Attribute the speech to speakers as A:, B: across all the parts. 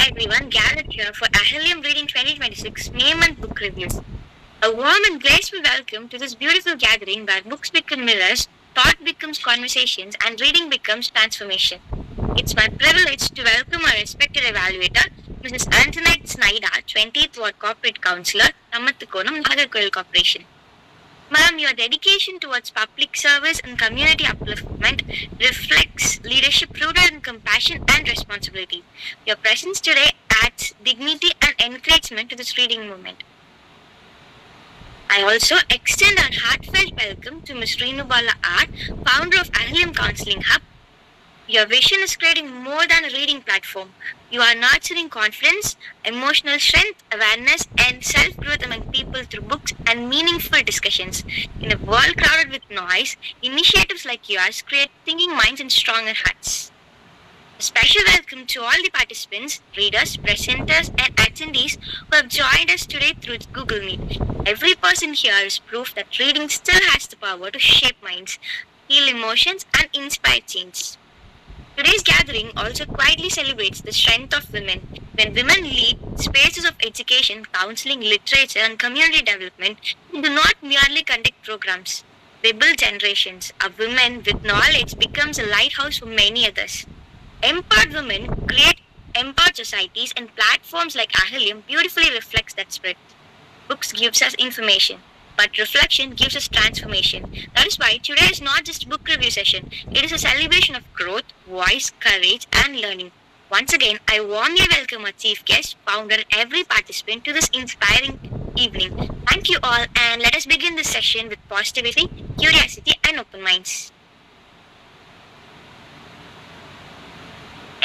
A: everyone gathered here for Ahelium Reading 2026 May Month Book Reviews. A warm and graceful welcome to this beautiful gathering where books become mirrors, thought becomes conversations, and reading becomes transformation. It's my privilege to welcome our respected evaluator, Mrs. Antoinette Snyder, 20th Ward Corporate Councillor, Ramathukonam, Nagarkoil Corporation. Ma'am, your dedication towards public service and community upliftment reflects leadership rooted in compassion and responsibility. Your presence today adds dignity and encouragement to this reading movement. I also extend our heartfelt welcome to Ms. Reenubala R., founder of Ahelium Counseling Hub. Your vision is creating more than a reading platform. You are nurturing confidence, emotional strength, awareness, and self-growth among people through books and meaningful discussions. In a world crowded with noise, initiatives like yours create thinking minds and stronger hearts. A special welcome to all the participants, readers, presenters, and attendees who have joined us today through Google Meet. Every person here is proof that reading still has the power to shape minds, heal emotions, and inspire change. Today's gathering also quietly celebrates the strength of women. When women lead spaces of education, counseling, literature, and community development, they do not merely conduct programs. They build generations. A woman with knowledge becomes a lighthouse for many others. Empowered women create empowered societies, and platforms like Ahelium beautifully reflects that spirit. Books gives us information, but reflection gives us transformation. That is why today is not just a book review session. It is a celebration of growth, voice, courage, and learning. Once again, I warmly welcome our chief guest, founder, and every participant to this inspiring evening. Thank you all, and let us begin this session with positivity, curiosity, and open minds.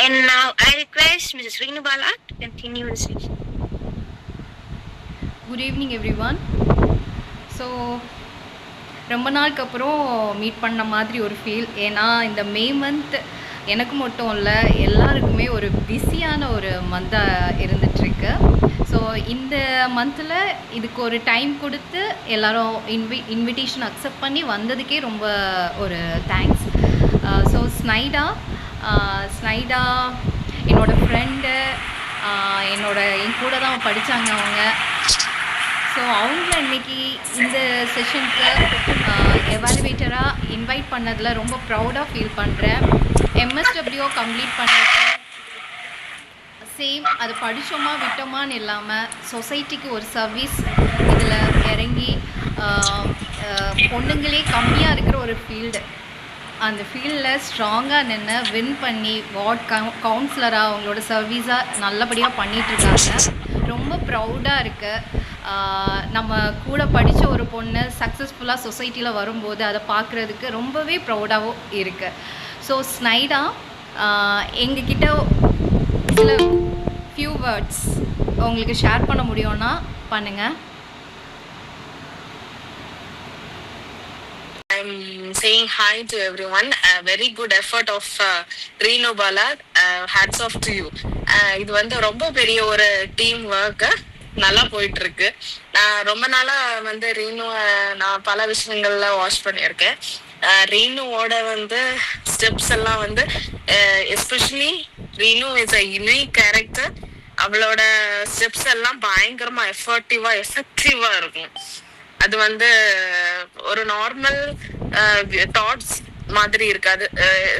A: And now I request Mrs. Reenubala to continue the session.
B: Good evening everyone. So ரொம்ப நாளுக்கு அப்புறம் meet பண்ண மாதிரி ஒரு feel. ஏன்னா இந்த May month எனக்கு மட்டும் இல்லை, எல்லாருக்குமே ஒரு பிஸியான ஒரு மந்தாக இருந்துகிட்ருக்கு. ஸோ இந்த மந்தில் இதுக்கு ஒரு டைம் கொடுத்து எல்லோரும் இன்விடேஷன் அக்செப்ட் பண்ணி வந்ததுக்கே ரொம்ப ஒரு தேங்க்ஸ். ஸோ ஸ்னைடா என்னோடய ஃப்ரெண்டு, என் கூட தான் படித்தாங்க அவங்க. ஸோ அவங்கள இன்றைக்கி இந்த செஷனுக்கு எவாலுவேட்டராக இன்வைட் பண்ணதில் ரொம்ப ப்ரௌடாக ஃபீல் பண்ணுறேன். எம்எஸ்டபிள்யூ கம்ப்ளீட் பண்ணிட்டு சேம் அது படித்தோமா விட்டோமான்னு இல்லாமல் சொசைட்டிக்கு ஒரு சர்வீஸ் இதில் இறங்கி பொண்ணுங்களே கம்மியாக இருக்கிற ஒரு ஃபீல்டு, அந்த ஃபீல்டில் ஸ்ட்ராங்காக நின்று வின் பண்ணி வார்ட் கவுன்சிலராக அவங்களோட சர்வீஸாக நல்லபடியாக பண்ணிகிட்ருக்காங்க. ரொம்ப ப்ரௌடாக இருக்குது. நம்ம கூட படித்த ஒரு பொண்ணு சக்ஸஸ்ஃபுல்லாக சொசைட்டியில் வரும்போது அதை பார்க்குறதுக்கு ரொம்பவே ப்ரௌடாகவும் இருக்குது. ஸோ ஸ்னைடா எங்ககிட்ட சில ஃபியூ வேர்ட்ஸ் உங்களுக்கு ஷேர் பண்ண முடியும்னா பண்ணுங்கள்.
C: I'm saying hi to everyone. A very good effort of Reenubala. Hats off to you. இது வந்து ரொம்ப பெரிய ஒரு டீம் ஒர்க், நல்லா போயிட்டு இருக்கு. நான் ரொம்ப நாளா வந்து ரீனுவை நான் பல விஷயங்கள்ல வாட்ச் பண்ணியிருக்கேன். ரீனுவோட வந்து ஸ்டெப்ஸ் எல்லாம் வந்து especially Reenu is a unique character. அவளோட ஸ்டெப்ஸ் எல்லாம் பயங்கரமா எஃபெக்டிவா இருக்கும். அது வந்து ஒரு நார்மல் தாட்ஸ் மாதிரி இருக்காது.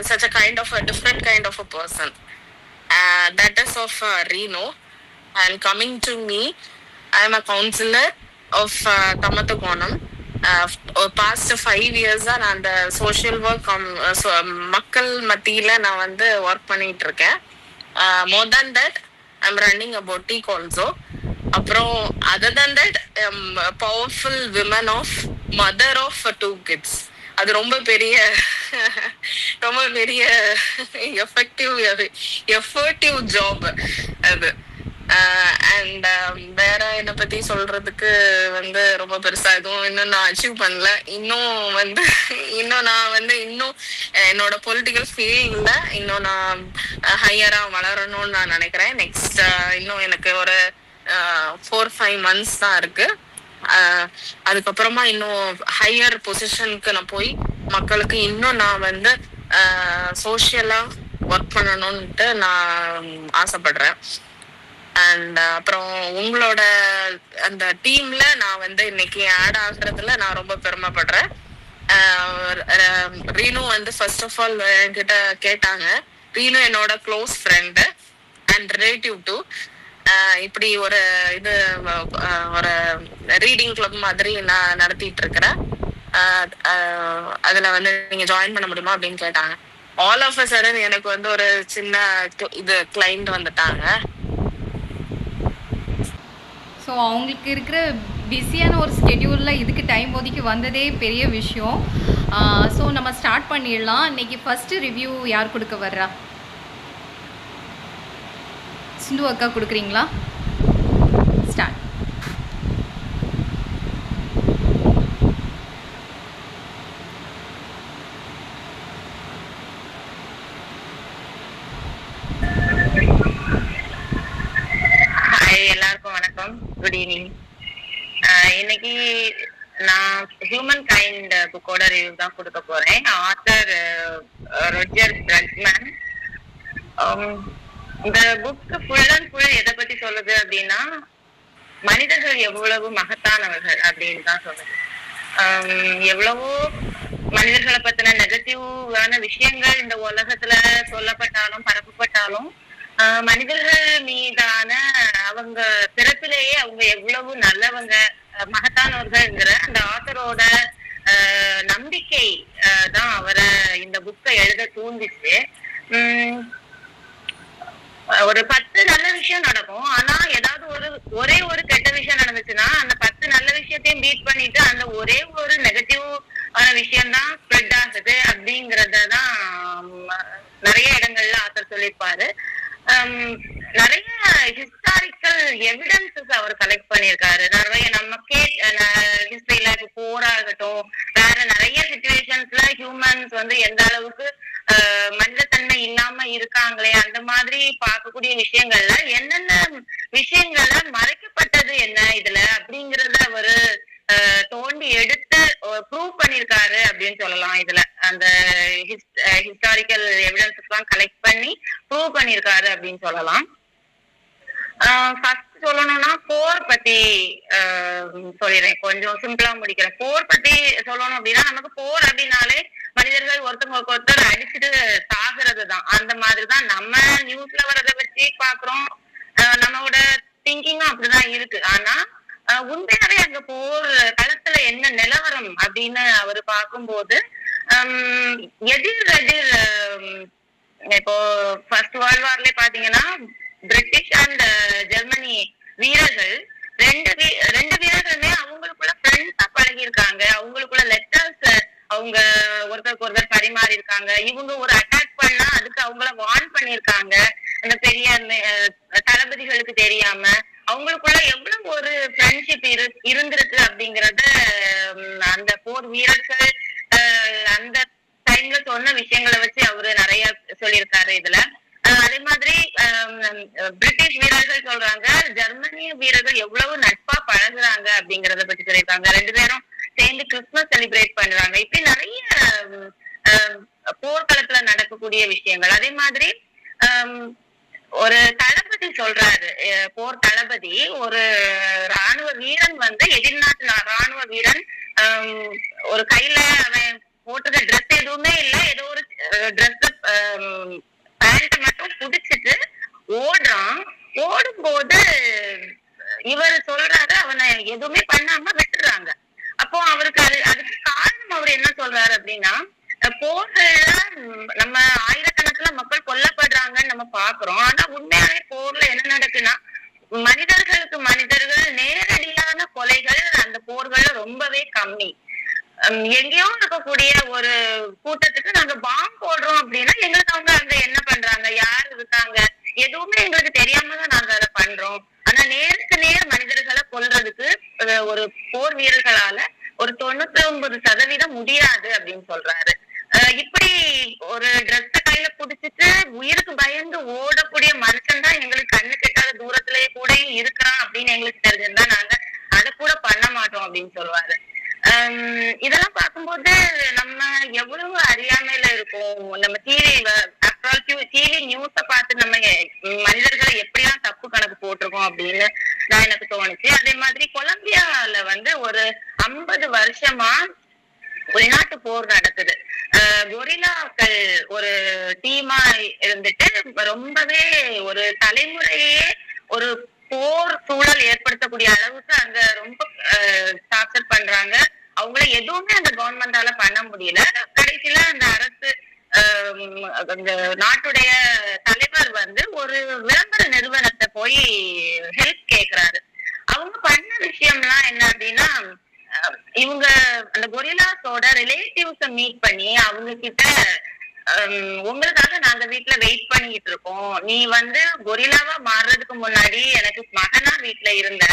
C: such a kind of a different kind of a person. That is of Renu. And coming to me, I am a counselor of Ramathukonam. Past 5 years நான் அந்த சோஷியல் ஒர்க் மக்கள் மத்தியில் நான் வந்து ஒர்க் பண்ணிட்டு இருக்கேன். More than that I am running a boutique also. அப்புறம் other than that powerful women of mother of 2 kids. அது ரொம்ப பெரிய எஃபெக்டிவ் ஜாப் அது. அண்ட் வேற என்னை பத்தி சொல்றதுக்கு வந்து ரொம்ப பெருசா எதுவும் இன்னும் நான் அச்சீவ் பண்ணல. இன்னும் நான் வந்து என்னோட பொலிட்டிக்கல் ஃபீல்ட்ல இன்னும் நான் ஹையரா வளரணும்னு நான் நினைக்கிறேன். நெக்ஸ்ட் இன்னும் எனக்கு ஒரு 4-5 months தான் இருக்கு. அதுக்கப்புறமா இன்னும் ஹையர் பொசிஷனுக்கு நான் போய் மக்களுக்கு இன்னும் நான் வந்து சோஷியலா ஒர்க் பண்ணணும்ட்டு நான் ஆசைப்படுறேன். அண்ட் அப்புறம் உங்களோட அந்த டீம்ல நான் வந்து இன்னைக்கு ஆட் ஆகுறதுல நான் ரொம்ப பெருமைப்படுறேன். ரீனு வந்து ஃபர்ஸ்ட் ஆஃப் ஆல் என்கிட்ட கேட்டாங்க. ரீனு என்னோட close friend and relative to. இப்படி ஒரு இது ஒரு ரீடிங் கிளப் மாதிரி நான் நடத்திட்டு இருக்கிறேன். அதுல வந்து நீங்க ஜாயின் பண்ண முடியுமா அப்படின்னு கேட்டாங்க. ஆல் ஆஃப் அ சடன் எனக்கு வந்து ஒரு சின்ன இது கிளைண்ட் வந்துட்டாங்க.
B: ஸோ அவங்களுக்கு இருக்கிற பிஸியான ஒரு ஸ்கெடியூலில் இதுக்கு டைம் ஒதுக்கி வந்ததே பெரிய விஷயம். ஸோ நம்ம ஸ்டார்ட் பண்ணிடலாம். இன்றைக்கி ஃபஸ்ட்டு ரிவ்யூ யார் கொடுக்க வர்றா? சிந்து அக்கா கொடுக்குறீங்களா? ஸ்டார்ட்.
D: எல்லாருக்கும் வணக்கம், குட் ஈவினிங். இன்னைக்கு நான் ஹியூமன் கைண்ட் புக்கோட ரிவ்யூ தான் கொடுக்க போறேன். Author Roger Bregman. இந்த புக் ஃபுல் அண்ட் ஃபுல் எதை பத்தி சொல்லுது அப்படின்னா, மனிதர்கள் எவ்வளவு மகத்தானவர்கள் அப்படின்னு தான் சொல்லுது. எவ்வளவோ மனிதர்களை பத்தின நெகட்டிவான விஷயங்கள் இந்த உலகத்துல சொல்லப்பட்டாலும் பரப்பப்பட்டாலும் மனிதர்கள் மீதான அவங்க பிறப்பிலேயே அவங்க எவ்வளவு நல்லவங்க மகத்தானவர்கள்ங்கிற அந்த ஆத்தரோட நம்பிக்கை தான் அவரை இந்த புக்கை எழுத தூண்டிச்சு. ஒரு 10 நல்ல விஷயம் நடக்கும், ஆனா ஏதாவது ஒரே ஒரு கெட்ட விஷயம் நடந்துச்சுன்னா அந்த 10 நல்ல விஷயத்தையும் பீட் பண்ணிட்டு அந்த ஒரே ஒரு நெகட்டிவ் விஷயம் தான் ஸ்ப்ரெட் ஆகுது அப்படிங்கறதான் நிறைய இடங்கள்ல ஆத்தர் சொல்லியிருப்பாரு. நிறைய ஹிஸ்டாரிக்கல் எவிடன்சஸ் அவர் கலெக்ட் பண்ணியிருக்காரு. நிறைய நமக்கே ஹிஸ்டரியில இப்போ போராகட்டும், வேற நிறைய சிச்சுவேஷன்ஸ்ல ஹியூமன்ஸ் வந்து எந்த அளவுக்கு மனிதத்தன்மை இல்லாம இருக்காங்களே அந்த மாதிரி பார்க்கக்கூடிய விஷயங்கள்ல என்னென்ன விஷயங்கள்ல மறைக்கப்பட்டது என்ன இதுல அப்படிங்கறத அவரு தோண்டி எடுத்து ப்ரூவ் பண்ணிருக்காரு அப்படின்னு சொல்லலாம். இதுல அந்த ஹிஸ்டாரிக்கல் எவிடன்சஸ் எல்லாம் கலெக்ட் பண்ணி ப்ரூவ் பண்ணிருக்காரு அப்படின்னு சொல்லலாம். ஃபர்ஸ்ட் சொல்லணும்னா போர் பத்தி சொல்லிடுறேன், கொஞ்சம் சிம்பிளா முடிக்கிறேன். போர் பத்தி சொல்லணும் அப்படின்னா, நமக்கு போர் அப்படின்னாலே மனிதர்கள் ஒருத்தவங்களுக்கு ஒருத்தர் அடிச்சுட்டு சாகுறது தான். அந்த மாதிரிதான் நம்ம நியூஸ்ல வர்றதை வச்சு பாக்குறோம், நம்மளோட திங்கிங்கும் அப்படிதான் இருக்கு. ஆனா உண்மையாவே அங்க போர் களத்துல என்ன நிலவரம் அப்படின்னு அவரு பார்க்கும்போது எதிர் இப்போ ஃபர்ஸ்ட் வேர்ல்ட் வார்லயே பாத்தீங்கன்னா பிரிட்டிஷ் அண்ட் ஜெர்மனி வீரர்கள் ரெண்டு வீரர்களுமே அவங்களுக்குள்ள ஃப்ரெண்ட்ஸா பழகி இருக்காங்க. அவங்களுக்குள்ள லெட்டர்ஸ் அவங்க ஒருத்தருக்கு ஒருத்தர் பரிமாறி இருக்காங்க. இவங்க ஒரு அட்டாக் பண்ணா அதுக்கு அவங்கள வார்ன் பண்ணிருக்காங்க அந்த பெரிய தளபதிகளுக்கு தெரியாம. அவங்களுக்குள்ள எவ்வளவு ஒரு ஃப்ரெண்ட்ஷிப் இருந்திருக்கு அப்படிங்கறத அந்த போர் வீரர்கள் அந்த டைம்ல சொன்ன விஷயங்களை வச்சு அவரு நிறைய சொல்லியிருக்காரு இதுல. அதே மாதிரி பிரிட்டிஷ் வீரர்கள் சொல்றாங்க ஜெர்மனிய வீரர்கள் எவ்வளவு நட்பா பழகுறாங்க அப்படிங்கறத பத்தி சொல்லியிருக்காங்க. 2 பேரும் சேர்ந்து கிறிஸ்துமஸ் செலிப்ரேட் பண்றாங்க. இப்படி நிறைய போர்க்களத்துல நடக்கக்கூடிய விஷயங்கள். அதே மாதிரி ஒரு தளபதி சொல்றாரு, போர் தளபதி ஒரு ராணுவ வீரன் வந்து எதிர்நாட்டு ராணுவ வீரன் ஒரு கையில அவன் போட்டுக்க ட்ரெஸ் எதுவுமே இல்ல, ஏதோ ஒரு ட்ரெஸ் பேண்ட் மட்டும் புடிச்சிட்டு ஓடுறான். ஓடும்போது இவர் சொல்றாரு அவனை எதுவுமே பண்ணாம விட்டுறாங்க. அப்போ அவருக்கு அதுக்கு காரணம் அவர் என்ன சொல்றாரு அப்படின்னா, போர்கள்ல நம்ம ஆயிரக்கணக்கில் மக்கள் கொல்லப்படுறாங்கன்னு நம்ம பாக்குறோம். ஆனா உண்மையாவே போர்ல என்ன நடக்குன்னா மனிதர்களுக்கு மனிதர்கள் நேரடியான கொலைகள் அந்த போர்கள்ல ரொம்பவே கம்மி. எங்கேயோ இருக்கக்கூடிய ஒரு கூட்டத்துக்கு நாங்க பாம்பு போடுறோம் அப்படின்னா எங்களுக்கு அவங்க அங்க என்ன பண்றாங்க, யார் இருக்காங்க, எதுவுமே எங்களுக்கு தெரியாம தான் நாங்க அதை பண்றோம். ஆனா நேருக்கு நேர் மனிதர்களை கொல்றதுக்கு ஒரு போர் வீரர்களால ஒரு 99% முடியாது அப்படின்னு சொல்றாரு. இப்படி ஒரு ட்ரெஸ் கையில புடிச்சிட்டு உயிருக்கு பயந்து ஓடக்கூடிய மனுஷன் தான் எங்களுக்கு கண்ணு கெட்டாத தூரத்திலேயே கூட இருக்கிறான் அப்படின்னு எங்களுக்கு தெரிஞ்சிருந்தா நாங்க அதை கூட பண்ண மாட்டோம் அப்படின்னு சொல்லுவாரு. இதெல்லாம் பார்க்கும்போது நம்ம எவ்வளவு அறியாமையில இருக்கோம். நம்ம டிவி நியூஸ பார்த்து நம்ம மனிதர்களை எப்படிலாம் தப்பு கணக்கு போட்டிருக்கோம் அப்படின்னு தான் எனக்கு தோணுச்சு. அதே மாதிரி கொலம்பியால வந்து ஒரு 50 வருஷமா உள்நாட்டு போர் நடக்குது. கொரில்லாக்கள் ஒரு டீமா இருந்துட்டு ரொம்பவே ஒரு தலைமுறையே ஒரு போர் சூழல் ஏற்படுத்தக்கூடிய அளவுக்கு அங்க ரொம்ப டார்ச்சர் பண்றாங்க. அவங்கள எதுவுமே அந்த கவர்மெண்டால பண்ண முடியல. கடைசியில அந்த அரசு அந்த நாட்டுடைய தலைவர் வந்து ஒரு விளம்பர நிறுவனத்தை போய் ஹெல்ப் கேக்குறாரு. அவங்க பண்ண விஷயம்லாம் என்ன அப்படின்னா, இவங்க அந்த கொரில்லாஸோட ரிலேட்டிவ்ஸ மீட் பண்ணி அவங்க கிட்ட உங்களுக்காக நாங்க வீட்டுல வெயிட் பண்ணிட்டு இருக்கோம், நீ வந்து கொரில்லாவா மாறுறதுக்கு முன்னாடி எனக்கு மகனா வீட்டுல இருந்த,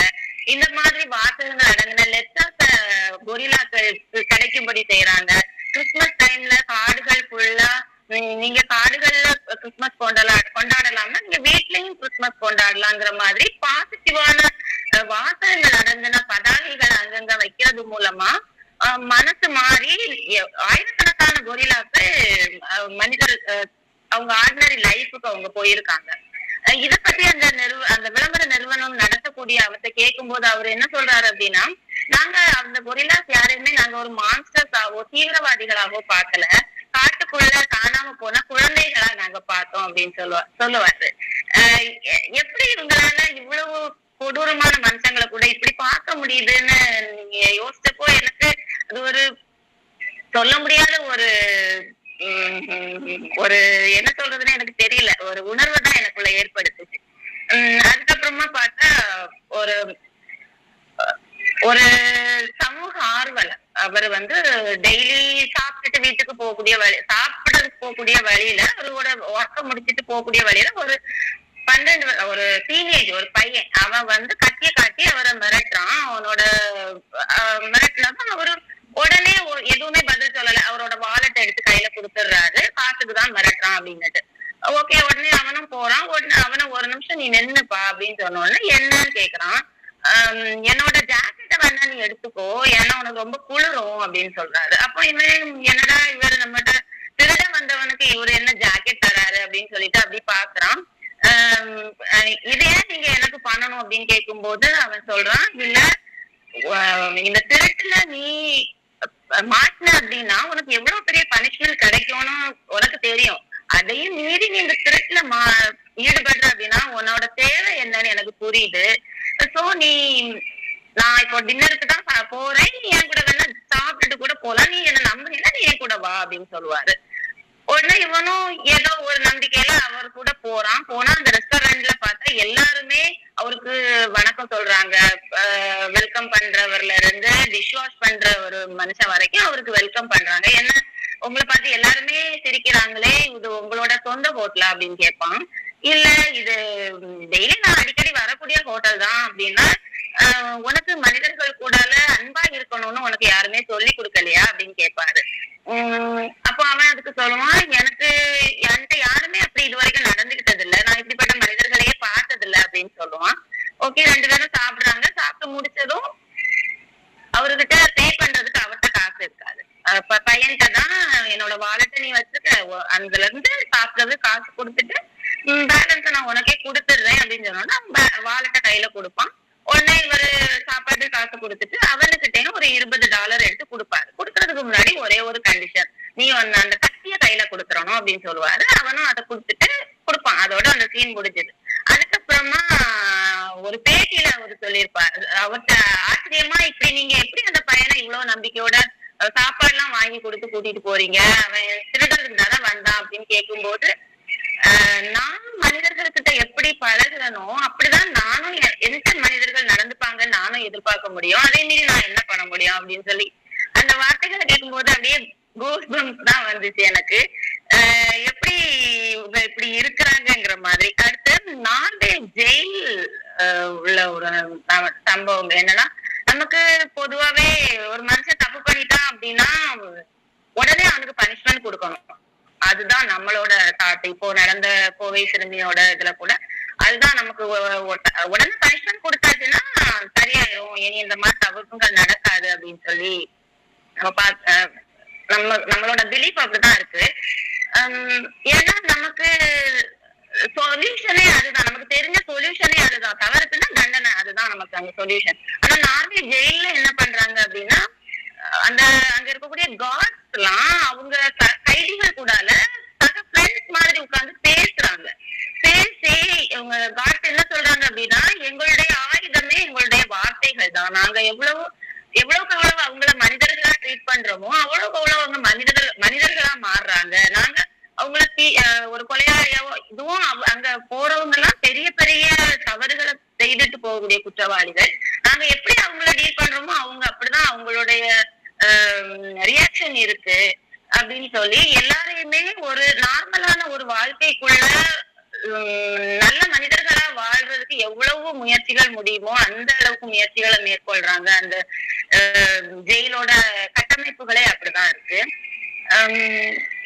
D: இந்த மாதிரி வாசகங்கள் அடங்கின லெட்டர்ஸ கொரில்லாக்கள் கிடைக்கும்படி செய்யறாங்க. கிறிஸ்துமஸ் டைம்ல காடுகள் ஃபுல்லா நீங்க காடுகள்ல கிறிஸ்துமஸ் கொண்டாடலாம்னா நீங்க வீட்லயும் கிறிஸ்துமஸ் கொண்டாடலாங்கிற மாதிரி பாசிட்டிவான வாசகங்கள் அடங்கின பதாகைகள் அங்கங்க வைக்கிறது மூலமா மனசு மாறி ஆயிரக்கணக்கான கொரில்லாக்கள் மனிதர் அவங்க ஆர்டினரி லைஃபுக்கு அவங்க போயிருக்காங்க. இத பத்தி அந்த விளம்பர நிறுவனம் நடத்தக்கூடிய அவர்கிட்ட கேட்கும் போது அவர் என்ன சொல்றாரு அப்படின்னா, நாங்க அந்த கொரில்லாஸ் யாரையுமே நாங்க ஒரு மான்ஸ்டர்ஸாவோ தீவிரவாதிகளாவோ பார்க்கல, காட்டுக்குள்ள காணாம போன குழந்தைகளா நாங்க பார்த்தோம் அப்படின்னு சொல்லுவாரு. எப்படி இவங்களால இவ்வளவு கொடூரமான மனுஷங்களை கூட இப்படி பார்க்க முடியுதுன்னு நீங்க யோசிச்சப்போ எனக்கு அது ஒரு சொல்ல முடியாத ஒரு என்ன சொல்றதுன்னு எனக்கு தெரியல, ஒரு உணர்வு தான் எனக்குள்ள ஏற்படுத்துச்சு. அதுக்கப்புறமா பார்த்தா ஒரு ஒரு சமூக ஆர்வலர் அவர் வந்து டெய்லி சாப்பிட்டுட்டு வீட்டுக்கு போகக்கூடிய வழியில அவரோட ஒர்க்க முடிச்சுட்டு போகக்கூடிய வழியில ஒரு டீனேஜ் ஒரு பையன் அவன் வந்து கத்திய காட்டி அவரை மிரட்டுறான். அவனோட மிரட்டினதும் அவரு உடனே எதுவுமே பதில் சொல்லல, அவரோட வாலெட் எடுத்து கையில கொடுத்துடுறாரு, காசுக்குதான் மிரட்டுறான் அப்படின்னுட்டு. ஓகே, உடனே அவனும் போறான். அவனை ஒரு நிமிஷம் நீ நின்னுப்பா அப்படின்னு சொன்ன உடனே என்னன்னு கேக்குறான். என்னோட ஜாக்கெட்டை வேணா நீ எடுத்துக்கோ, ஏன்னா உனக்கு ரொம்ப குளிரும் அப்படின்னு சொல்றாரு. அப்போ என்னடா இவர் நம்மகிட்ட திருட வந்தவனுக்கு இவரு என்ன ஜாக்கெட் தராரு அப்படின்னு சொல்லிட்டு அப்படி பாக்குறான். இதே நீங்க எனக்கு பண்ணணும் அப்படின்னு கேட்கும் போது அவன் சொல்றான், இல்ல இந்த திருட்டுல நீ மாட்டின அப்படின்னா உனக்கு எவ்வளவு பெரிய பனிஷ்மெண்ட் கிடைக்கும்னு உனக்கு தெரியும், அதையும் மீறி நீ இந்த திருட்டுல ஈடுபடுற அப்படின்னா உன்னோட தேவை என்னன்னு எனக்கு புரியுது. சோ நான் இப்போ டின்னருக்கு தான் போறேன், நீ என் கூட வேணா சாப்பிட்டுட்டு கூட போலாம், நீ என்ன நம்புனீங்கன்னா நீ என் கூட வா அப்படின்னு சொல்லுவாரு. உடனே இவனும் ஏதோ ஒரு நம்பிக்கையில அவர் கூட போனா அந்த ரெஸ்டாரண்ட்ல பார்த்தா எல்லாருமே அவருக்கு வணக்கம் சொல்றாங்க. வெல்கம் பண்றவர்ல இருந்து டிஷ் வாஷ் பண்ற ஒரு மனுஷன் வரைக்கும் அவருக்கு வெல்கம் பண்றாங்க. என்ன உங்களை பார்த்து எல்லாருமே சிரிக்கிறாங்களே, இது உங்களோட சொந்த ஹோட்டலா அப்படின்னு கேட்பான். இல்ல இது டெய்லி நான் அடிக்கடி வரக்கூடிய ஹோட்டல் தான் அப்படின்னா, உனக்கு மனிதர்கள் கூடால அன்பா இருக்கணும்னு உனக்கு யாருமே சொல்லி கொடுக்கலையா அப்படின்னு கேட்பாரு. அப்போ அவன் அதுக்கு சொல்லுவான், என்கிட்ட யாருமே அப்படி இது வரைக்கும் நடந்துகிட்டது இல்ல, நான் இப்படிப்பட்ட மனிதர்களையே பார்த்தது இல்ல அப்படின்னு சொல்லுவான். ஓகே, 2 பேரும் சாப்பிடுறாங்க. சாப்பிட்டு முடிச்சதும் அவர்கிட்ட பே பண்றதுக்கு அவர்கிட்ட காசு இருக்காது. பையன்கிட்ட தான் என்னோட வாலெட்டை நீ வச்சுக்க, அதுல இருந்து சாப்பிடுறது காசு கொடுத்துட்டு பேலன்ஸ் நான் உனக்கே கொடுத்துடுறேன் அப்படின்னு சொன்னோம்னா வாலெட்டை கையில கொடுப்பான். உடனே இவரு சாப்பாடு காசு கொடுத்துட்டு அவனுக்கிட்டையும் ஒரு $20 எடுத்து கொடுப்பாரு. கொடுக்கறதுக்கு முன்னாடி ஒரே ஒரு கண்டிஷன், நீ அந்த கத்திய கையில கொடுத்துறணும் அப்படின்னு சொல்லுவாரு. அவனும் அதை கொடுப்பான். அதோட அந்த சீன் முடிஞ்சது. அதுக்கப்புறமா ஒரு பேட்டியில அவரு சொல்லியிருப்பாரு, அவர்கிட்ட ஆச்சரியமா இப்படி நீங்க எப்படி அந்த பையனை இவ்வளவு நம்பிக்கையோட சாப்பாடு எல்லாம் வாங்கி கொடுத்து கூட்டிட்டு போறீங்க, அவன் திருடறதுக்கு தானே வந்தான் அப்படின்னு கேட்கும்போது, நான் மனிதர்கள்கிட்ட எப்படி பழகுறனோ அப்படிதான் நானும் எந்த மனிதர்கள் நடந்துப்பாங்கன்னு நானும் எதிர்பார்க்க முடியும், அதே மீறி நான் என்ன பண்ண முடியும் அப்படின்னு சொல்லி அந்த வார்த்தைகளை கேட்கும்போது அப்படியே கூஸ் பம்ப்ஸ் தான் வந்துச்சு எனக்கு. எப்படி இப்படி இருக்கிறாங்கிற மாதிரி. அடுத்து நார்வே ஜெயில் உள்ள ஒரு சம்பவம் என்னன்னா, நமக்கு பொதுவாவே ஒரு மனுஷன் தப்பு பண்ணிட்டான் அப்படின்னா உடனே அவனுக்கு பனிஷ்மெண்ட் கொடுக்கணும், அதுதான் நம்மளோட தாட். இப்போ நடந்த கோவை சிறுமியோட இதுல கூட அதுதான் நமக்கு உடனே பனிஷ்மெண்ட் கொடுத்தாச்சுன்னா சரியாயிரும், இனி இந்த மாதிரி தவறுகள் நடக்காது அப்படின்னு சொல்லி நம்மளோட பிலீஃப் அப்படிதான் இருக்கு. ஏன்னா நமக்கு சொல்யூஷனே அதுதான், நமக்கு தெரிஞ்ச சொல்யூஷனே அதுதான். தவறுக்குன்னா சொல்யூஷன். ஆனா நார்வே ஜெயில்ல என்ன பண்றாங்க அப்படின்னா, அந்த அங்க இருக்கக்கூடிய காட்ஸ் எல்லாம் அவங்க கைதிகள் கூடால சக ஃப்ரெண்ட்ஸ் மாதிரி உட்கார்ந்து பேசுறாங்க. பேசி இவங்க காட்ஸ் என்ன சொல்றாங்க அப்படின்னா, எங்களுடைய ஆயுதமே எங்களுடைய வார்த்தைகள் தான். நாங்க எவ்வளவுக்கு எவ்வளவு அவங்கள மனிதர்களா ட்ரீட் பண்றோமோ அவ்வளவுக்கு அவ்வளவு அவங்க மனிதர்களா மாறுறாங்க. நாங்க அவங்கள ஒரு கொலையாளியாவோ இதுவும் அங்க போறவங்க எல்லாம் பெரிய பெரிய தவறுகளை செய்துட்டு போகக்கூடிய குற்றவாளிகள். நாங்க எப்படி அவங்கள டீல் பண்றோமோ அவங்க அப்படிதான் அவங்களுடைய ரியாக்ஷன் இருக்கு அப்படின்னு சொல்லி எல்லாரையுமே ஒரு நார்மலான ஒரு வாழ்க்கைக்குள்ள நல்ல மனிதர்களா வாழ்றதுக்கு எவ்வளவு முயற்சிகள் முடியுமோ அந்த அளவுக்கு முயற்சிகளை மேற்கொள்றாங்க. அந்த ஜெயிலோட கட்டமைப்புகளே அப்படிதான் இருக்கு.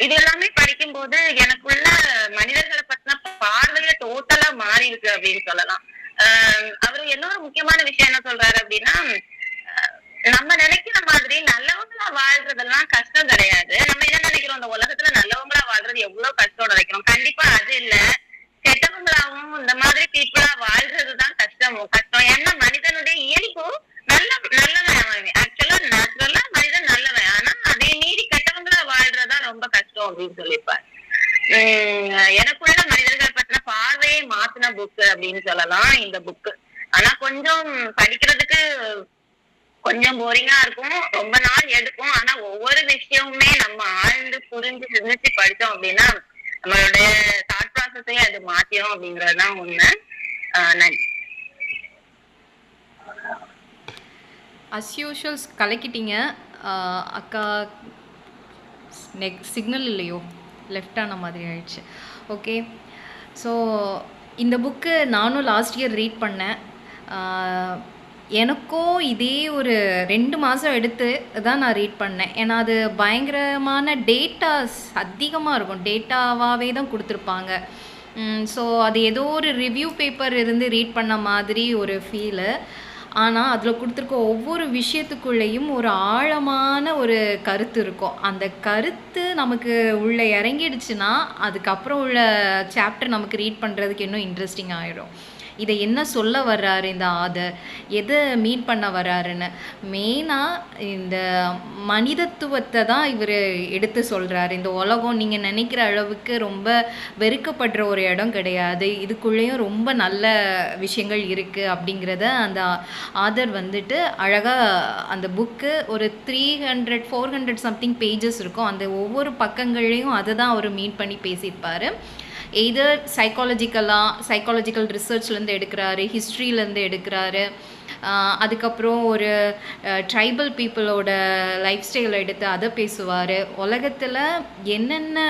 D: இது எல்லாமே படிக்கும் போது எனக்குள்ள மனிதர்களை பத்தின பார்வையில டோட்டலா மாறி இருக்கு அப்படின்னு சொல்லலாம். அவரு இன்னொரு முக்கியமான விஷயம் என்ன சொல்றாரு அப்படின்னா, நம்ம நினைக்கிற மாதிரி நல்லவங்களா வாழ்றதெல்லாம் கஷ்டம் கிடையாது. நம்ம என்ன நினைக்கிறோம், இந்த உலகத்துல நல்லவங்களா வாழ்றது எவ்வளவு கஷ்டம் நினைக்கிறோம். கண்டிப்பா அது இல்ல, கெட்டவங்களாவும் இந்த மாதிரி பீப்புளா வாழ்றதுதான் கஷ்டம். ஏன்னா மனிதனுடைய இயல்பு நல்லவன். ஆக்சுவலா நேச்சுரலா மனிதன் நல்லவன். ஆனா அதை மீறி கெட்டவங்களா வாழ்றதா ரொம்ப கஷ்டம் அப்படின்னு சொல்லியிருப்பாரு. எனக்குள்ள மனிதர்களை பத்தின பார்வையை மாத்தின புக் அப்படின்னு சொல்லலாம் இந்த புக்கு. ஆனா கொஞ்சம் படிக்கிறதுக்கு கொஞ்சம் போரிங்கா இருக்கும், ரொம்ப நாள் எடுக்கும். ஆனா ஒவ்வொரு விஷயமுமே நம்ம ஆழ்ந்து புரிஞ்சு சிந்திச்சு படிச்சோம் அப்படின்னா நம்மளுடைய தாட் ப்ராசஸையே அது மாத்திரும் அப்படிங்கறதுதான் உண்மை. நன்றி.
B: அஸ் யூஷுவல் கலக்கிட்டீங்க அக்கா. சிக்னல் இல்லையோ, லெஃப்ட் ஆன மாதிரி ஆயிடுச்சு. ஓகே, ஸோ இந்த புக்கு நானும் லாஸ்ட் இயர் ரீட் பண்ணேன். எனக்கும் இதே ஒரு 2 மாதம் எடுத்து தான் நான் ரீட் பண்ணேன். ஏன்னா அது பயங்கரமான டேட்டாஸ் அதிகமாக இருக்கும், டேட்டாவாகவே தான் கொடுத்துருப்பாங்க. ஸோ அது ஏதோ ஒரு ரிவ்யூ பேப்பர் இருந்து ரீட் பண்ண மாதிரி ஒரு ஃபீலு. ஆனால் அதில் கொடுத்துருக்க ஒவ்வொரு விஷயத்துக்குள்ளேயும் ஒரு ஆழமான ஒரு கருத்து இருக்கும். அந்த கருத்து நமக்கு உள்ளே இறங்கிடுச்சுன்னா அதுக்கப்புறம் உள்ள சாப்டர் நமக்கு ரீட் பண்ணுறதுக்கு இன்னும் இன்ட்ரெஸ்டிங் ஆகிடும். இதை என்ன சொல்ல வர்றாரு இந்த ஆதர், எதை மீன் பண்ண வர்றாருன்னு. மெயினாக இந்த மனிதத்துவத்தை தான் இவர் எடுத்து சொல்கிறாரு. இந்த உலகம் நீங்கள் நினைக்கிற அளவுக்கு ரொம்ப வெறுக்கப்படுற ஒரு இடம் கிடையாது, இதுக்குள்ளேயும் ரொம்ப நல்ல விஷயங்கள் இருக்குது அப்படிங்கிறத அந்த ஆதர் வந்துட்டு அழகாக அந்த புக்கு ஒரு 300-400 சம்திங் பேஜஸ் இருக்கும். அந்த ஒவ்வொரு பக்கங்கள்லேயும் அதை தான் அவர் மீன் பண்ணி பேசியிருப்பார். எய்தர் சைக்காலஜிக்கல் ரிசர்ச்லேருந்து எடுக்கிறாரு, ஹிஸ்ட்ரியிலேருந்து எடுக்கிறாரு, அதுக்கப்புறம் ஒரு ட்ரைபல் பீப்புளோட லைஃப் ஸ்டைலை எடுத்து அதை பேசுவார். உலகத்தில் என்னென்ன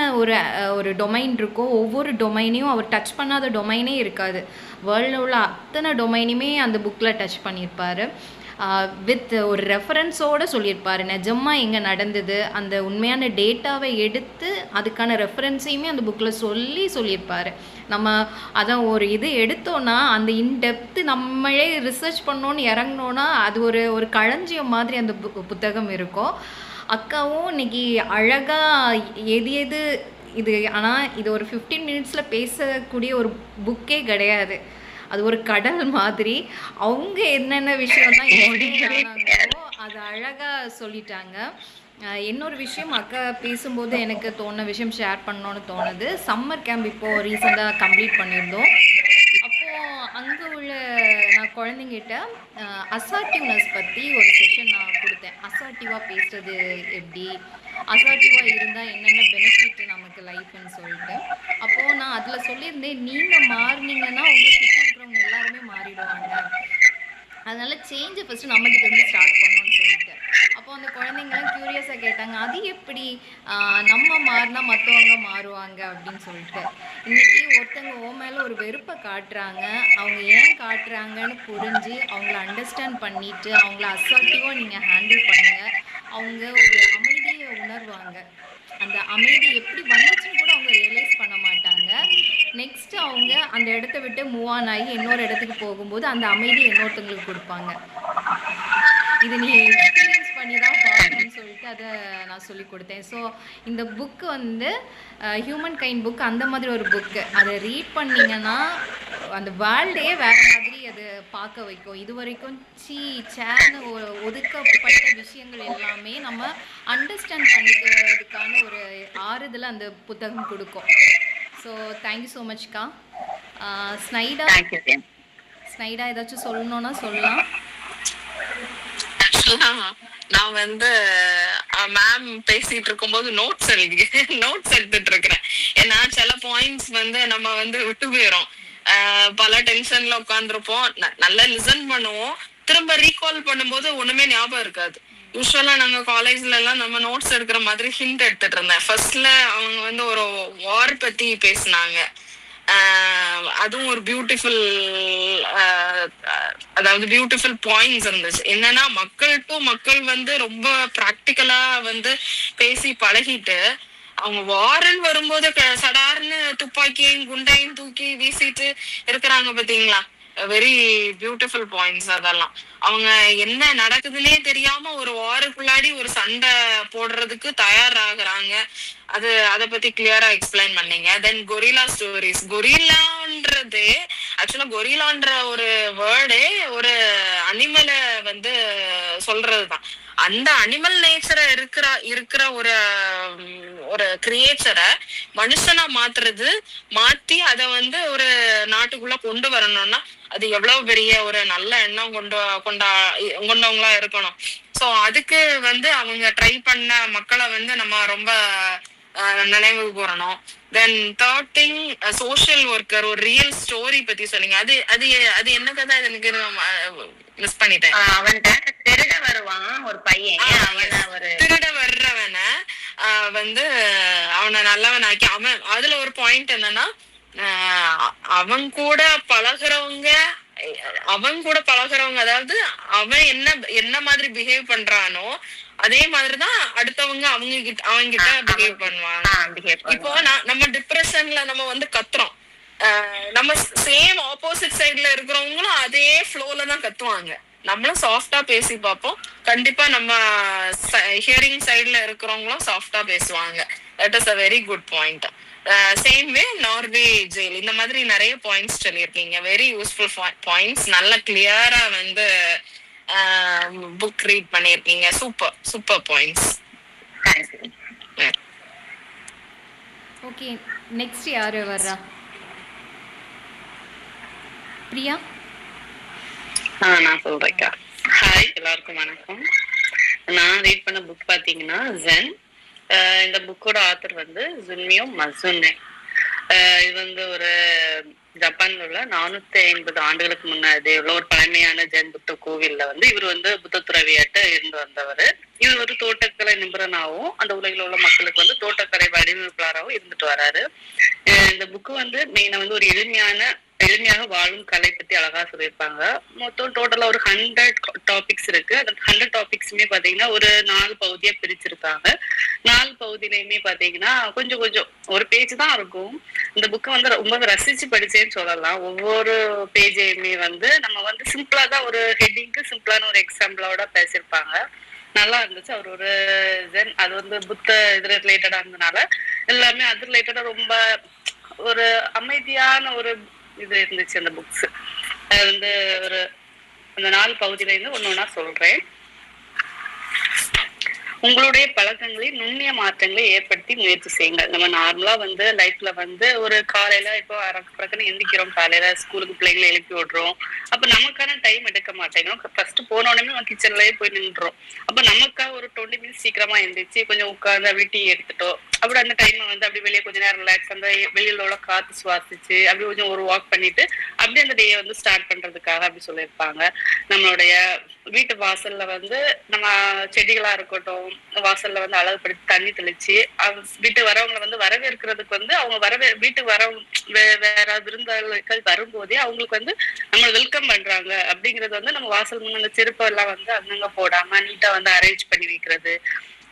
B: ஒரு டொமைன் இருக்கோ ஒவ்வொரு டொமைனையும் அவர் டச் பண்ணாத டொமைனே இருக்காது. வேர்ல்டில் உள்ள அத்தனை டொமைனுமே அந்த புக்கில் டச் பண்ணியிருப்பார். வித் ஒரு ரெஃபரன்ஸோடு சொல்லியிருப்பார், நிஜமாக எங்கே நடந்தது, அந்த உண்மையான டேட்டாவை எடுத்து அதுக்கான ரெஃபரன்ஸையுமே அந்த புக்கில் சொல்லியிருப்பார். நம்ம அதான் ஒரு இது எடுத்தோன்னா அந்த இன்டெப்த்து நம்மளே ரிசர்ச் பண்ணோன்னு இறங்கினோன்னா அது ஒரு களஞ்சியம் மாதிரி அந்த புத்தகம் இருக்கும். அக்காவும் இன்னைக்கு அழகாக எது இது, ஆனால் இது ஒரு 15 மினிட்ஸில் பேசக்கூடிய ஒரு புக்கே கிடையாது, அது ஒரு கடல் மாதிரி. அவங்க என்னென்ன விஷயம்லாம் யோசிக்கிறாங்களோ அது அழகாக சொல்லிட்டாங்க. இன்னொரு விஷயம் அக்கா பேசும்போது எனக்கு தோணுன விஷயம் ஷேர் பண்ணணுன்னு தோணுது. சம்மர் கேம்ப் இப்போது ரீசெண்டாக கம்ப்ளீட் பண்ணியிருந்தோம். அப்போது அங்கே உள்ள நான் குழந்தைங்கிட்ட அசார்ட்டிவ்னஸ் பற்றி ஒரு செஷன் நான் கொடுத்தேன். அசார்ட்டிவாக பேசுகிறது எப்படி, அசார்ட்டிவாக இருந்தால் என்னென்ன பெனிஃபிட் நமக்கு லைஃப்னு சொல்லிட்டு. அப்போது நான் அதில் சொல்லியிருந்தேன், நீங்கள் மாறினீங்கன்னா உங்களை சுற்றி இருக்கிறவங்க எல்லாருமே மாறிடுவாங்க, அதனால சேஞ்சை ஃபஸ்ட்டு நம்மக்கிட்ட இருந்து ஸ்டார்ட் பண்ணணும்னு சொல்லிட்டு. அப்போ அந்த குழந்தைங்களாம் க்யூரியஸாக கேட்டாங்க, அது எப்படி நம்ம மாறினா மற்றவங்க மாறுவாங்க அப்படின்னு சொல்லிட்டு. இன்றைக்கி ஒருத்தங்க மேலே ஒரு வெறுப்பை காட்டுறாங்க, அவங்க ஏன் காட்டுறாங்கன்னு புரிஞ்சு அவங்கள அண்டர்ஸ்டாண்ட் பண்ணிவிட்டு அவங்கள அசால்ட்டிவாக நீங்கள் ஹேண்டில் பண்ணுங்கள். அவங்க ஒரு அமைதியை உணர்வாங்க. அந்த அமைதி எப்படி வந்துச்சுன்னு கூட அவங்க ரியலைஸ் பண்ண மாட்டாங்க. நெக்ஸ்ட்டு அவங்க அந்த இடத்த விட்டு மூவ் ஆன் ஆகி இன்னொரு இடத்துக்கு போகும்போது அந்த அமைதி இன்னொருத்தங்களுக்கு கொடுப்பாங்க. இது நீ எக்ஸ்பீரியன்ஸ் பண்ணி தான் பார்க்கணும்னு சொல்லிட்டு அதை நான் சொல்லி கொடுத்தேன். ஸோ இந்த புக்கு வந்து ஹியூமன் கைண்ட் புக், அந்த மாதிரி ஒரு புக்கு. அதை ரீட் பண்ணிங்கன்னா அந்த வேர்ல்டே வேறு மாதிரி அது பார்க்க வைக்கும். இதுவரைக்கும் சேன்னு ஒதுக்கப்பட்ட விஷயங்கள் எல்லாமே நம்ம அண்டர்ஸ்டாண்ட் பண்ணிக்கிறதுக்கான ஒரு ஆறுதலை அந்த புத்தகம் கொடுக்கும். ஸோ தேங்க்யூ ஸோ மச்க்கா. ஸ்னைடா ஸ்னைடா ஏதாச்சும் சொல்லணும்னா சொல்லலாம்.
C: நான் வந்து மேம் பேசிட்டு இருக்கும்போது நோட்ஸ் எடுத்துட்டு இருக்கிறேன். ஏன்னா சில பாயிண்ட்ஸ் வந்து நம்ம வந்து விட்டு போயிடும். பல டென்ஷன்ல உட்காந்துருப்போம், நல்லா லிசன் பண்ணுவோம், திரும்ப ரீகால் பண்ணும்போது ஒண்ணுமே ஞாபகம் இருக்காது. யூஸ்வலா நாங்க காலேஜ்ல எல்லாம் நம்ம நோட்ஸ் எடுக்கிற மாதிரி ஹிண்ட் எடுத்துட்டு இருந்தேன். ஃபர்ஸ்ட்ல அவங்க வந்து ஒரு வார் பத்தி பேசினாங்க. அதுவும் ஒரு பியூட்டிஃபுல், அதாவது பியூட்டிஃபுல் பாயிண்ட்ஸ் இருந்துச்சு. என்னன்னா மக்கள் டு மக்கள் வந்து ரொம்ப பிராக்டிக்கலா வந்து பேசி பழகிட்டு அவங்க வாரன் வரும்போது சடார்னு துப்பாக்கியையும் குண்டையும் தூக்கி வீசிட்டு இருக்கிறாங்க பாத்தீங்களா. வெரி பியூட்டிஃபுல் பாயிண்ட்ஸ் அதெல்லாம். அவங்க என்ன நடக்குதுன்னே தெரியாம ஒரு வாருக்குள்ளாடி ஒரு சண்டை போடுறதுக்கு தயாராகிறாங்க. அதை பத்தி கிளியரா எக்ஸ்பிளைன் பண்ணீங்க. தென் கொரில்லா ஸ்டோரிஸ். கொரில்லான்றது ஆக்சுவலா கொரில்லான்ற ஒரு வேர்டே ஒரு அனிமலை வந்து சொல்றதுதான். அந்த அனிமல் நேச்சரை இருக்கிற ஒரு கிரியேச்சரை மனுஷனா மாத்தி அதை வந்து ஒரு நாட்டுக்குள்ள கொண்டு வரணும்னா அது எவ்வளவு பெரிய ஒரு நல்ல எண்ணம் கொண்டவங்களா இருக்கணும். சோ அதுக்கு வந்து அவங்க ட்ரை பண்ண மக்களை வந்து நம்ம ரொம்ப நினைவு கூறணும். Then third thing, social worker, ஒரு ரியல் ஸ்டோரி பத்தி சொன்னீங்க. அது என்ன கதை எனக்கு மிஸ் பண்ணிட்டேன்.
D: அவன்கிட்ட திருட வருவான் ஒரு பையன்.
C: திருட வர்றவன வந்து அவனை நல்லவனாக்கி அவன் அதுல ஒரு பாயிண்ட் என்னன்னா அவன் கூட பழகுறவங்க, அதாவது அவன் என்ன மாதிரி பிஹேவ் பண்றானோ அதே மாதிரிதான் அடுத்தவங்க அவங்கிட்ட பிஹேவ் பண்ணுவாங்க. இப்போ நம்ம டிப்ரெஷன்ல நம்ம வந்து கத்துறோம், நம்ம சேம் ஆப்போசிட் சைட்ல இருக்கிறவங்களும் அதே ஃப்ளோல தான் கத்துவாங்க. நம்மளும் சாஃப்டா பேசி பார்ப்போம், கண்டிப்பா நம்ம ஹியரிங் சைட்ல இருக்கிறவங்களும் சாஃப்டா பேசுவாங்க. That is a very good point. Same way Norway jail, இந்த மாதிரி நிறைய பாயிண்ட்ஸ் சொல்லியிருக்கீங்க. Very useful points. நல்லா கிளியரா வந்து புக் ரீட் பண்ணியிருக்கீங்க. Super points.
B: ஓகே, நெக்ஸ்ட் யாரு வர்றா? பிரியா.
E: நான் சொல்றேன்க்கா. ஹாய், எல்லாருக்கும் வணக்கம். நான் ரீட் பண்ண புக் பாத்தீங்கன்னா ஜென். இந்த புக்கோட ஆத்தர் வந்து ஜுன்மியோ மசுனே. இது வந்து ஒரு ஜப்பான்ல உள்ள 450 ஆண்டுகளுக்கு முன்னாடி உள்ள ஒரு பழமையான ஜென் புத்த கோவில்ல வந்து இவர் வந்து புத்த துறவியாட்ட இருந்து வந்தவர். இவர் ஒரு தோட்டக்கலை நிபுணனாகவும் அந்த உலகில் உள்ள மக்களுக்கு வந்து தோட்டக்கலை வடிவமைப்பாளராகவும் இருந்துட்டு வராரு. இந்த புக்கு வந்து மெயினா வந்து ஒரு எளிமையாக வாழும் கலை பத்தி அழகா சொல்லியிருப்பாங்க. மொத்தம் டோட்டலா ஒரு 100 டாபிக்ஸ் இருக்கு. அந்த 100 டாபிக்ஸுமே பாத்தீங்கன்னா ஒரு 4 பகுதியா பிரிச்சிருக்காங்க. 4 பகுதியிலையுமே பாத்தீங்கன்னா கொஞ்சம் ஒரு பேஜ் தான் இருக்கும். இந்த புக்கை வந்து ரொம்ப ரசிச்சு படிச்சேன்னு சொல்லலாம். ஒவ்வொரு பேஜையுமே வந்து நம்ம வந்து சிம்பிளா தான் ஒரு ஹெட்டிங்க்கு சிம்பிளான ஒரு எக்ஸாம்பிளோட பேசியிருப்பாங்க. நல்லா இருந்துச்சு. அவர் ஒரு ஜென், அது வந்து புத்த இது ரிலேட்டடா இருந்ததுனால எல்லாமே அது ரிலேட்டடா ரொம்ப ஒரு அமைதியான ஒரு இது இருந்துச்சு அந்த புக்ஸ். அது வந்து ஒரு அந்த 4 பகுதியில இருந்து ஒன்னொன்னா சொல்றேன். உங்களுடைய பழக்கங்களில் நுண்ணிய மாற்றங்களை ஏற்படுத்தி முயற்சி செய்யுங்க. நம்ம நார்மலா வந்து லைஃப்ல வந்து ஒரு காலையில இப்போ அரக்குன்னு எந்திக்கிறோம், காலையில ஸ்கூலுக்கு பிள்ளைங்களை எழுப்பி விடுறோம். அப்ப நமக்கான டைம் எடுக்க மாட்டேங்கிறோம். ஃபர்ஸ்ட் போனோடனே நம்ம கிச்சன்லயே போய் நின்றுறோம். அப்ப நமக்கா ஒரு 20 மினிட்ஸ் சீக்கிரமா எந்திரிச்சு கொஞ்சம் உட்கார்ந்து அப்படி டீ எடுத்துட்டோம். அப்படி அந்த டைம் வந்து அப்படி வெளியே கொஞ்ச நேரம் ரிலாக்ஸ், அந்த வெளியில உள்ள காத்து சுவாசிச்சு அப்படி கொஞ்சம் ஒரு வாக் பண்ணிட்டு அப்படி அந்த டேயை வந்து ஸ்டார்ட் பண்றதுக்காக அப்படி சொல்லியிருப்பாங்க. நம்மளுடைய வீட்டு வாசல்ல வந்து நம்ம செடிகளா இருக்கட்டும், வாசல்ல வந்து அழகுபடுத்தி தண்ணி தெளிச்சு வீட்டு வரவங்களை வந்து வரவேற்கிறதுக்கு வந்து அவங்க வீட்டுக்கு வேற விருந்தாளிகள் வரும்போதே அவங்களுக்கு வந்து நம்ம வெல்கம் பண்றாங்க அப்படிங்கறது வந்து நம்ம வாசல் முன்ன அந்த செருப்பெல்லாம் வந்து அங்கங்க போடாம நீட்டா வந்து அரேஞ்ச் பண்ணி வைக்கிறது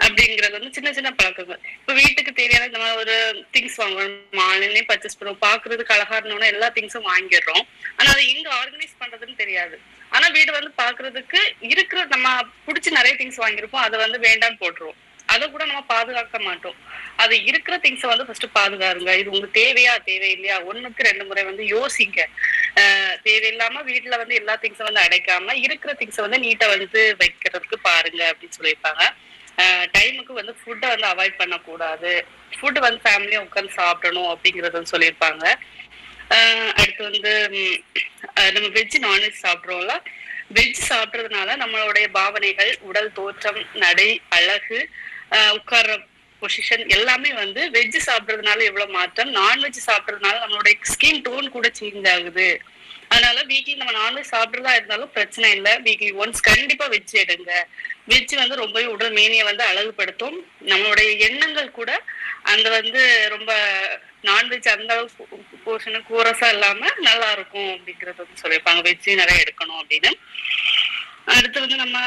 E: அப்படிங்கறது வந்து சின்ன சின்ன பழக்கங்கள். இப்ப வீட்டுக்கு தேவையான இந்த மாதிரி ஒரு திங்ஸ் வாங்கணும், ஆன்லைன்லயே பர்ச்சேஸ் பண்ணுவோம், பாக்குறதுக்கு அழகா இருந்தோம்னா எல்லா திங்ஸும் வாங்கிடுறோம். ஆனா அதை எங்க ஆர்கனைஸ் பண்றதுன்னு தெரியாது. ஆனா வீடு வந்து பாக்குறதுக்கு இருக்கிற நம்ம பிடிச்சி நிறைய திங்ஸ் வாங்கியிருப்போம், அதை வந்து வேண்டான்னு போட்டுருவோம். அதை கூட நம்ம பாதுகாக்க மாட்டோம். அது இருக்கிற திங்ஸை வந்து ஃபர்ஸ்ட் பாதுகாருங்க. இது உங்களுக்கு தேவையா தேவையில்லையா 1க்கு 2 முறை வந்து யோசிங்க. தேவையில்லாம வீட்டுல வந்து எல்லா திங்ஸும் வந்து அடைக்காம இருக்கிற திங்ஸை வந்து நீட்டா வந்து வைக்கிறதுக்கு பாருங்க அப்படின்னு சொல்லியிருப்பாங்க. டைமுக்கு வந்து ஃபுட்டை வந்து அவாய்ட் பண்ணக்கூடாது. ஃபுட்டு வந்து ஃபேமிலியா உட்காந்து சாப்பிடணும் அப்படிங்கறத சொல்லியிருப்பாங்க. அடுத்து வந்து நம்ம வெஜ் நான்வெஜ் சாப்பிட்றோம்ல, வெஜ் சாப்பிட்றதுனால நம்மளுடைய பாவனைகள், உடல் தோற்றம், நடை, அழகு, உட்கார்ற பொசிஷன் எல்லாமே வந்து வெஜ் சாப்பிட்றதுனால எவ்வளவு மாற்றம், நான்வெஜ் சாப்பிட்றதுனால நம்மளுடைய ஸ்கின் டோன் கூட சேஞ்ச் ஆகுது. அதனால வீக்லி நம்ம நான்வெஜ் சாப்பிட்றதா இருந்தாலும் பிரச்சனை இல்லை, வீக்லி ஒன்ஸ் கண்டிப்பா வெஜ் எடுங்க. வெஜ் வந்து ரொம்பவே உடல் மேனியை வந்து அழகுபடுத்தும். நம்மளுடைய எண்ணங்கள் கூட அந்த வந்து ரொம்ப நான்வெஜ் அந்த அளவு போர்ஷனு கூரஸா இல்லாம நல்லா இருக்கும் அப்படிங்கறது வந்து சொல்லியிருப்பாங்க. வெஜ் நிறைய எடுக்கணும் அப்படின்னு. அடுத்து வந்து நம்ம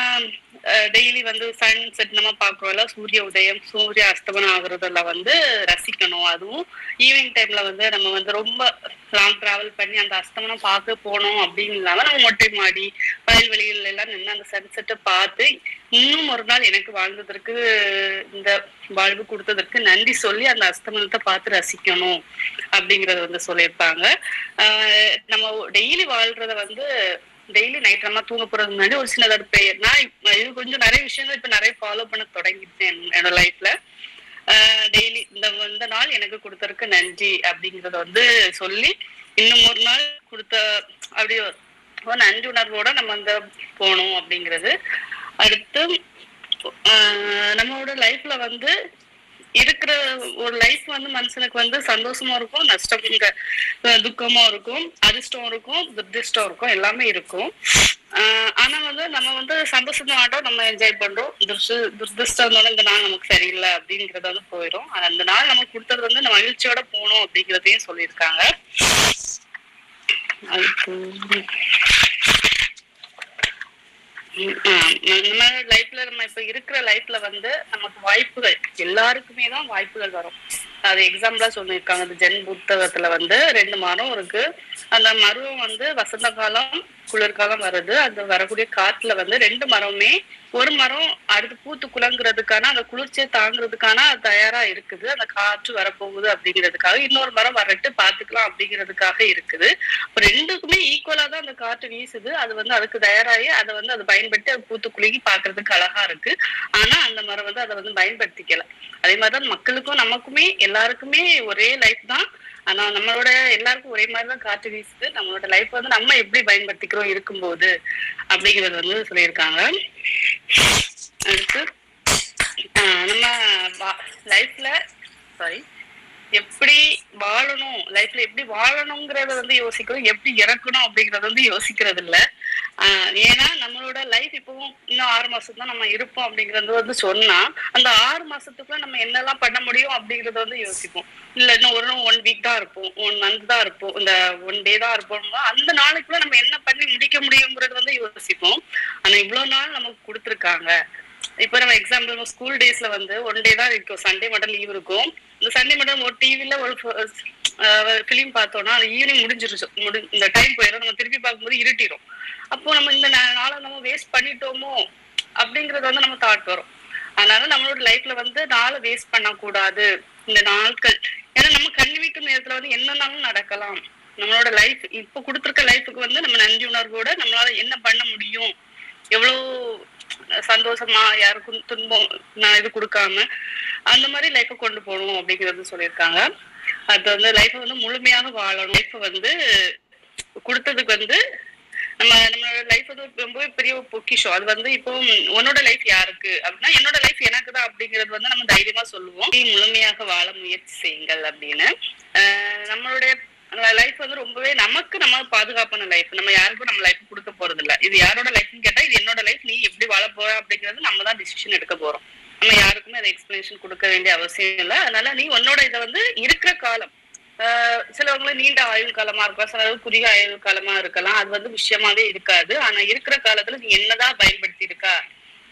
E: டெய்லி வந்து சன் செட் நம்ம பாக்குறோம்ல, சூரிய உதயம் சூரிய அஸ்தமனம் ஆகுறதுல வந்து ரசிக்கணும். அதுவும் ஈவினிங் டைம்ல வந்து நம்ம வந்து ரொம்ப லாங் டிராவல் பண்ணி அந்த அஸ்தமனம் பார்க்க போனோம் அப்படின்னு இல்லாம நம்ம மொட்டை மாடி வயல்வெளிகள் எல்லாம் நின்று அந்த சன்செட்டை பார்த்து இன்னும் ஒரு நாள் எனக்கு வாழ்ந்ததற்கு, இந்த வாழ்வு கொடுத்ததற்கு நன்றி சொல்லி அந்த அஸ்தமனத்தை பார்த்து ரசிக்கணும் அப்படிங்கறத வந்து சொல்லியிருப்பாங்க. நம்ம டெய்லி வாழ்றத வந்து டெய்லி நைட் நம்ம தூங்க போறதுக்கு முன்னாடி ஒரு சின்னதோட ப்ரேயர். நான் இது கொஞ்சம் நிறைய விஷயங்கள் இப்ப நிறைய ஃபாலோ பண்ண தொடங்கிட்டேன் என்னோட லைஃப்ல. டெய்லி இந்த நாள் எனக்கு கொடுத்ததற்கு நன்றி அப்படிங்கறத வந்து சொல்லி இன்னும் ஒரு நாள் கொடுத்த அப்படி ஒரு நன்றி உணர்வோட நம்ம வந்து போகணும் அப்படிங்கிறது. அடுத்து நம்மளோட லைஃப்ல வந்து இருக்கிற ஒரு லைஃப் வந்து மனுஷனுக்கு வந்து சந்தோஷமா இருக்கும், நஷ்டம் துக்கமும் இருக்கும், அதிர்ஷ்டம் இருக்கும், துர்திஷ்டம் இருக்கும், எல்லாமே இருக்கும். ஆனா வந்து நம்ம வந்து சந்தோஷமா ஆட்டோம், நம்ம என்ஜாய் பண்றோம். துர்திஷ்டம் இந்த நாள் நமக்கு சரியில்லை அப்படிங்கறது வந்து போயிடும். அந்த நாள் நமக்கு கொடுத்தது வந்து நம்ம மகிழ்ச்சியோட போகணும் அப்படிங்கறதையும் சொல்லியிருக்காங்க. நம்ம லைஃப்ல நம்ம இப்ப இருக்கிற லைஃப்ல வந்து நமக்கு வாய்ப்புகள் எல்லாருக்குமே தான் வாய்ப்புகள் வரும். அது எக்ஸாம்பிளா சொல்லியிருக்காங்க. அந்த ஜென் புத்தகத்துல வந்து 2 மரம் இருக்கு. அந்த மரம் வந்து வசந்த காலம் குளிர்காலம் வருது. அந்த வரக்கூடிய காட்டுல வந்து 2 மரமே, ஒரு மரம் அடுத்து பூத்து குலங்குறதுக்கான அந்த குளிர்ச்சியை தாங்குறதுக்கான தயாரா இருக்குது, அந்த காற்று வரப்போகுது அப்படிங்கிறதுக்காக. இன்னொரு மரம் வரட்டு பாத்துக்கலாம் அப்படிங்கிறதுக்காக இருக்குது. இப்ப 2க்குமே ஈக்குவலா தான் அந்த காற்று வீசுது. அது வந்து அதுக்கு தயாராகி அதை வந்து அதை பயன்படுத்தி அது பூத்து குலுங்கி பாக்குறதுக்கு அழகா இருக்கு. ஆனா அந்த மரம் வந்து அதை வந்து பயன்படுத்திக்கல. அதே மாதிரிதான் மக்களுக்கும் நமக்குமே எல்லாருக்குமே ஒரே லைஃப் தான். ஆனா நம்மளோட எல்லாருக்கும் ஒரே மாதிரிதான் காற்று வீசுது. நம்மளோட லைஃப் வந்து நம்ம எப்படி பயன்படுத்திக்கிறோம் இருக்கும்போது அப்படிங்கிறது வந்து சொல்லியிருக்காங்க. அடுத்து நம்ம லைஃப்ல எப்படி வாழணும், லைஃப்ல எப்படி வாழணுங்கிறத வந்து யோசிக்கிறோம், எப்படி இறக்கணும் அப்படிங்கறத வந்து யோசிக்கிறது இல்ல. ஏன்னா நம்மளோட லைஃப் இப்பவும் இன்னும் 6 மாசம் தான் நம்ம இருப்போம் அப்படிங்கறது வந்து சொன்னா, அந்த 6 மாசத்துக்குள்ள நம்ம என்னெல்லாம் பண்ண முடியும் அப்படிங்கறத வந்து யோசிப்போம். இல்ல இன்னும் 1 வீக் தான் இருப்போம், 1 மந்த் தான் இருப்போம், இந்த 1 டே தான் இருப்போம். அந்த நாளைக்குள்ள நம்ம என்ன பண்ணி முடிக்க முடியுங்கிறது வந்து யோசிப்போம். ஆனா இவ்வளவு நாள் நமக்கு கொடுத்துருக்காங்க. இப்ப நம்ம எக்ஸாம்பிள் ஸ்கூல் டேஸ்ல வந்து 1 டே தான் இருக்கும், சண்டே மட்டும் லீவ் இருக்கும். இந்த சண்டே மட்டும் ஒரு டிவில ஒரு பிலிம் பார்த்தோம்னா அது ஈவினிங் முடிஞ்சிருச்சு, இந்த டைம் போயிடும். நம்ம திருப்பி பார்க்கும்போது இருட்டிடும். அப்போ நம்ம இந்த நாளை நம்ம வேஸ்ட் பண்ணிட்டோமோ அப்படிங்கறது வந்து நம்ம தாட் வரும். அதனால நம்மளோட லைஃப்ல வந்து நாளை வேஸ்ட் பண்ணக்கூடாது இந்த நாட்கள். ஏன்னா நம்ம கண்விக்கும் நேரத்துல வந்து என்னன்னாலும் நடக்கலாம். நம்மளோட லைஃப் இப்ப கொடுத்துருக்க லைஃபுக்கு வந்து நம்ம நன்றி உணர்வோட நம்மளால என்ன பண்ண முடியும், எவ்வளவு சந்தோஷமா யாருக்கும் துன்பம் நான் இது கொடுக்காம அந்த மாதிரி லைஃபை கொண்டு போகணும் அப்படிங்கிறது சொல்லியிருக்காங்க. அது வந்து லைஃபை வந்து முழுமையாக வாழணும். லைஃபை வந்து கொடுத்ததுக்கு வந்து நம்மளோட லைஃப் வந்து ரொம்பவே பெரிய பொக்கிஷம். அது வந்து இப்போ உன்னோட லைஃப் யாருக்கு அப்படின்னா என்னோட லைஃப் எனக்கு தான் அப்படிங்கிறது வந்து நம்ம தைரியமா சொல்லுவோம். முழுமையாக வாழ முயற்சி செய்யுங்கள் அப்படின்னு. நம்மளுடைய லைஃப் வந்து ரொம்பவே நமக்கு நம்ம பாதுகாப்பான லைஃப். நம்ம யாருக்கும் நம்ம லைஃப் கொடுக்க போறது இல்ல. இது யாரோட லைஃப்னு கேட்டா இது என்னோட லைஃப், நீ எப்படி வாழ போற அப்படிங்கிறது நம்ம தான் டிசிஷன் எடுக்க போறோம். நம்ம யாருக்குமே அதை எக்ஸ்பிளனேஷன் கொடுக்க வேண்டிய அவசியம் இல்லை. அதனால நீ உன்னோட இதை வந்து இருக்கிற காலம், சிலவங்களும் நீண்ட ஆயுள் காலமா இருக்கலாம், சில குறுகிய ஆயுள் காலமா இருக்கலாம், அது வந்து விஷயமாவே இருக்காது. ஆனா இருக்கிற காலத்துல நீ என்னதான் பயன்படுத்தி இருக்கா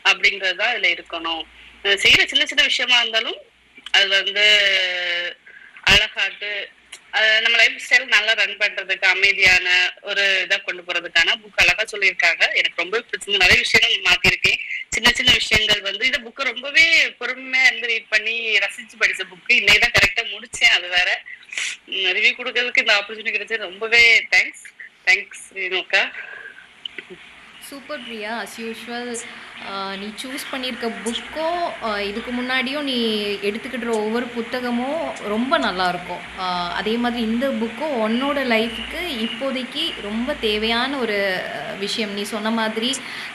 E: அப்படிங்கறதுதான் இதுல இருக்கணும். செய்யற சின்ன சின்ன விஷயமா இருந்தாலும் அது வந்து அழகாட்டு நம்ம லைஃப் ஸ்டைல் நல்லா ரன் பண்றதுக்கு அமைதியான ஒரு இதா கொண்டு போறதுக்கான புக் அழகா சொல்லியிருக்காங்க. எனக்கு ரொம்ப பிடிச்சிருந்து நிறைய விஷயங்கள் மாத்திருக்கேன். சின்ன சின்ன விஷயங்கள் வந்து இந்த புக்கு ரொம்பவே பொறுமையா இருந்து ரீட் பண்ணி ரசிச்சு படிச்ச புக்கு. இன்னைக்குதான் கரெக்டா முடிச்சேன். அது வேற ரிவ்யூ கொடுக்கறதுக்கு இந்த ஆப்பர்ச்சுனிட்டி கிடைச்சது ரொம்பவே thanks Renuka.
B: Super Priya, as usual நீ சூஸ் பண்ணியிருக்க புக்கும் இதுக்கு முன்னாடியும் நீ எடுத்துக்கிட்டுற ஒவ்வொரு புத்தகமும் ரொம்ப நல்லாயிருக்கும். அதே மாதிரி இந்த புக்கும் உன்னோட லைஃபுக்கு இப்போதைக்கு ரொம்ப தேவையான ஒரு விஷயம். நீ சொன்ன மாதிரி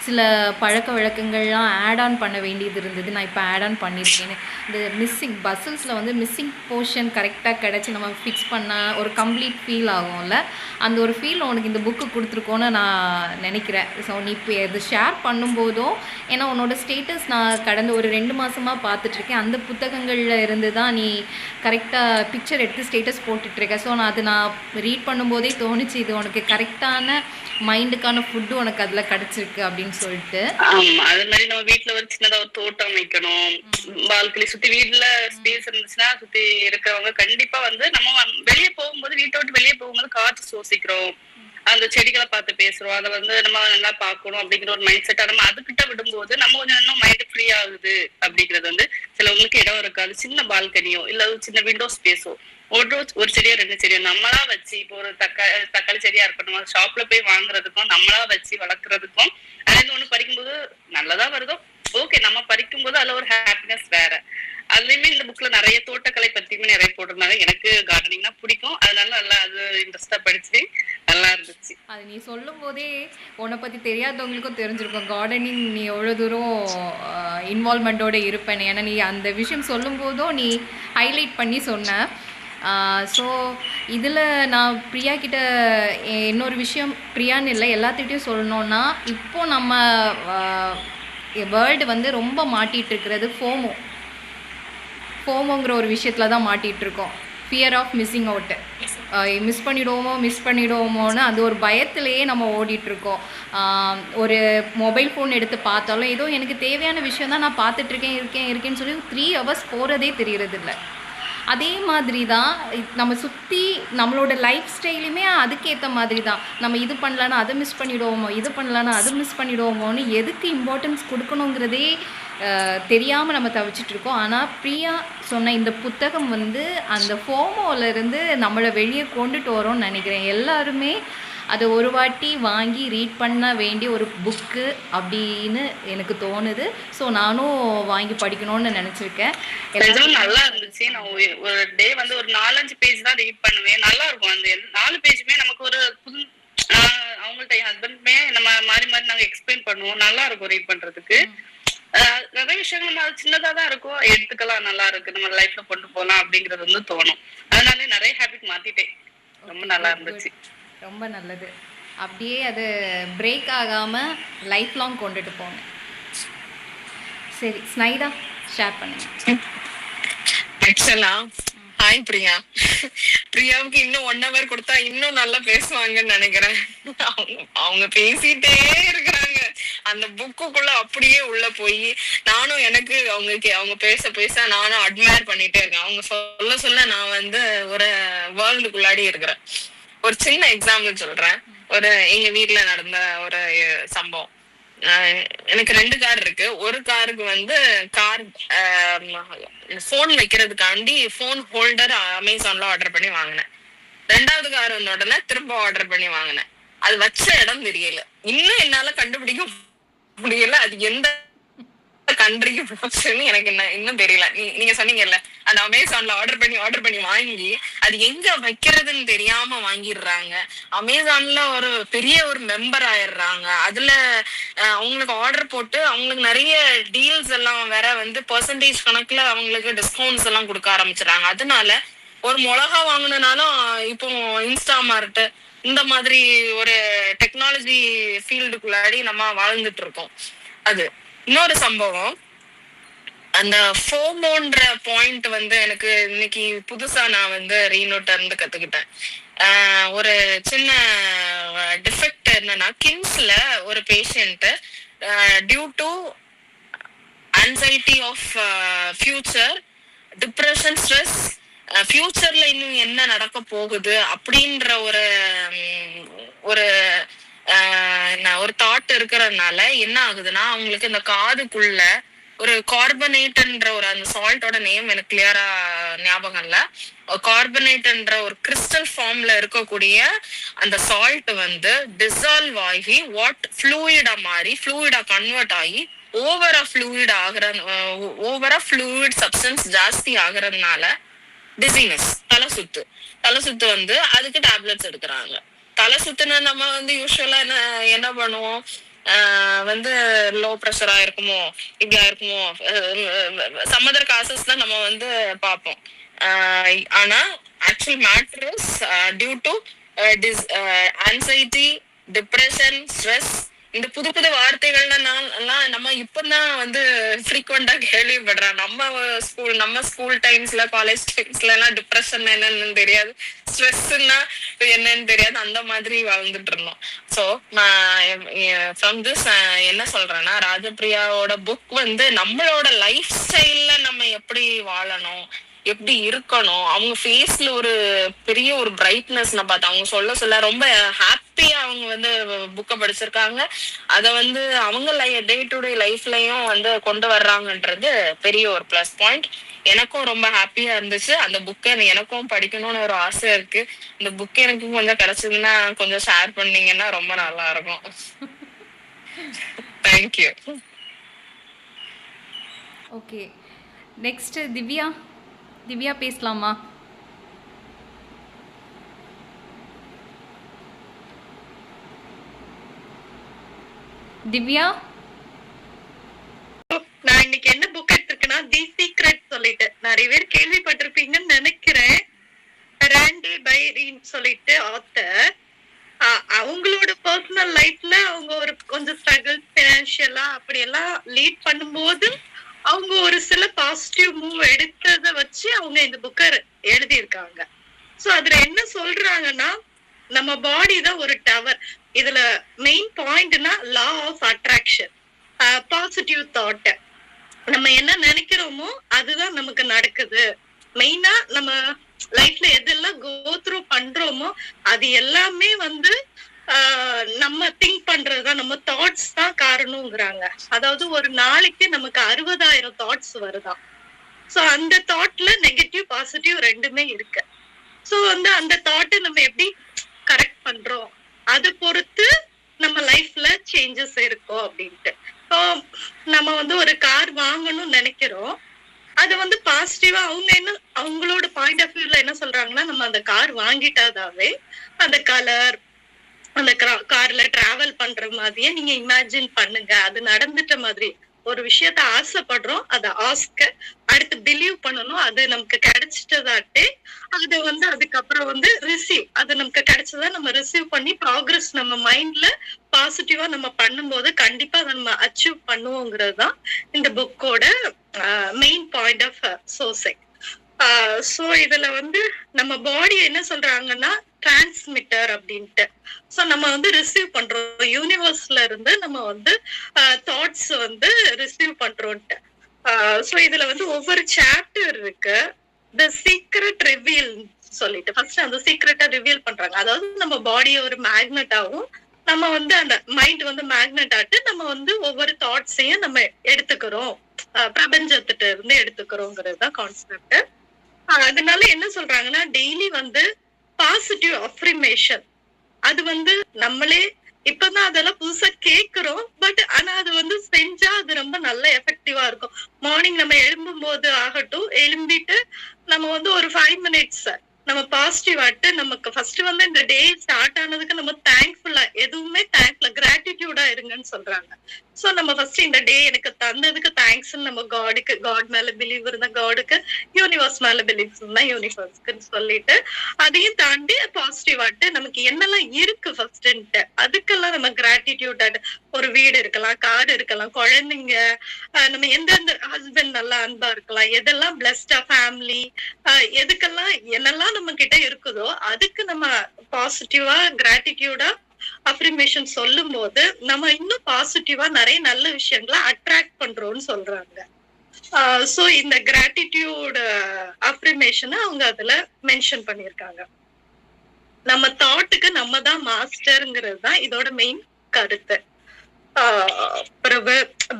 B: சில பழக்க வழக்கங்கள்லாம் ஆட் ஆன் பண்ண வேண்டியது இருந்தது, நான் இப்போ ஆட் ஆன் பண்ணியிருக்கேன்னு. இந்த மிஸ்ஸிங் பசில்ஸில் வந்து மிஸ்ஸிங் போர்ஷன் கரெக்டாக கிடச்சி நம்ம ஃபிக்ஸ் பண்ண ஒரு கம்ப்ளீட் ஃபீல் ஆகும்ல, அந்த ஒரு ஃபீல் உனக்கு இந்த புக்கு கொடுத்துருக்கோன்னு நான் நினைக்கிறேன். ஸோ நீ இப்போ இது ஷேர் பண்ணும்போதும், ஏன்னா உன்னோட ஸ்டேட்டஸ் நான் கடந்த ஒரு 2 மாதமாக பார்த்துட்ருக்கேன், அந்த புத்தகங்களில் இருந்து தான் நீ கரெக்டாக பிக்சர் எடுத்து ஸ்டேட்டஸ் போட்டுட்ருக்க. ஸோ நான் ரீட் பண்ணும்போதே தோணுச்சு இது உனக்கு கரெக்டான மைண்டுக்கான ஃபுட்டு உனக்கு அதில் கிடச்சிருக்கு அப்படின்னு சொல்லிட்டு.
E: ஆமா, அது மாதிரி நம்ம வீட்டுல ஒரு சின்னதா ஒரு தோட்டம் வைக்கணும், பால்கனி சுத்தி வீட்டுல ஸ்பேஸ் இருந்துச்சுன்னா சுத்தி இருக்கிறவங்க கண்டிப்பா வந்து நம்ம வெளியே போகும்போது, வீட்டை விட்டு வெளியே போகும்போது காற்று சுவாசிக்கிறோம், அந்த செடிகளை பார்த்து பேசுறோம், அதை வந்து நம்ம நல்லா பார்க்கணும் அப்படிங்கிற ஒரு மைண்ட் செட்டா நம்ம அதுகிட்ட விடும்போது நம்ம கொஞ்சம் இன்னும் மைண்ட் ஃப்ரீ ஆகுது. அப்படிங்கிறது வந்து சிலவங்களுக்கு இடம் இருக்காது, சின்ன பால்கனியோ இல்ல சின்ன விண்டோ ஸ்பேஸோ ஒரு செடியோ 2 செடியோ நம்மளா வச்சு, இப்போ ஒரு தக்காளி செடியா இருக்கட்டும், ஷாப்ல போய் வாங்குறதுக்கும் நம்மளா வச்சு வளர்க்கறதுக்கும், அதுல ஒண்ணு பறிக்கும்போது நல்லதா வருதோ ஓகே, நம்ம பறிக்கும் போது அதுல ஒரு ஹாப்பினஸ் வேற. அதுலயுமே இந்த புக்ல நிறைய தோட்டக்கலை பத்தியுமே நிறைய போட்டிருந்தாங்க. எனக்கு கார்டனிங்னா பிடிக்கும், அதனால நல்லா அது இன்ட்ரெஸ்டா படிச்சு நல்லா இருந்துச்சு.
B: அது நீ சொல்லும் போதே உன்னை பற்றி தெரியாதவங்களுக்கும் தெரிஞ்சிருக்கும் கார்டனிங் நீ எவ்வளோ தூரம் இன்வால்மெண்ட்டோடு இருப்பேன்னு. ஏன்னா நீ அந்த விஷயம் சொல்லும் போதும் நீ ஹைலைட் பண்ணி சொன்ன. ஸோ இதில் நான் பிரியா கிட்ட இன்னொரு விஷயம், பிரியான்னு இல்லை எல்லாத்துக்கிட்டையும் சொல்லணுன்னா, இப்போது நம்ம வேர்ல்டு வந்து ரொம்ப மாட்டிகிட்டு இருக்கிறது ஃபோமோங்கிற ஒரு விஷயத்தில் தான் மாட்டிகிட்ருக்கோம். Fear of missing out, miss பண்ணிடுவோமோன்னு அந்த ஒரு பயத்திலேயே நம்ம ஓடிட்டுருக்கோம். ஒரு மொபைல் ஃபோன் எடுத்து பார்த்தாலும் ஏதோ எனக்கு தேவையான விஷயம் தான் நான் இருக்கேன்னு சொல்லி 3 hours போகிறதே தெரியறதில்ல. அதே மாதிரி தான் நம்ம சுற்றி நம்மளோட லைஃப் ஸ்டைலுமே அதுக்கேற்ற மாதிரி தான். நம்ம இது பண்ணலன்னா அதை மிஸ் பண்ணிவிடுவோமோ, இது பண்ணலன்னா அது மிஸ் பண்ணிவிடுவோமோன்னு எதுக்கு இம்பார்ட்டன்ஸ் கொடுக்கணுங்கிறதே தெரியாமல் நம்ம தவிச்சிட்ருக்கோம். ஆனால் பிரியா சொன்ன இந்த புத்தகம் வந்து அந்த ஃபோமோலேருந்து நம்மளை வெளியே கொண்டுட்டு வரோன்னு நினைக்கிறேன். எல்லாருமே அதை ஒரு வாட்டி வாங்கி ரீட் பண்ண வேண்டிய ஒரு புக்கு அப்படின்னு எனக்கு தோணுது. ஸோ நானும் வாங்கி படிக்கணும்னு நினச்சிருக்கேன்.
E: நல்லா இருந்துச்சு. நான் ஒரு டே வந்து ஒரு 4-5 பேஜ் தான் ரீட் பண்ணுவேன். நல்லா இருக்கும். அந்த 4 பேஜுமே நமக்கு ஒரு புது, அவங்கள்ட்ட என் ஹஸ்பண்டுமே நம்ம மாறி நாங்க எக்ஸ்பிளைன் பண்ணுவோம். நல்லா இருக்கும் ரீட் பண்றதுக்கு. நிறைய விஷயங்கள் அது சின்னதா தான் இருக்கும், எடுத்துக்கலாம், நல்லா இருக்கு, நம்ம லைஃப்ல கொண்டு போகலாம் அப்படிங்கறது வந்து தோணும். அதனால நிறைய ஹேபிட் மாத்திட்டேன். ரொம்ப நல்லா இருந்துச்சு.
B: ரொம்ப நல்லது. அப்படியே அது பிரேக் ஆகாமல் லைஃப் லாங் கொண்டுட்டு போங்க. சரி ஸ்னைடா, ஷேர் பண்ணுங்க.
C: ஆக்சுவலா ஹாய் பிரியா. பிரியாவுக்கு இன்னும் 1 hour கொடுத்தா இன்னும் நல்லா பேசுவாங்கன்னு நினைக்கிறேன். அவங்க பேசிட்டே இருக்கிறாங்க அந்த புக்குக்குள்ள, அப்படியே உள்ள போய் நானும் எனக்கு அவங்க பேச நானும் அட்மையர் பண்ணிட்டே இருக்கேன். அவங்க சொல்ல நான் வந்து ஒரு வேர்ல்டுக்குள்ளாடி இருக்கிறேன். ஒரு சின்ன எக்ஸாம்பிள் சொல்றேன். எங்க வீட்டுல நடந்த ஒரு சம்பவம். எனக்கு 2 கார் இருக்கு. ஒரு காருக்கு வந்து போன் வைக்கிறதுக்காண்டி போன் ஹோல்டர் அமேசான்ல ஆர்டர் பண்ணி வாங்கினேன். 2வது கார் வந்த உடனே திரும்ப ஆர்டர் பண்ணி வாங்கினேன். அது வச்ச இடம் தெரியல, இன்னும் என்னால கண்டுபிடிக்க முடியல அது எந்த கண்ட்ரிக்கு எனக்கு இன்னும் தெரியல. நீங்க சொன்னீங்கல்ல, அந்த அமேசான்ல ஆர்டர் பண்ணி வாங்கி அது எங்க வைக்கிறதுன்னு தெரியாம வாங்கிடுறாங்க. அமேசான்ல ஒரு பெரிய ஒரு மெம்பர் ஆயிடுறாங்க. அதுல அவங்களுக்கு ஆர்டர் போட்டு அவங்களுக்கு நிறைய டீல்ஸ் எல்லாம் வேற வந்து பெர்சன்டேஜ் கணக்குல அவங்களுக்கு டிஸ்கவுண்ட்ஸ் எல்லாம் கொடுக்க ஆரம்பிச்சிடறாங்க. அதனால ஒரு மிளகா வாங்கினாலும் இப்போ இன்ஸ்டாமார்ட் இந்த மாதிரி ஒரு டெக்னாலஜி ஃபீல்டுக்குள்ளாடி நம்ம வாழ்ந்துட்டு இருக்கோம். அது இன்னொரு சம்பவம். அந்த ஃபோமோன்ற பாயிண்ட் வந்து எனக்கு இன்னைக்கு புதுசா நான் வந்து ரீனோட்ட இருந்து கத்துக்கிட்டேன். ஒரு சின்ன டிஃபெக்ட் என்னன்னா, கிம்ஸ்ல ஒரு patient due to anxiety of future, depression, stress, ஃபியூச்சர்ல இன்னும் என்ன நடக்க போகுது அப்படின்ற ஒரு தாட் இருக்கிறதுனால என்ன ஆகுதுன்னா அவங்களுக்கு இந்த காதுக்குள்ள ஒரு கார்பனேட்ன்ற ஒரு அந்த சால்ட்டோட நேம் எனக்கு கிளியரா ஞாபகம் இல்ல. கார்பனேட்ன்ற ஒரு கிறிஸ்டல் ஃபார்ம்ல இருக்கக்கூடிய அந்த சால்ட் வந்து டிசால்வ் ஆகி ஃப்ளூயிடா மாறி ஃப்ளூயிடா கன்வெர்ட் ஆகி ஓவரா ஃப்ளூயிட் சப்ஸ்டன்ஸ் ஜாஸ்தி ஆகுறதுனால டிசீனஸ் தலை சுத்து வந்து அதுக்கு டேப்லெட்ஸ் எடுக்கிறாங்க. தலை சுத்துனா நம்ம வந்து யூஸ்வலா என்ன பண்ணுவோம், வந்து லோ ப்ரெஷரா இருக்குமோ இப்படி இருக்குமோ சம் அதர் காசஸ் தான் நம்ம வந்து பார்ப்போம். ஆனா actual matter is due to anxiety, depression, stress. இந்த புது புது வார்த்தைகள்லாம் நம்ம இப்பதான் வந்து ஃப்ரீக்வெண்டா கேள்விப்படுறோம். நம்ம ஸ்கூல் டைம்ஸ்ல, காலேஜ் டைம்ஸ்ல எல்லாம் டிப்ரெஷன் என்னன்னு தெரியாது, ஸ்ட்ரெஸ்ன்னா என்னன்னு தெரியாது, அந்த மாதிரி வாழ்ந்துட்டு இருந்தோம். ஸோ ஃப்ரம் திஸ் என்ன சொல்றேன்னா, ராஜபிரியாவோட புக் வந்து நம்மளோட லைஃப் ஸ்டைல்ல நம்ம எப்படி வாழணும், எப்படி இருக்கணும், அவங்க ஃபேஸ்ல ஒரு பெரிய ஒரு பிரைட்னஸ் நான் பார்த்தேன். அவங்க சொல்ல ரொம்ப ஹாப்பியா அவங்க வந்து புக்கை படிச்சிருக்காங்க. அதை வந்து அவங்க டே டு டே லைஃப்லயும் வந்து கொண்டு வர்றாங்கன்றது பெரிய ஒரு பிளஸ் பாயிண்ட். எனக்கும் ரொம்ப ஹாப்பியா இருந்துச்சு. அந்த புக்கை எனக்கும் படிக்கணும்னு ஒரு ஆசை இருக்கு. இந்த புக் எனக்கு கொஞ்சம் கிடைச்சதுன்னா கொஞ்சம் ஷேர் பண்ணீங்கன்னா ரொம்ப நல்லா இருக்கும். தேங்க்யூ.
B: ஓகே, நெக்ஸ்ட் திவ்யா பேசலாமா? திவ்யா,
F: நான் இன்னைக்கு என்ன புக் எடுத்திருக்கேன்னா தி சீக்ரெட் சொல்லிட்டு நிறைய பேர் கேள்விப்பட்டிருப்பீங்கன்னு நினைக்கிறேன். ராண்டி பைரின்னு சொல்லிட்டு ஆத்தர். அவங்களோட பர்சனல் லைஃப்ல அவங்க ஒரு கொஞ்சம் ஸ்ட்ரகிள் பினான்சியலா அப்படி எல்லாம் லீட் பண்ணும்போது அவங்க ஒரு சில பாசிட்டிவ் மூவ் எடுத்ததை வச்சு அவங்க இந்த புக்கை எழுதியிருக்காங்க. சோ அதுல என்ன சொல்றாங்கன்னா, நம்ம பாடி தான் ஒரு டவர். இதுல மெயின் பாயிண்ட்னா law of attraction, positive thought. நம்ம என்ன நினைக்கிறோமோ அதுதான் நமக்கு நடக்குது. மெயினா நம்ம லைஃப்ல எதெல்லாம் கோ த்ரூ பண்றோமோ அது எல்லாமே வந்து நம்ம திங்க் பண்றதுதான், நம்ம தாட்ஸ் தான் காரணம்ங்கிறாங்க. அதாவது ஒரு நாளைக்கு நமக்கு 60,000 தாட்ஸ் வருதான். சோ அந்த தாட்ல நெகட்டிவ் பாசிட்டிவ் ரெண்டுமே இருக்கு. சோ வந்து அந்த தாட்டை நம்ம எப்படி கரெக்ட் பண்றோம் அது பொறுத்து நம்ம லைஃப்ல சேஞ்சஸ் இருக்கும் அப்படின்ட்டு. இப்போ நம்ம வந்து ஒரு கார் வாங்கணும்னு நினைக்கிறோம், அது வந்து பாசிட்டிவா அவங்களோட பாயிண்ட் ஆஃப் வியூல என்ன சொல்றாங்கன்னா, நம்ம அந்த கார் வாங்கிட்டாதாவே அந்த கலர், அந்த கார்ல டிராவல் பண்ற மாதிரியே நீங்க இமேஜின் பண்ணுங்க, அது நடந்துட்ட மாதிரி. ஒரு விஷயத்த ஆசைப்படுறோம், அதை அடுத்து பிலீவ் பண்ணணும், அது நமக்கு கிடைச்சிட்டதாட்டே அது வந்து அதுக்கப்புறம் வந்து அது நமக்கு கிடைச்சதா நம்ம ரிசீவ் பண்ணி ப்ராக்ரஸ் நம்ம மைண்ட்ல பாசிட்டிவா நம்ம பண்ணும்போது கண்டிப்பா அதை நம்ம அச்சீவ் பண்ணுவோங்கிறது தான் இந்த புக்கோட மெயின் பாயிண்ட் ஆஃப் சோசை. சோ இதுல வந்து நம்ம பாடி என்ன சொல்றாங்கன்னா டிரான்ஸ்மிட்டர் அப்படின்ட்டு. சோ நம்ம வந்து ரிசீவ் பண்றோம், யூனிவர்ஸ்ல இருந்து நம்ம வந்து தாட்ஸ் வந்து ரிசீவ் பண்றோம்ட்டு. சோ இதுல வந்து ஒவ்வொரு சாப்டர் இருக்கு. தி சீக்ரெட் ரிவீல் சொல்லிட்டு ஃபர்ஸ்ட் அந்த சீக்ரெட்டை ரிவீல் பண்றாங்க. அதாவது நம்ம பாடியை ஒரு மேக்னெட்டாவும் நம்ம வந்து அந்த மைண்ட் வந்து மேக்னெட் ஆட்டு நம்ம வந்து ஒவ்வொரு தாட்ஸையும் நம்ம எடுத்துக்கிறோம், பிரபஞ்சத்திட்ட இருந்து எடுத்துக்கிறோங்கிறது தான் கான்செப்ட். அதனால என்ன சொல்றாங்கன்னா, டெய்லி வந்து பாசிட்டிவ் அஃப்ரிமேஷன் அது வந்து நம்மளே இப்பதான் அதெல்லாம் புதுசா கேக்குறோம். பட் ஆனா அது வந்து செஞ்சா அது ரொம்ப நல்ல எஃபெக்டிவா இருக்கும். மார்னிங் நம்ம எழும்பும் போது ஆகட்டும், எழும்பிட்டு நம்ம வந்து ஒரு 5 minutes நம்ம பாசிட்டிவ் ஆட்டு நமக்கு ஃபர்ஸ்ட் வந்து இந்த டே ஸ்டார்ட் ஆனதுக்கு நம்ம தேங்க்ஃபுல்லா, எதுவுமே தேங்க்ஃபுல்லா கிராட்டிடியூடா இருங்கன்னு சொல்றாங்க. சோ நம்ம ஃபர்ஸ்ட் இந்த டே எனக்கு தந்ததுக்கு தேங்க்ஸ் நம்ம காட் மேல பிலீவ் இருந்தா காடுக்கு, யூனிவர்ஸ் மேல பிலீவ் இருந்தா யூனிவர்ஸ்க்குன்னு சொல்லிட்டு அதையும் தாண்டி பாசிட்டிவ் ஆட்டு நமக்கு என்னெல்லாம் இருக்கு ஃபர்ஸ்ட் அதுக்கெல்லாம் நம்ம கிராட்டிடியூட் ஆட்டு. ஒரு வீடு இருக்கலாம், கார் இருக்கலாம், குழந்தைங்க, நம்ம எந்தெந்த ஹஸ்பண்ட் நல்லா அன்பா இருக்கலாம், எதெல்லாம் பிளஸ்டா ஃபேமிலி, எதுக்கெல்லாம் என்னெல்லாம் நம்ம கிட்ட இருக்குதோ அதுக்கு நம்ம பாசிட்டிவா கிராட்டிடியூடா அஃப்ரிமேஷன் சொல்லும் போது நம்ம இன்னும் பாசிட்டிவா நிறைய நல்ல விஷயங்களை அட்ராக்ட் பண்றோம்னு சொல்றாங்க. சோ இந்த கிராட்டிடியூட் அஃப்ரிமேஷனை அவங்க அதுல மென்ஷன் பண்ணிருக்காங்க. நம்ம தாட்டுக்கு நம்ம தான் மாஸ்டர்ங்கிறது தான் இதோட மெயின் கருத்து.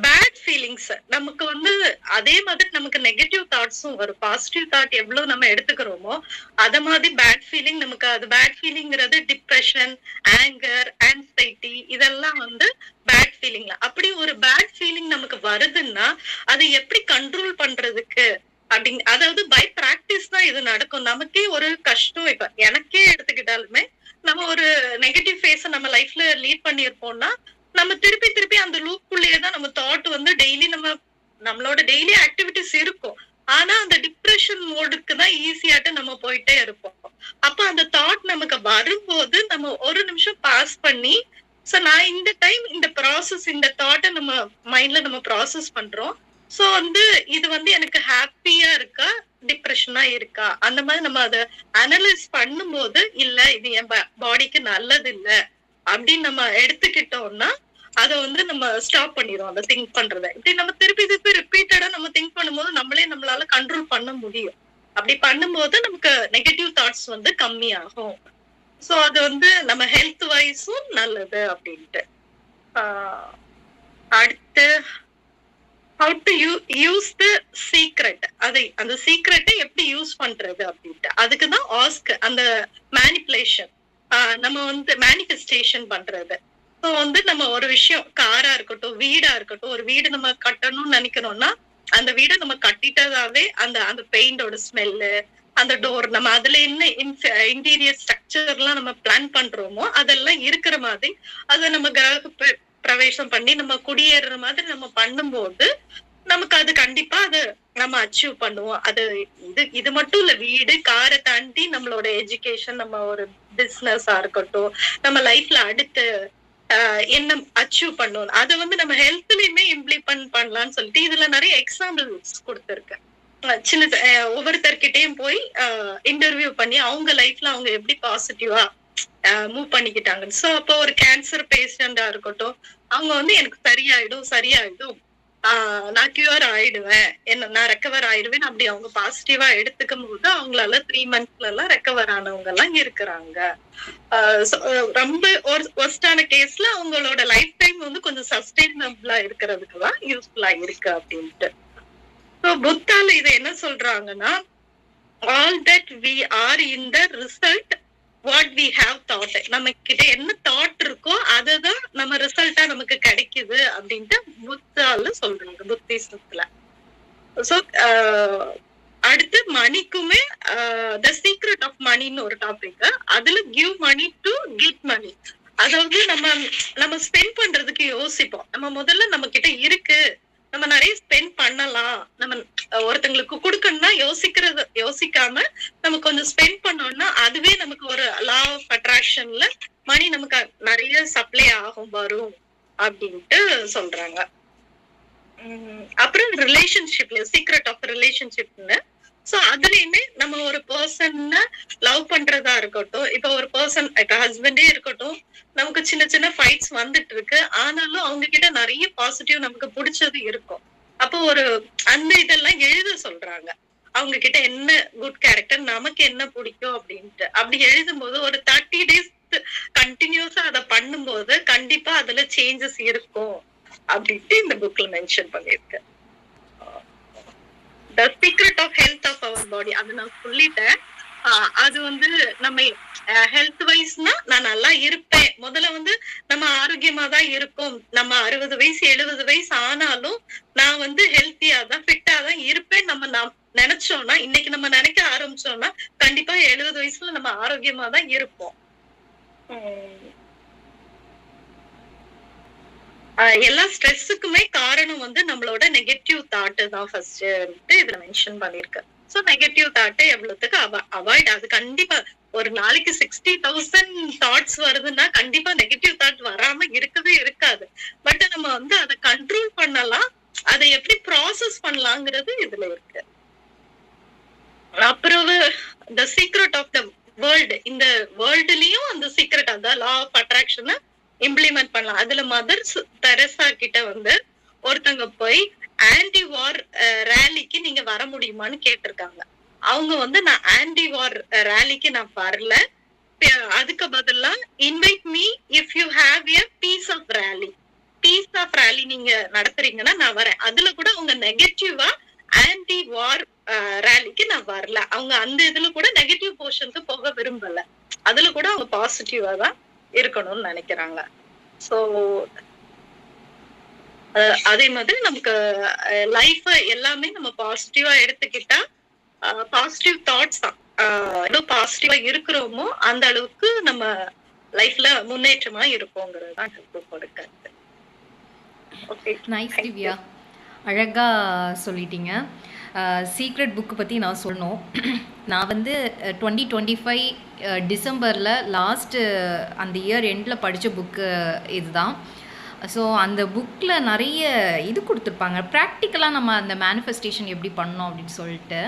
F: பேட் ஃபீலிங்ஸ் நமக்கு வந்து அதே மாதிரி நமக்கு நெகட்டிவ் தாட்ஸும் வரும். பாசிட்டிவ் தாட் எவ்வளவு நம்ம எடுத்துக்கிறோமோ அத மாதிரி பேட் ஃபீலிங் நமக்கு, அது பேட் ஃபீலிங்கிறது டிப்ரெஷன், ஆங்கர், ஆன்சைட்டி இதெல்லாம் வந்து பேட் ஃபீலிங்ல. அப்படி ஒரு பேட் ஃபீலிங் நமக்கு வருதுன்னா அதை எப்படி கண்ட்ரோல் பண்றதுக்கு அப்படிங்க, அதாவது பை பிராக்டிஸ் தான் இது நடக்கும். நமக்கே ஒரு கஷ்டம், இப்ப எனக்கே எடுத்துக்கிட்டாலுமே நம்ம ஒரு நெகட்டிவ் ஃபேஸ நம்ம லைஃப்ல லீட் பண்ணிருப்போம்னா நம்ம திருப்பி திருப்பி அந்த லூப்புக்குள்ளேயே தான் நம்ம தாட் வந்து டெய்லி நம்மளோட டெய்லி ஆக்டிவிட்டிஸ் இருக்கும். ஆனா அந்த டிப்ரெஷன் மோடுக்கு தான் ஈஸியாட்டு நம்ம போயிட்டே இருப்போம். அப்ப அந்த தாட் நமக்கு வரும்போது நம்ம ஒரு நிமிஷம் பாஸ் பண்ணி, சோ நான் இந்த டைம் இந்த ப்ராசஸ், இந்த தாட்டை நம்ம மைண்ட்ல நம்ம ப்ராசஸ் பண்றோம். சோ வந்து இது வந்து எனக்கு ஹாப்பியா இருக்கா, டிப்ரெஷனா இருக்கா, அந்த மாதிரி நம்ம அதை அனலைஸ் பண்ணும்போது இல்ல இது என் பாடிக்கு நல்லது இல்ல அப்படின்னு நம்ம எடுத்துக்கிட்டோம்னா அதை வந்து நம்ம ஸ்டாப் பண்ணிடுவோம் அதை திங்க் பண்றதை. இப்படி நம்ம திருப்பி திருப்பி ரிப்பீட்டடா நம்ம திங்க் பண்ணும்போது நம்மளால கண்ட்ரோல் பண்ண முடியும். அப்படி பண்ணும்போது நமக்கு நெகட்டிவ் தாட்ஸ் வந்து கம்மியாகும். சோ அது வந்து நம்ம ஹெல்த் வைஸும் நல்லது அப்படின்ட்டு. அடுத்து how to use the secret, அந்த சீக்ரெட்டை எப்படி யூஸ் பண்றது அப்படின்ட்டு அதுக்குதான் ஆஸ்க், அந்த மேனிபுலேஷன், நம்ம வந்து மேனிஃபெஸ்டேஷன் பண்றது. ஸோ வந்து நம்ம ஒரு விஷயம், காரா இருக்கட்டும், வீடா இருக்கட்டும், ஒரு வீடு நம்ம கட்டணும்னு நினைக்கிறோம்னா அந்த வீடை நம்ம கட்டிட்டதாவே அந்த பெயிண்டோட ஸ்மெல்லு, அந்த டோர், நம்ம அதுல என்ன இன்டீரியர் ஸ்ட்ரக்சர் எல்லாம் நம்ம பிளான் பண்றோமோ அதெல்லாம் இருக்கிற மாதிரி அதை நம்ம கிரக பிரவேசம் பண்ணி நம்ம குடியேறுற மாதிரி நம்ம பண்ணும்போது நமக்கு அது கண்டிப்பா அது நம்ம அச்சீவ் பண்ணுவோம். அது இது மட்டும் இல்ல, வீடு காரை தாண்டி நம்மளோட எஜுகேஷன், நம்ம ஒரு பிசினஸா இருக்கட்டும், நம்ம லைஃப்ல அடுத்து என்ன அச்சீவ் பண்ணுவோம் அதை வந்து நம்ம ஹெல்த்லயுமே இம்ப்ளிமெண்ட் பண்ணலாம்னு சொல்லிட்டு இதுல நிறைய எக்ஸாம்பிள்ஸ் கொடுத்துருக்கேன். சின்ன ஒவ்வொருத்தர்கிட்டயும் போய் இன்டர்வியூ பண்ணி அவங்க லைஃப்ல அவங்க எப்படி பாசிட்டிவா மூவ் பண்ணிக்கிட்டாங்க. சோ அப்போ ஒரு கேன்சர் பேஷண்டா இருக்கட்டும், அவங்க வந்து எனக்கு சரியாயிடும், நான் கியூர் ஆயிடுவேன், நான் ரெக்கவர் ஆயிடுவேன் அப்படி அவங்க பாசிட்டிவா எடுத்துக்கும் போது அவங்களால 3 monthsல எல்லாம் ரெக்கவர் ஆனவங்க எல்லாம் இருக்கிறாங்க. ரொம்ப ஒர்ஸ்டான கேஸ்ல அவங்களோட லைஃப் டைம் வந்து கொஞ்சம் சஸ்டைனபிளா இருக்கிறதுக்குதான் யூஸ்ஃபுல்லா இருக்கு அப்படின்ட்டு. ஸோ புத்தால இதை என்ன சொல்றாங்கன்னா, all that we are in the result what we have thought. நம்ம கிட்ட என்ன தாட் இருக்கோ அதுதான் நம்ம ரிசல்ட்டா நமக்கு கிடைக்குது அப்படின்ட்டு புத்தால சொல்றாங்க, புத்திசத்துல. ஸோ அடுத்து மணிக்குமே த சீக்ரெட் ஆஃப் மணின்னு ஒரு டாபிக், அதுல give money to get money. அதாவது நம்ம ஸ்பெண்ட் பண்றதுக்கு யோசிப்போம். நம்ம முதல்ல நம்ம கிட்ட இருக்கு, நம்ம நிறைய ஸ்பெண்ட் பண்ணலாம், நம்ம ஒருத்தங்களுக்கு கொடுக்கணும்னா யோசிக்காம நம்ம கொஞ்சம் ஸ்பெண்ட் பண்ணோம்னா அதுவே நமக்கு ஒரு லா ஆஃப் அட்ராக்ஷன்ல மணி நமக்கு நிறைய சப்ளை ஆகும், வரும் அப்படின்ட்டு சொல்றாங்க. அப்புறம் ரிலேஷன்ஷிப்ல சீக்ரெட் ஆஃப் ரிலேஷன்ஷிப்னு, சோ அதுலயுமே நம்ம ஒரு பர்சன்ன லவ் பண்றதா இருக்கட்டும், இப்ப ஒரு பர்சன், இப்ப ஹஸ்பண்டே இருக்கட்டும், நமக்கு சின்ன சின்ன ஃபைட்ஸ் வந்துட்டு இருக்கு, ஆனாலும் அவங்க கிட்ட நிறைய பாசிட்டிவ் நமக்கு பிடிச்சது இருக்கும். அப்போ அந்த இதெல்லாம் எழுத சொல்றாங்க, அவங்க கிட்ட என்ன குட் கேரக்டர், நமக்கு என்ன பிடிக்கும் அப்படின்ட்டு. அப்படி எழுதும் போது ஒரு 30 days கண்டினியூஸா அதை பண்ணும்போது கண்டிப்பா அதுல சேஞ்சஸ் இருக்கும் அப்படின்ட்டு இந்த புக்ல மென்ஷன் பண்ணிருக்கு. The secret of health of our body, அது நான் சொல்லிட்டேன். அது வந்து நம்ம ஹெல்த் வைஸ்னா நான் நல்லா இருப்பேன், முதல்ல வந்து நம்ம ஆரோக்கியமா தான் இருக்கும், நம்ம 60 வயசு 70 வயசு ஆனாலும் நான் வந்து ஹெல்த்தியா தான் ஃபிட்டா தான் இருப்பேன் நம்ம நினைச்சோம்னா, இன்னைக்கு நம்ம நினைக்க ஆரம்பிச்சோம்னா கண்டிப்பா 70 வயசுல நம்ம ஆரோக்கியமா தான் இருப்போம். எல்லா ஸ்ட்ரெஸ்ஸுக்குமே காரணம் வந்து நம்மளோட நெகட்டிவ் தாட் தான் ஃபர்ஸ்ட் இதுல மென்ஷன் பண்ணிருக்கேன். சோ நெகட்டிவ் தாட்டை எவ்வளவுக்கு அவாய்ட், அது கண்டிப்பா ஒரு நாளைக்கு 60,000 தாட்ஸ் வருதுன்னா கண்டிப்பா நெகட்டிவ் தாட் வராம இருக்கவே இருக்காது. பட் நம்ம வந்து அதை கண்ட்ரோல் பண்ணலாம், அதை எப்படி ப்ராசஸ் பண்ணலாங்கிறது இதுல இருக்கு. அப்புறம் the secret of the world, இந்த வேர்ல்டுலயும் அந்த சீக்ரெட், அதான் லா ஆஃப் அட்ராக்ஷனை இம்ப்ளிமெண்ட் பண்ணலாம். அதுல மதர் தெரசா கிட்ட வந்து ஒருத்தங்க போய் ஆன்டி வார் ரேலிக்கு நீங்க வர முடியுமான்னு கேட்டிருக்காங்க. அவங்க வந்து நான் ஆன்டி வார் ரேலிக்கு நான் வரல, அதுக்கு பதிலா invite me if you have a peace of rally. Peace நீங்க நடத்துறீங்கன்னா நான் வரேன். அதுல கூட அவங்க நெகட்டிவா ஆன்டி வார் ரேலிக்கு நான் வரல. அவங்க அந்த இதுல கூட நெகட்டிவ் போர்ஷனுக்கு போக விரும்பல. அதுல கூட அவங்க பாசிட்டிவா தான் இருக்கணும்னு நினைக்கிறாங்க. சோ அதே மாதிரி நமக்கு லைஃப் எல்லாமே நம்ம பாசிட்டிவா எடுத்துக்கிட்டா பாசிட்டிவ் தாட்ஸ் தான். எவ்வளவு பாசிட்டிவா இருக்கிறோமோ அந்த அளவுக்கு நம்ம லைஃப்ல முன்னேற்றமா இருப்போங்கிறது தான் கருத்து. ஓகே,
B: நைஸ் திவ்யா, அழகா சொல்லிட்டீங்க. சீக்ரெட் புக்கு பற்றி நான் சொல்லணும். நான் வந்து 2025 டிசம்பரில் லாஸ்ட்டு அந்த இயர் எண்டில் படித்த புக்கு இதுதான். ஸோ அந்த புக்கில் நிறைய இது கொடுத்துருப்பாங்க, ப்ராக்டிக்கலாக நம்ம அந்த மேனிஃபெஸ்டேஷன் எப்படி பண்ணோம் அப்படின்னு சொல்லிட்டு.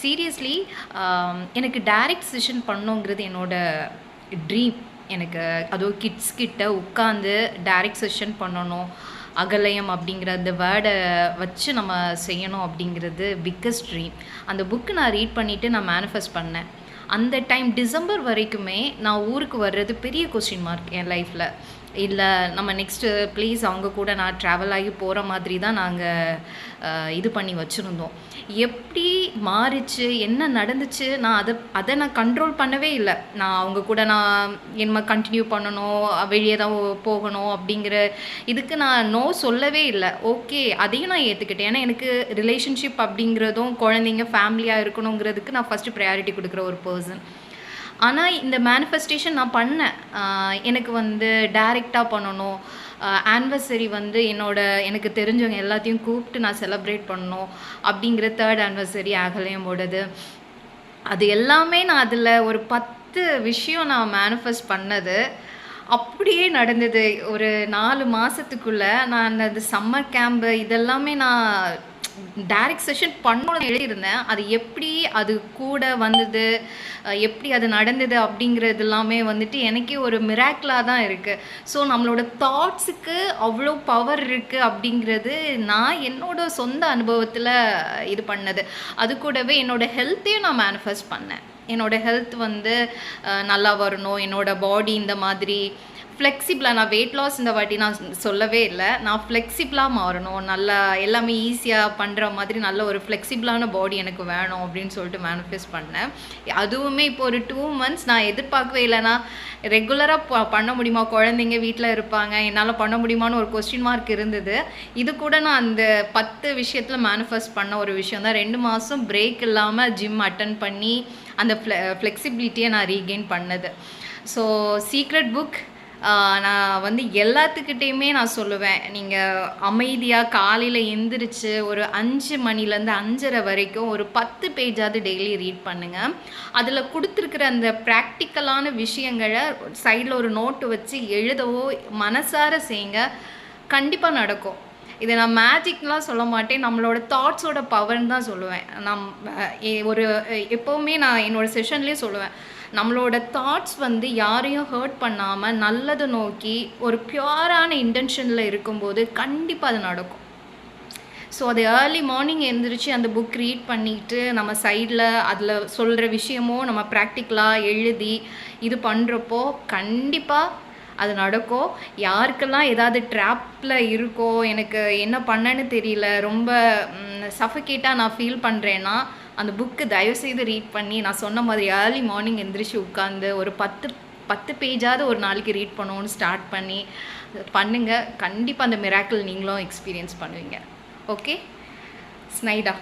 B: சீரியஸ்லி எனக்கு டைரக்ட் செஷன் பண்ணோங்கிறது என்னோட ட்ரீம். எனக்கு அதுவும் கிட்ஸ் கிட்ட உட்காந்து டைரக்ட் செஷன் பண்ணணும், அகலயம் அப்படிங்கிற அந்த வேர்டை வச்சு நம்ம செய்யணும் அப்படிங்கிறது பிக்கஸ்ட் ட்ரீம். அந்த புக்கு நான் ரீட் பண்ணிவிட்டு நான் மேனிஃபெஸ்ட் பண்ணேன். அந்த டைம் டிசம்பர் வரைக்குமே நான் ஊருக்கு வர்றது பெரிய கொஸ்டின் மார்க் என் லைஃப்பில். இல்லை நம்ம நெக்ஸ்ட்டு ப்ளீஸ் அவங்க கூட நான் ட்ராவல் ஆகி போகிற மாதிரி தான் நாங்கள் இது பண்ணி வச்சுருந்தோம். எப்படி மாறிச்சு, என்ன நடந்துச்சு, நான் அதை நான் கண்ட்ரோல் பண்ணவே இல்லை. நான் அவங்க கூட நான் என்ன கண்டினியூ பண்ணணும், வெளியே தான் போகணும் அப்படிங்கிற இதுக்கு நான் நோ சொல்லவே இல்லை. ஓகே, அதையும் நான் ஏற்றுக்கிட்டேன். ஏன்னா எனக்கு ரிலேஷன்ஷிப் அப்படிங்கிறதும் குழந்தைங்க ஃபேமிலியாக இருக்கணுங்கிறதுக்கு நான் ஃபஸ்ட்டு ப்ரையாரிட்டி கொடுக்குற ஒரு பர்சன். ஆனால் இந்த மேனிஃபெஸ்டேஷன் நான் பண்ணேன். எனக்கு வந்து டைரெக்டாக பண்ணணும், ஆனிவர்சரி வந்து எனக்கு தெரிஞ்சவங்க எல்லாத்தையும் கூப்பிட்டு நான் செலிப்ரேட் பண்ணணும் அப்படிங்கிற 3rd ஆனிவர்சரி அகலயமோடது. அது எல்லாமே நான் அதில் ஒரு 10 விஷயம் நான் மேனிஃபெஸ்ட் பண்ணது அப்படியே நடந்தது. ஒரு 4 மாதத்துக்குள்ளே நான் அந்த சம்மர் கேம்பு இதெல்லாமே நான் டைரக்ட் செஷன் பண்ணணும்னு எழுதியிருந்தேன். அது எப்படி அது கூட வந்தது, எப்படி அது நடந்தது அப்படிங்கிறது எல்லாமே வந்துட்டு எனக்கே ஒரு மிராக்கிளாக தான் இருக்குது. ஸோ நம்மளோட தாட்ஸுக்கு அவ்வளோ பவர் இருக்குது அப்படிங்கிறது நான் என்னோட சொந்த அனுபவத்தில் இது பண்ணது. அது கூடவே என்னோடய ஹெல்த்தையும் நான் மேனிஃபெஸ்ட் பண்ணேன். என்னோடய ஹெல்த் வந்து நல்லா வரணும், என்னோடய பாடி இந்த மாதிரி ஃப்ளெக்சிபிளாக, நான் வெயிட் லாஸ் இந்த வாட்டி நான் சொல்லவே இல்லை, நான் ஃப்ளெக்சிபிளாக மாறணும், நல்லா எல்லாமே ஈஸியாக பண்ணுற மாதிரி நல்ல ஒரு ஃப்ளெக்சிபிளான பாடி எனக்கு வேணும் அப்படின்னு சொல்லிட்டு மேனிஃபெஸ்ட் பண்ணேன். அதுவுமே இப்போ ஒரு 2 months நான் எதிர்பார்க்கவே இல்லை. நான் ரெகுலராக பண்ண முடியுமா, குழந்தைங்க வீட்டில் இருப்பாங்க, என்னால் பண்ண முடியுமான்னு ஒரு கொஸ்டின் மார்க் இருந்தது. இது கூட நான் அந்த 10 விஷயத்தில் மேனிஃபெஸ்ட் பண்ண ஒரு விஷயம் தான். 2 மாதம் பிரேக் இல்லாமல் ஜிம் அட்டன் பண்ணி அந்த ஃப்ளெக்சிபிலிட்டியை நான் ரீகெயின் பண்ணது. ஸோ சீக்ரெட் புக் நான் வந்து எல்லாத்துக்கிட்டேயுமே நான் சொல்லுவேன், நீங்கள் அமைதியாக காலையில் எந்திரிச்சு ஒரு 5 மணிலேருந்து 5:30 வரைக்கும் ஒரு 10 பேஜாவது டெய்லி ரீட் பண்ணுங்கள். அதில் கொடுத்துருக்குற அந்த ப்ராக்டிக்கலான விஷயங்களை சைடில் ஒரு நோட்டு வச்சு எழுதவோ மனசார செய்யுங்க, கண்டிப்பாக நடக்கும். இதை நான் மேஜிக்லாம் சொல்ல மாட்டேன், நம்மளோட தாட்ஸோட பவர்னு தான் சொல்லுவேன். எப்போவுமே நான் என்னோடய செஷன்லேயே சொல்லுவேன், நம்மளோட தாட்ஸ் வந்து யாரையும் ஹர்ட் பண்ணாமல் நல்லதை நோக்கி ஒரு பியூரான இன்டென்ஷனில் இருக்கும்போது கண்டிப்பாக அது நடக்கும். ஸோ அது ஏர்லி மார்னிங் எழுந்திரிச்சு அந்த புக் ரீட் பண்ணிவிட்டு நம்ம சைடில் அதில் சொல்கிற விஷயமோ நம்ம ப்ராக்டிக்கலாக எழுதி இது பண்ணுறப்போ கண்டிப்பாக அது நடக்கும். யாருக்கெல்லாம் ஏதாவது ட்ராப்பில் இருக்கோ, எனக்கு என்ன பண்ணேன்னு தெரியல, ரொம்ப சஃபகேட்டாக நான் ஃபீல் பண்ணுறேன்னா அந்த புக்கு தயவுசெய்து ரீட் பண்ணி நான் சொன்ன மாதிரி ஏர்லி மார்னிங் எந்திரிச்சு உட்காந்து ஒரு 10 பேஜாவது ஒரு நாளைக்கு ரீட் பண்ணணும்னு ஸ்டார்ட் பண்ணி பண்ணுங்கள். கண்டிப்பாக அந்த மிராக்கிள் நீங்களும் எக்ஸ்பீரியன்ஸ் பண்ணுவீங்க. ஓகே ஸ்னைடா.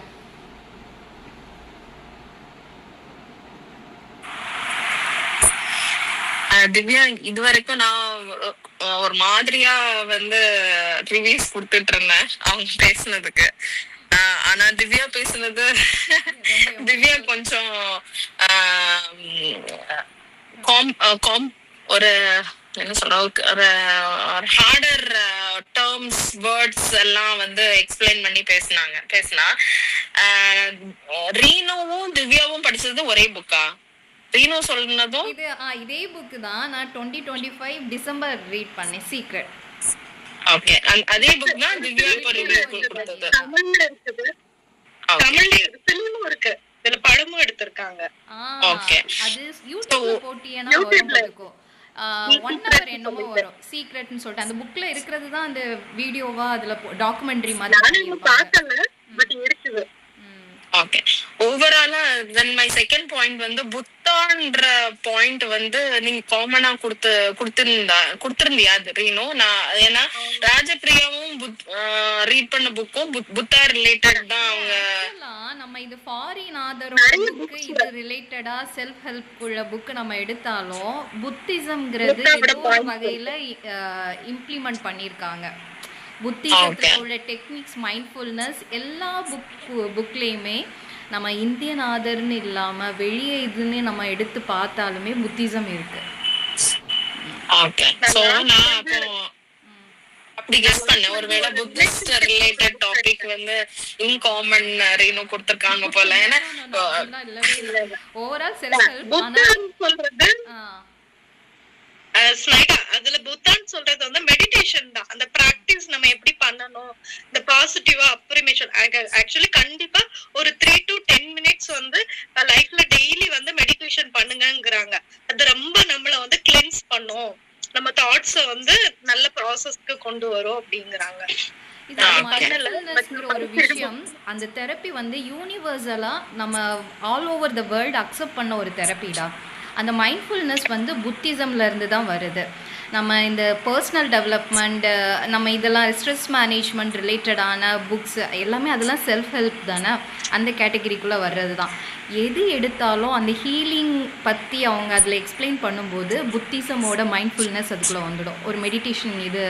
C: திவ்யா, இது வரைக்கும் நான் ஒரு மாதிரியா வந்து ரிவ்யூஸ் கொடுத்துட்டு இருந்தேன் அவங்க பேசுனதுக்கு. ஆனா திவ்யா பேசுனது, திவ்யா கொஞ்சம் ஒரு என்ன சொல்ற, ஒரு ஹார்டர் டேர்ம்ஸ் வேர்ட்ஸ் எல்லாம் வந்து எக்ஸ்பிளைன் பண்ணி பேசினா. ரீனோவும் திவ்யாவும் படிச்சது ஒரே புக்கா? ரீனோ சொல்றதும்
B: இதே புக்கு தான். நான் 2025 டிசம்பர் ரீட் பண்ணேன் சீக்ரெட்.
C: ஓகே, அதே புக் தான் திவ்யா இப்ப ரிவ்யூ கொடுத்தது.
F: தமிழ்ல இருக்குது, தமிழ்ல ஃபிலிமும் இருக்கு, இதுல படமும் எடுத்திருக்காங்க.
C: ஓகே,
B: அது யூடியூப்ல போட்டியேனா வரும். 1 hour என்னமோ வரும் சீக்ரெட்னு சொல்லிட்டு அந்த புக்ல இருக்கிறது தான் அந்த வீடியோவா அதுல டாக்குமெண்ட்ரி மாதிரி
F: நானும்
B: பண்ணியிருப்பாங்க.
F: பார்க்கல, பட் இருக்குது.
C: ஓகே, ஓவராலா தென் மை செகண்ட் பாயிண்ட் வந்து புத்தான்ற பாயிண்ட் வந்து நீங்க காமனா கொடுத்திருந்தியா அது ரீனோ? நான் ஏன்னா ராஜபிரியாவும் ரீட் பண்ண புக்கும் புத்தா ரிலேட்டட் தான். அவங்க
B: ஆக்சுவலா நம்ம இது ஃபாரின் ஆதரோட புக்கு இது ரிலேட்டடா செல்ஃப் ஹெல்ப் உள்ள புக்கு நம்ம எடுத்தாலும் புத்திசம்ங்கிறது ஏதோ ஒரு வகையில இம்ப்ளிமெண்ட் பண்ணியிருக்காங்க. புத்திசத்துல உள்ள டெக்னிக்ஸ், மைண்ட்ஃபுல்னஸ் எல்லா புக்லேயுமே நம்ம இந்தியன் ஆதர்னு இல்லாம வெளியே இதுன்னு நம்ம எடுத்து பார்த்தாலுமே புத்திசம் இருக்கு.
C: ஓகே, சோ நான் அப்போ அப்படி கெஸ் பண்ணேன் ஒருவேளை புத்திஸ்ட் ரிலேட்டட் டாபிக் வந்து இன்காமன் ரீனோ கொடுத்திருக்காங்க போல. ஏன்னா
B: ஓவரால் செல்ஃப் ஹெல்ப்
F: சொல்றது ஸ்லைடா அதுல புத்தான் சொல்றது வந்து மெடிடேஷன் தான். அந்த பிராக்டிஸ் நம்ம எப்படி பண்ணணும், இந்த பாசிட்டிவா அப்ரிமேஷன். ஆக்சுவலி கண்டிப்பா ஒரு 3 to 10 minutes வந்து லைஃப்ல டெய்லி வந்து மெடிடேஷன் பண்ணுங்கங்கறாங்க. அது ரொம்ப நம்மள வந்து கிளென்ஸ் பண்ணும், நம்ம தாட்ஸ வந்து நல்ல ப்ராசஸ்க்கு கொண்டு வரும் அப்படிங்கறாங்க.
B: இது மைண்ட்ஃபுல்னஸ்ங்கிற ஒரு விஷயம், அந்த தெரப்பி வந்து யூனிவர்சலா நம்ம all over the world accept பண்ண ஒரு தெரப்பிடா. அந்த மைண்ட்ஃபுல்னஸ் வந்து புத்திசம்ல இருந்து தான் வருது. நம்ம இந்த பர்சனல் டெவலப்மெண்ட், நம்ம இதெல்லாம் ஸ்ட்ரெஸ் மேனேஜ்மெண்ட் ரிலேட்டடான புக்ஸ் எல்லாமே அதெல்லாம் செல்ஃப் ஹெல்ப் தானே, அந்த கேட்டகரிக்குள்ளே வர்றது தான். எது எடுத்தாலும் அந்த ஹீலிங் பற்றி அவங்க அதில் எக்ஸ்பிளைன் பண்ணும்போது புத்திசமோட மைண்ட்ஃபுல்னஸ் அதுக்குள்ளே வந்துடும். ஒரு மெடிடேஷன் இது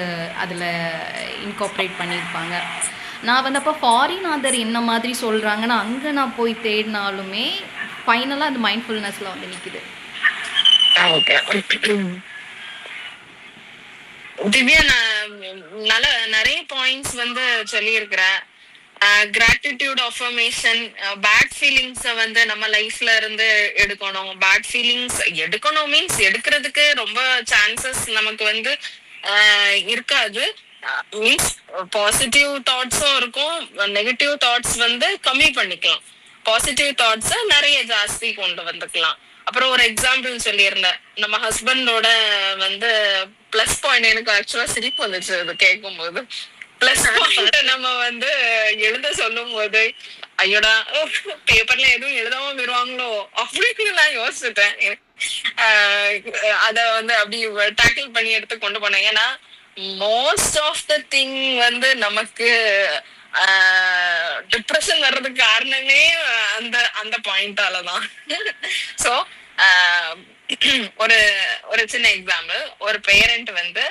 B: அதில் இன்கார்பரேட் பண்ணியிருப்பாங்க. நான் வந்து அப்போ ஃபாரின் ஆதர் என்ன மாதிரி சொல்கிறாங்கன்னா அங்கே நான் போய் தேடினாலுமே ஃபைனலாக அந்த மைண்ட்ஃபுல்னஸில் வந்து நிற்குது.
C: ஓகே திவ்யா, நான் நிறைய பாயிண்ட்ஸ் வந்து சொல்லியிருக்கிறேன். கிராட்டிடியூட், அஃபர்மேஷன், பேட் ஃபீலிங்ஸ வந்து நம்ம லைஃப்ல இருந்து எடுக்கணும். பேட் ஃபீலிங்ஸ் எடுக்கணும் மீன்ஸ் எடுக்கிறதுக்கு ரொம்ப சான்சஸ் நமக்கு வந்து இருக்காது. மீன்ஸ் பாசிட்டிவ் தாட்ஸும் இருக்கும், நெகட்டிவ் தாட்ஸ் வந்து கம்மி பண்ணிக்கலாம், பாசிட்டிவ் தாட்ஸ நிறைய ஜாஸ்தி கொண்டு வந்துக்கலாம். அப்புறம் ஒரு எக்ஸாம்பிள் சொல்லியிருந்தேன், நம்ம ஹஸ்பண்டோட வந்து பிளஸ் பாயிண்ட். எனக்கு ஆக்சுவலா சிரிப்பு வந்துச்சு அது கேட்கும் போது. பிளஸ் பாயிண்ட் நம்ம வந்து எழுத சொல்லும் போது ஐயோடா பேப்பர்ல எதுவும் எழுதாம வருவாங்களோ அப்படின்னு நான் யோசிச்சுட்டேன். அத வந்து அப்படி டேக்கிள் பண்ணி எடுத்து கொண்டு போனேன். ஏன்னா மோஸ்ட் ஆஃப் த திங் வந்து நமக்கு டிப்ரெஷன் வர்றதுக்கு காரணமே அந்த அந்த பாயிண்டாலதான். சோ ஒரு ஒரு சின்ன எக்ஸாம்பிள், ஒரு பேரண்ட் வந்து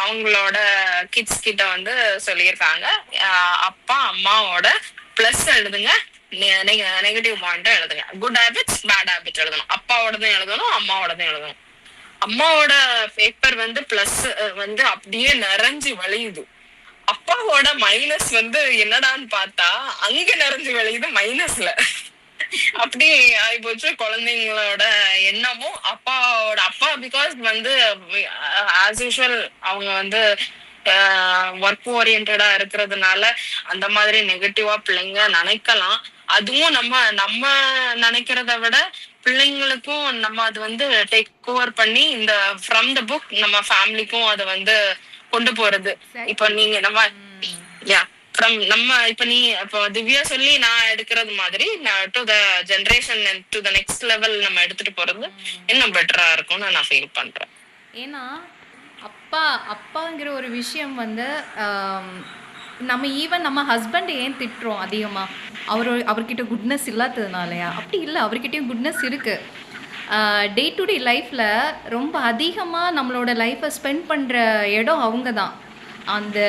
C: அவங்களோட கிட்ஸ் கிட்ட வந்து சொல்லியிருக்காங்க, அப்பா அம்மாவோட பிளஸ் எழுதுங்க, நெகட்டிவ் பாயிண்ட் எழுதுங்க, குட் ஹேபிட்ஸ் பேட் ஹேபிட் எழுதணும், அப்பாவோடதும் எழுதணும் அம்மாவோடதும் எழுதணும். அம்மாவோட பேப்பர் வந்து பிளஸ் வந்து அப்படியே நிறைஞ்சு வழியுது. அப்பாவோட மைனஸ் வந்து என்னடான்னு பார்த்தா அங்க நிறைஞ்சு வழியுது மைனஸ்ல. அப்படி ஆயிப்போச்சு குழந்தைங்களோட எண்ணமும். அப்பா பிகாஸ் வந்து ஆஸ் யூஷுவல் அவங்க வந்து ஒர்க் ஓரியன்டா இருக்கிறதுனால அந்த மாதிரி நெகட்டிவா பிள்ளைங்க நினைக்கலாம். அதுவும் நம்ம நினைக்கிறத விட பிள்ளைங்களுக்கும் நம்ம அது வந்து டேக் ஓவர் பண்ணி இந்த ஃப்ரம் த புக் நம்ம ஃபேமிலிக்கும் அதை வந்து கொண்டு போறது. இப்ப நீங்க நம்ம இப்ப நீ இப்போ திவ்யா சொல்லி நான் எடுக்கிறது மாதிரி to the generation to the next level நம்ம எடுத்துட்டு போறது இன்னும் பெட்டரா இருக்கும்னு நான் ஃபீல் பண்றேன்.
B: ஏன்னா அப்பாங்கிற ஒரு விஷயம் வந்து நம்ம ஈவன் நம்ம ஹஸ்பண்ட் ஏன் திட்டுறோம் அதிகமாக, அவர்கிட்ட குட்னஸ் இல்லாததுனாலயா? அப்படி இல்லை, அவர்கிட்டயும் குட்னஸ் இருக்குது. டே டு டே லைஃப்பில் ரொம்ப அதிகமாக நம்மளோட லைஃப்பை ஸ்பெண்ட் பண்ணுற இடம் அவங்க தான். அந்த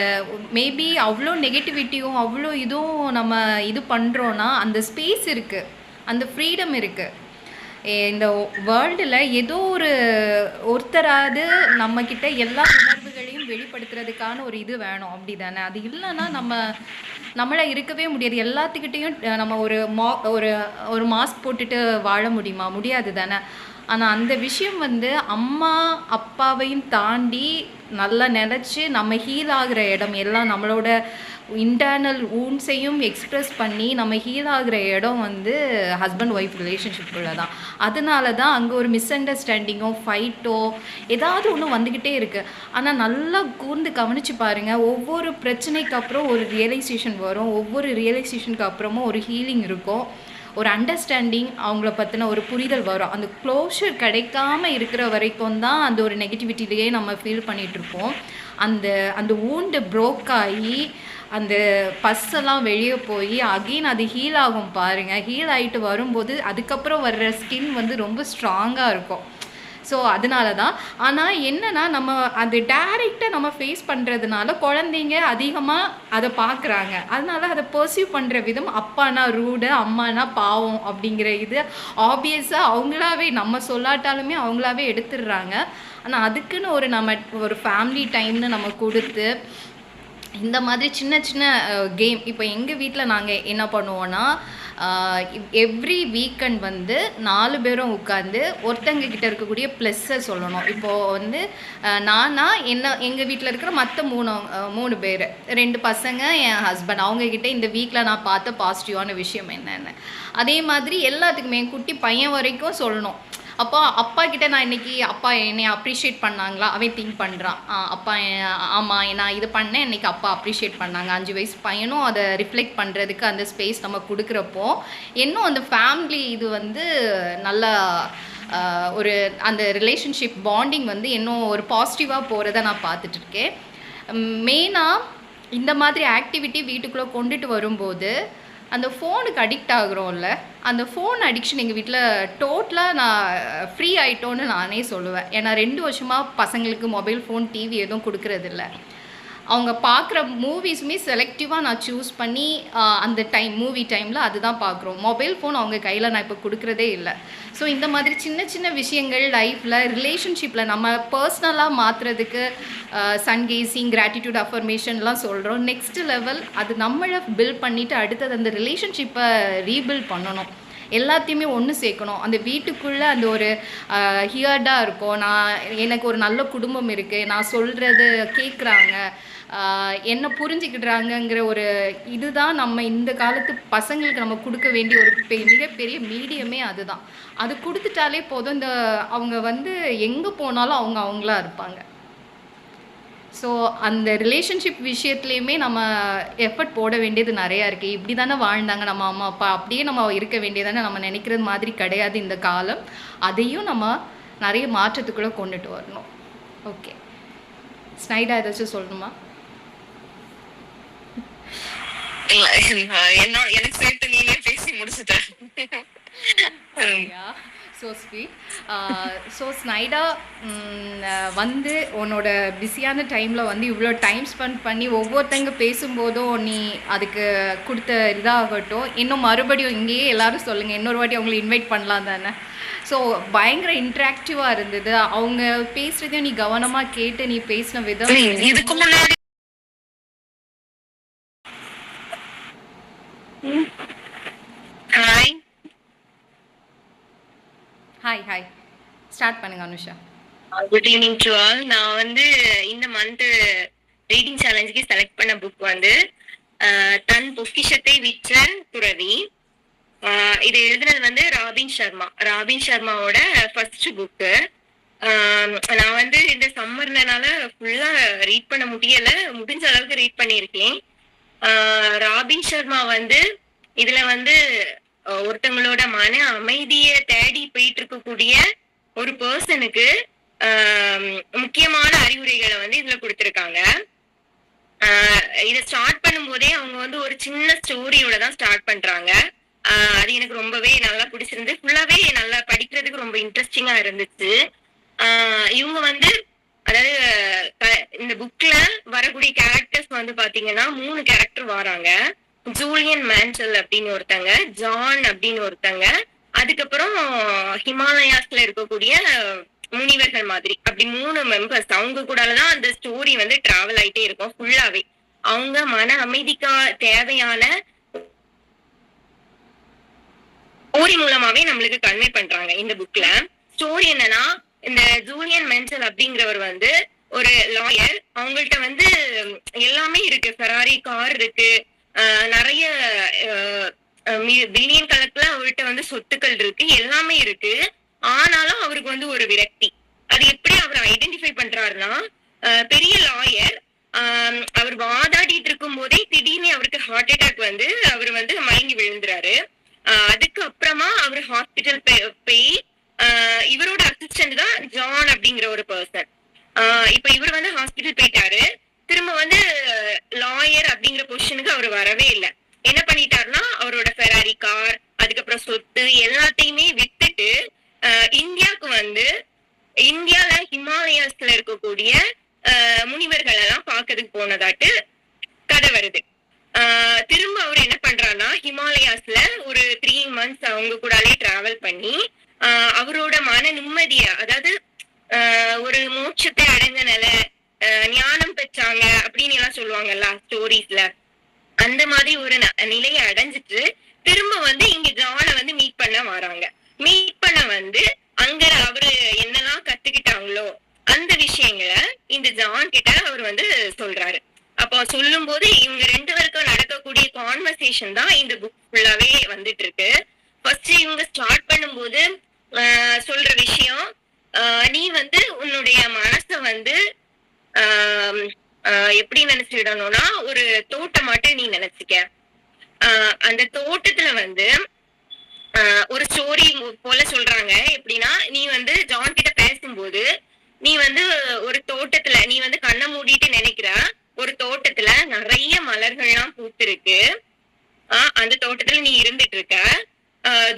B: மேபி அவ்வளோ நெகட்டிவிட்டியும் அவ்வளோ இதுவும் நம்ம இது பண்ணுறோன்னா அந்த ஸ்பேஸ் இருக்குது, அந்த ஃப்ரீடம் இருக்குது. இந்த வேர்ல்டில் ஏதோ ஒருத்தராது நம்மக்கிட்ட எல்லா உணர்வுகளையும் வெளிப்படுத்துறதுக்கான ஒரு இது வேணும், அப்படி தானே? அது இல்லைன்னா நம்மளை இருக்கவே முடியாது. எல்லாத்துக்கிட்டேயும் நம்ம ஒரு மாஸ்க் போட்டுட்டு வாழ முடியுமா? முடியாது தானே? ஆனால் அந்த விஷயம் வந்து அம்மா அப்பாவையும் தாண்டி நல்லா நினச்சி நம்ம ஹீல் ஆகிற இடம் எல்லாம் நம்மளோட இன்டர்னல் ஊன்ஸையும் எக்ஸ்ப்ரெஸ் பண்ணி நம்ம ஹீல் ஆகிற இடம் வந்து ஹஸ்பண்ட் ஒய்ஃப் ரிலேஷன்ஷிப்புள்ள தான். அதனால தான் அங்கே ஒரு மிஸ் அண்டர்ஸ்டாண்டிங்கோ ஃபைட்டோ ஏதாவது ஒன்று வந்துக்கிட்டே இருக்குது. ஆனால் நல்லா கூர்ந்து கவனித்து பாருங்கள், ஒவ்வொரு பிரச்சனைக்கு அப்புறம் ஒரு ரியலைசேஷன் வரும், ஒவ்வொரு ரியலைசேஷனுக்கு அப்புறமும் ஒரு ஹீலிங் இருக்கும், ஒரு அண்டர்ஸ்டாண்டிங், அவங்கள பற்றின ஒரு புரிதல் வரும். அந்த க்ளோஷர் கிடைக்காம இருக்கிற வரைக்கும் தான் அந்த ஒரு நெகட்டிவிட்டிலேயே நம்ம ஃபீல் பண்ணிகிட்ருப்போம். அந்த ஊண்டு ப்ரோக் ஆகி அந்த பஸ்ஸெல்லாம் வெளியே போய் அகெயின் அது ஹீல் ஆகும் பாருங்கள். ஹீல் ஆகிட்டு வரும்போது அதுக்கப்புறம் வர்ற ஸ்கின் வந்து ரொம்ப ஸ்ட்ராங்காக இருக்கும். ஸோ அதனால தான். ஆனால் என்னென்னா நம்ம அது டைரெக்டாக நம்ம ஃபேஸ் பண்ணுறதுனால குழந்தைங்க அதிகமாக அதை பார்க்குறாங்க. அதனால அதை பர்சீவ் பண்ணுற விதம் அப்பானா ரூடு, அம்மானா பாவம் அப்படிங்கிற இது ஆப்வியஸாக அவங்களாவே நம்ம சொல்லாட்டாலுமே அவங்களாவே எடுத்துடுறாங்க. ஆனால் அதுக்குன்னு ஒரு ஃபேமிலி டைம்னு நம்ம கொடுத்து இந்த மாதிரி சின்ன சின்ன கேம். இப்போ எங்கள் வீட்டில் நாங்கள் என்ன பண்ணுவோன்னா, எவ்ரி வீக்கெண்ட் வந்து 4 பேரும் உட்காந்து ஒருத்தங்க கிட்ட இருக்கக்கூடிய ப்ளஸ்ஸை சொல்லணும். இப்போது வந்து எங்கள் வீட்டில் இருக்கிற மற்ற 3 பேர், 2 பசங்க, என் ஹஸ்பண்ட், அவங்கக்கிட்ட இந்த வீக்கில் நான் பார்த்த பாசிட்டிவான விஷயம் என்னென்னு. அதே மாதிரி எல்லாத்துக்குமே என் குட்டி பையன் வரைக்கும் சொல்லணும். அப்பா கிட்ட நான் இன்றைக்கி அப்பா என்னை அப்ரிஷியேட் பண்ணாங்களா, அவன் திங்க் பண்ணுறான். அப்பா ஆமாம் நான் இது பண்ணேன், இன்றைக்கி அப்பா அப்ரிஷியேட் பண்ணாங்க. 5 வயசு பையனும் அதை ரிஃப்ளெக்ட் பண்ணுறதுக்கு அந்த ஸ்பேஸ் நம்ம கொடுக்குறப்போ இன்னும் அந்த ஃபேமிலி இது வந்து நல்லா ஒரு அந்த ரிலேஷன்ஷிப் பாண்டிங் வந்து இன்னும் ஒரு பாசிட்டிவாக போகிறத நான் பார்த்துட்ருக்கேன். மெயினாக இந்த மாதிரி ஆக்டிவிட்டி வீட்டுக்குள்ளே கொண்டுட்டு வரும்போது அந்த ஃபோனுக்கு அடிக்ட் ஆகுறோம்ல, அந்த ஃபோன் அடிக்ஷன் எங்கள் வீட்டில் டோட்டலாக நான் ஃப்ரீ ஆகிட்டோன்னு நானே சொல்லுவேன். ஏன்னா 2 வருஷமாக பசங்களுக்கு மொபைல் ஃபோன் டிவி எதுவும் கொடுக்கறதில்ல. அவங்க பார்க்குற மூவிஸுமே செலக்டிவாக நான் சூஸ் பண்ணி அந்த மூவி டைமில் அதுதான் பார்க்குறோம். மொபைல் ஃபோன் அவங்க கையில் நான் இப்போ கொடுக்குறதே இல்லை. ஸோ இந்த மாதிரி சின்ன சின்ன விஷயங்கள் லைஃப்பில் ரிலேஷன்ஷிப்பில் நம்ம பர்சனலாக மாற்றுறதுக்கு சன்கேசிங், கிராட்டிடியூட், அஃபர்மேஷன்லாம் சொல்கிறோம். நெக்ஸ்ட் லெவல் அது நம்மளை பில்ட் பண்ணிவிட்டு அடுத்தது அந்த ரிலேஷன்ஷிப்பை ரீபில்ட் பண்ணணும். எல்லாத்தையுமே ஒன்று சேர்க்கணும். அந்த வீட்டுக்குள்ளே அந்த ஒரு ஹியர்டாக இருக்கும். எனக்கு ஒரு நல்ல குடும்பம் இருக்குது, நான் சொல்கிறது கேட்குறாங்க, என்ன புரிஞ்சுக்கிடுறாங்கங்கிற ஒரு இதுதான் நம்ம இந்த காலத்து பசங்களுக்கு நம்ம கொடுக்க வேண்டிய ஒரு மிகப்பெரிய மீடியமே அதுதான். அது கொடுத்துட்டாலே போதும், அவங்க வந்து எங்கே போனாலும் அவங்களா இருப்பாங்க. ஸோ அந்த ரிலேஷன்ஷிப் விஷயத்துலையுமே நம்ம எஃபர்ட் போட வேண்டியது நிறையா இருக்குது. இப்படி தானே வாழ்ந்தாங்க நம்ம அம்மா அப்பா, அப்படியே நம்ம இருக்க வேண்டியதானே நம்ம நினைக்கிறது மாதிரி கிடையாது இந்த காலம். அதையும் நம்ம நிறைய மாற்றத்துக்குள்ளே கொண்டுட்டு வரணும். ஓகே, ஸ்னைடா ஏதாச்சும் சொல்லணுமா?
C: எனக்கு சேர்த்து நீங்க பேசி முடிச்சுட்டேன்.
B: So sweet. ஸோ ஸ்னைடா வந்து உன்னோட பிஸியான டைமில் வந்து இவ்வளோ டைம் ஸ்பெண்ட் பண்ணி ஒவ்வொருத்தங்க பேசும்போதும் நீ அதுக்கு கொடுத்த இதாகட்டும், இன்னும் மறுபடியும் இங்கேயே எல்லோரும் சொல்லுங்கள், இன்னொரு வாட்டி அவங்களை இன்வைட் பண்ணலாம் தானே. ஸோ பயங்கர இன்ட்ராக்டிவாக இருந்தது. அவங்க பேசுகிறதையும் நீ கவனமாக கேட்டு நீ பேசின விதம்
C: இதுக்கு முன்னாடி
B: ஹாய் ஸ்டார்ட் பண்ணுங்க Anusha.
D: Good evening to all. நான் வந்து இந்த மந்த் ரீடிங் சேலஞ்சுக்கு செலக்ட் பண்ண புக் வந்து தன் பொக்கிஷத்தை விற்ற துறவி. இது எழுதுனது வந்து ராபின் சர்மாவோட ஃபர்ஸ்ட் புக்கு. நான் வந்து இந்த சம்மர்னால ஃபுல்லா ரீட் பண்ண முடிஞ்ச அளவுக்கு ரீட் பண்ணியிருக்கேன். ராபின் சர்மா வந்து இதுல வந்து ஒருத்தங்களோட மன அமைதியை தேடி போயிட்டு இருக்கக்கூடிய ஒரு பர்சனுக்கு முக்கியமான அறிவுரைகளை வந்து இதுல கொடுத்திருக்காங்க. இதை ஸ்டார்ட் பண்ணும் போதே அவங்க வந்து ஒரு சின்ன ஸ்டோரியோட தான் ஸ்டார்ட் பண்றாங்க. அது எனக்கு ரொம்பவே நல்லா பிடிச்சிருந்து, ஃபுல்லாவே நல்லா படிக்கிறதுக்கு ரொம்ப இன்ட்ரெஸ்டிங்கா இருந்துச்சு. இவங்க வந்து அதாவது இந்த புக்ல வரக்கூடிய கேரக்டர்ஸ் வந்து பாத்தீங்கன்னா 3 கேரக்டர் வராங்க. ஜூலியன் மேன்சல் அப்படின்னு ஒருத்தங்க, ஜான் அப்படின்னு ஒருத்தங்க, அதுக்கப்புறம் ஹிமாலயாஸ்ல இருக்கக்கூடிய முனிவர்கள் மாதிரி, அப்படி 3 மெம்பர்ஸ். அவங்க கூடதான் அந்த ஸ்டோரி வந்து டிராவல் ஆயிட்டே இருக்கும் ஃபுல்லாவே. அவங்க மன அமைதிக்கா தேவையான ஸ்டோரி மூலமாவே நம்மளுக்கு கன்வே பண்றாங்க இந்த புக்ல.
G: ஸ்டோரி என்னன்னா, இந்த ஜூலியன் மென்சல் அப்படிங்கிறவர் வந்து ஒரு லாயர். அவங்கள்ட்ட வந்து எல்லாமே இருக்கு, ஃபெராரி கார் இருக்கு, நிறைய பில்லியன் கணக்குல அவர்கிட்ட வந்து சொத்துக்கள் இருக்கு, எல்லாமே இருக்கு. ஆனாலும் அவருக்கு வந்து ஒரு விரக்தி. அது எப்படி அவர் ஐடென்டிஃபை பண்றாருன்னா, பெரிய லாயர், அவர் வாதாடிட்டு இருக்கும் போதே திடீர்னு அவருக்கு ஹார்ட் அட்டாக் வந்து அவர் வந்து மயங்கி விழுந்துறாரு. அதுக்கு அப்புறமா அவர் ஹாஸ்பிட்டல் போய் இவரோட அசிஸ்டன்ட் தான் ஜான் அப்படிங்கிற ஒரு பர்சன். இப்ப இவர் வந்து ஹாஸ்பிட்டல் போயிட்டாரு. திரும்ப வந்து லாயர் அப்படிங்கிற பொசிஷனுக்கு அவர் வரவே இல்லை. என்ன பண்ணிட்டாருன்னா, அவரோட ஃபெராரி கார், அதுக்கப்புறம் சொத்து எல்லாத்தையுமே வித்துட்டு இந்தியாவுக்கு வந்து இந்தியால ஹிமாலயாஸ்ல இருக்கக்கூடிய முனிவர்கள் எல்லாம் பாக்கிறதுக்கு போனதாட்டு கதை வருது. திரும்ப அவர் என்ன பண்றாருன்னா, ஹிமாலயாஸ்ல ஒரு 3 months அவங்க கூடாலே டிராவல் பண்ணி அவரோட மன நிம்மதிய, அதாவது ஒரு மோட்சத்தை அடைஞ்ச நிலை, ஞானம் பெற்றாங்க அப்படின்னு எல்லாம் சொல்லுவாங்கல்ல ஸ்டோரிஸ்ல, அந்த மாதிரி ஒரு நிலையை அடைஞ்சிட்டு திரும்ப வந்து இங்க ஜான வந்து மீட் பண்ண வராங்க. மீட் பண்ண வந்து அங்க அவரு என்னெல்லாம் கத்துக்கிட்டாங்களோ அந்த விஷயங்களை இந்த ஜான் கிட்ட அவர் வந்து சொல்றாரு. அப்போ சொல்லும் போது இவங்க 2 பேருக்கும் நடக்கக்கூடிய கான்வர்சேஷன் தான் இந்த புக் ஃபுல்லாவே வந்துட்டு இருக்கு. ஃபர்ஸ்ட் இவங்க ஸ்டார்ட் பண்ணும்போது சொல்ற விஷயம், நீ வந்து உன்னுடைய மனச வந்து எப்படி நினைச்சிடணும்னா, ஒரு தோட்டமாட்டு நீ நினைச்சுக்க. அந்த தோட்டத்துல வந்து ஒரு ஸ்டோரி போல சொல்றாங்க. எப்படின்னா, நீ வந்து ஜான் கிட்ட பேசும்போது, நீ வந்து ஒரு தோட்டத்துல, நீ வந்து கண்ணை மூடிட்டு நினைக்கிற ஒரு தோட்டத்துல நிறைய மலர்கள்லாம் பூத்து இருக்கு. அந்த தோட்டத்துல நீ இருந்துட்டு இருக்க.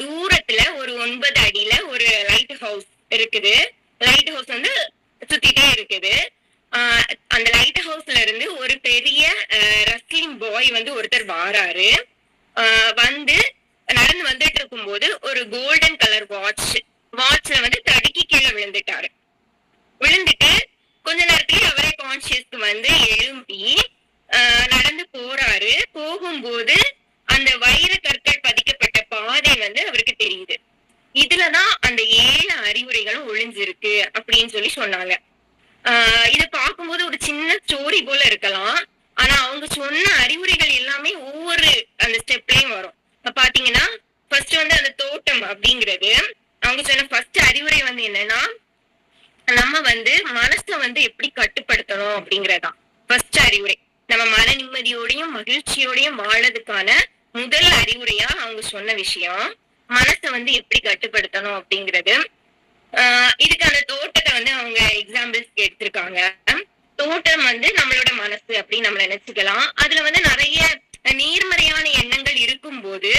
G: தூரத்துல ஒரு 9 அடியில ஒரு லைட் ஹவுஸ் இருக்குது. லைட் ஹவுஸ் வந்து சுத்திட்டே இருக்குது. அந்த லைட் ஹவுஸ்ல இருந்து ஒரு பெரிய ரஸ்லிங் பாய் வந்து ஒருத்தர் வாராரு. வந்து நடந்து வந்துட்டு இருக்கும் போது ஒரு கோல்டன் கலர் வாட்ச்ல வந்து தடுக்கி கீழே விழுந்துட்டாரு. விழுந்துட்டு கொஞ்ச நேரத்திலேயே அவரே கான்சியஸ்க்கு வந்து எழும்பி நடந்து போறாரு. போகும்போது அந்த வைர கற்கள் பதிக்கப்பட்ட பாதை வந்து அவருக்கு தெரியுது. இதுலதான் அந்த 7 அறிவுரைகளும் ஒளிஞ்சிருக்கு அப்படின்னு சொல்லி சொன்னாங்க. இத பார்க்கும்போது ஒரு சின்ன ஸ்டோரி போல இருக்கலாம். ஆனா அவங்க சொன்ன அறிவுரைகள் எல்லாமே ஒவ்வொரு அந்த ஸ்டெப்லயும் வரும். பாத்தீங்கன்னா, ஃபர்ஸ்ட் வந்து அந்த தோட்டம் அப்படிங்கிறது அவங்க சொன்ன ஃபர்ஸ்ட் அறிவுரை வந்து என்னன்னா, நம்ம வந்து மனசை வந்து எப்படி கட்டுப்படுத்தணும் அப்படிங்கறதான் ஃபர்ஸ்ட் அறிவுரை. நம்ம மன நிம்மதியோடையும் மகிழ்ச்சியோடையும் வாழறதுக்கான முதல் அறிவுரையா அவங்க சொன்ன விஷயம் மனசை வந்து எப்படி கட்டுப்படுத்தணும் அப்படிங்கிறது. இதுக்கு அந்த தோட்டத்தை வந்து அவங்க எக்ஸாம்பிள்ஸ்க்கு எடுத்திருக்காங்க. தோட்டம் வந்து நம்மளோட மனசு அப்படின்னு நம்ம நினைச்சுக்கலாம். அதுல வந்து நிறைய நேர்மறையான எண்ணங்கள் இருக்கும் போது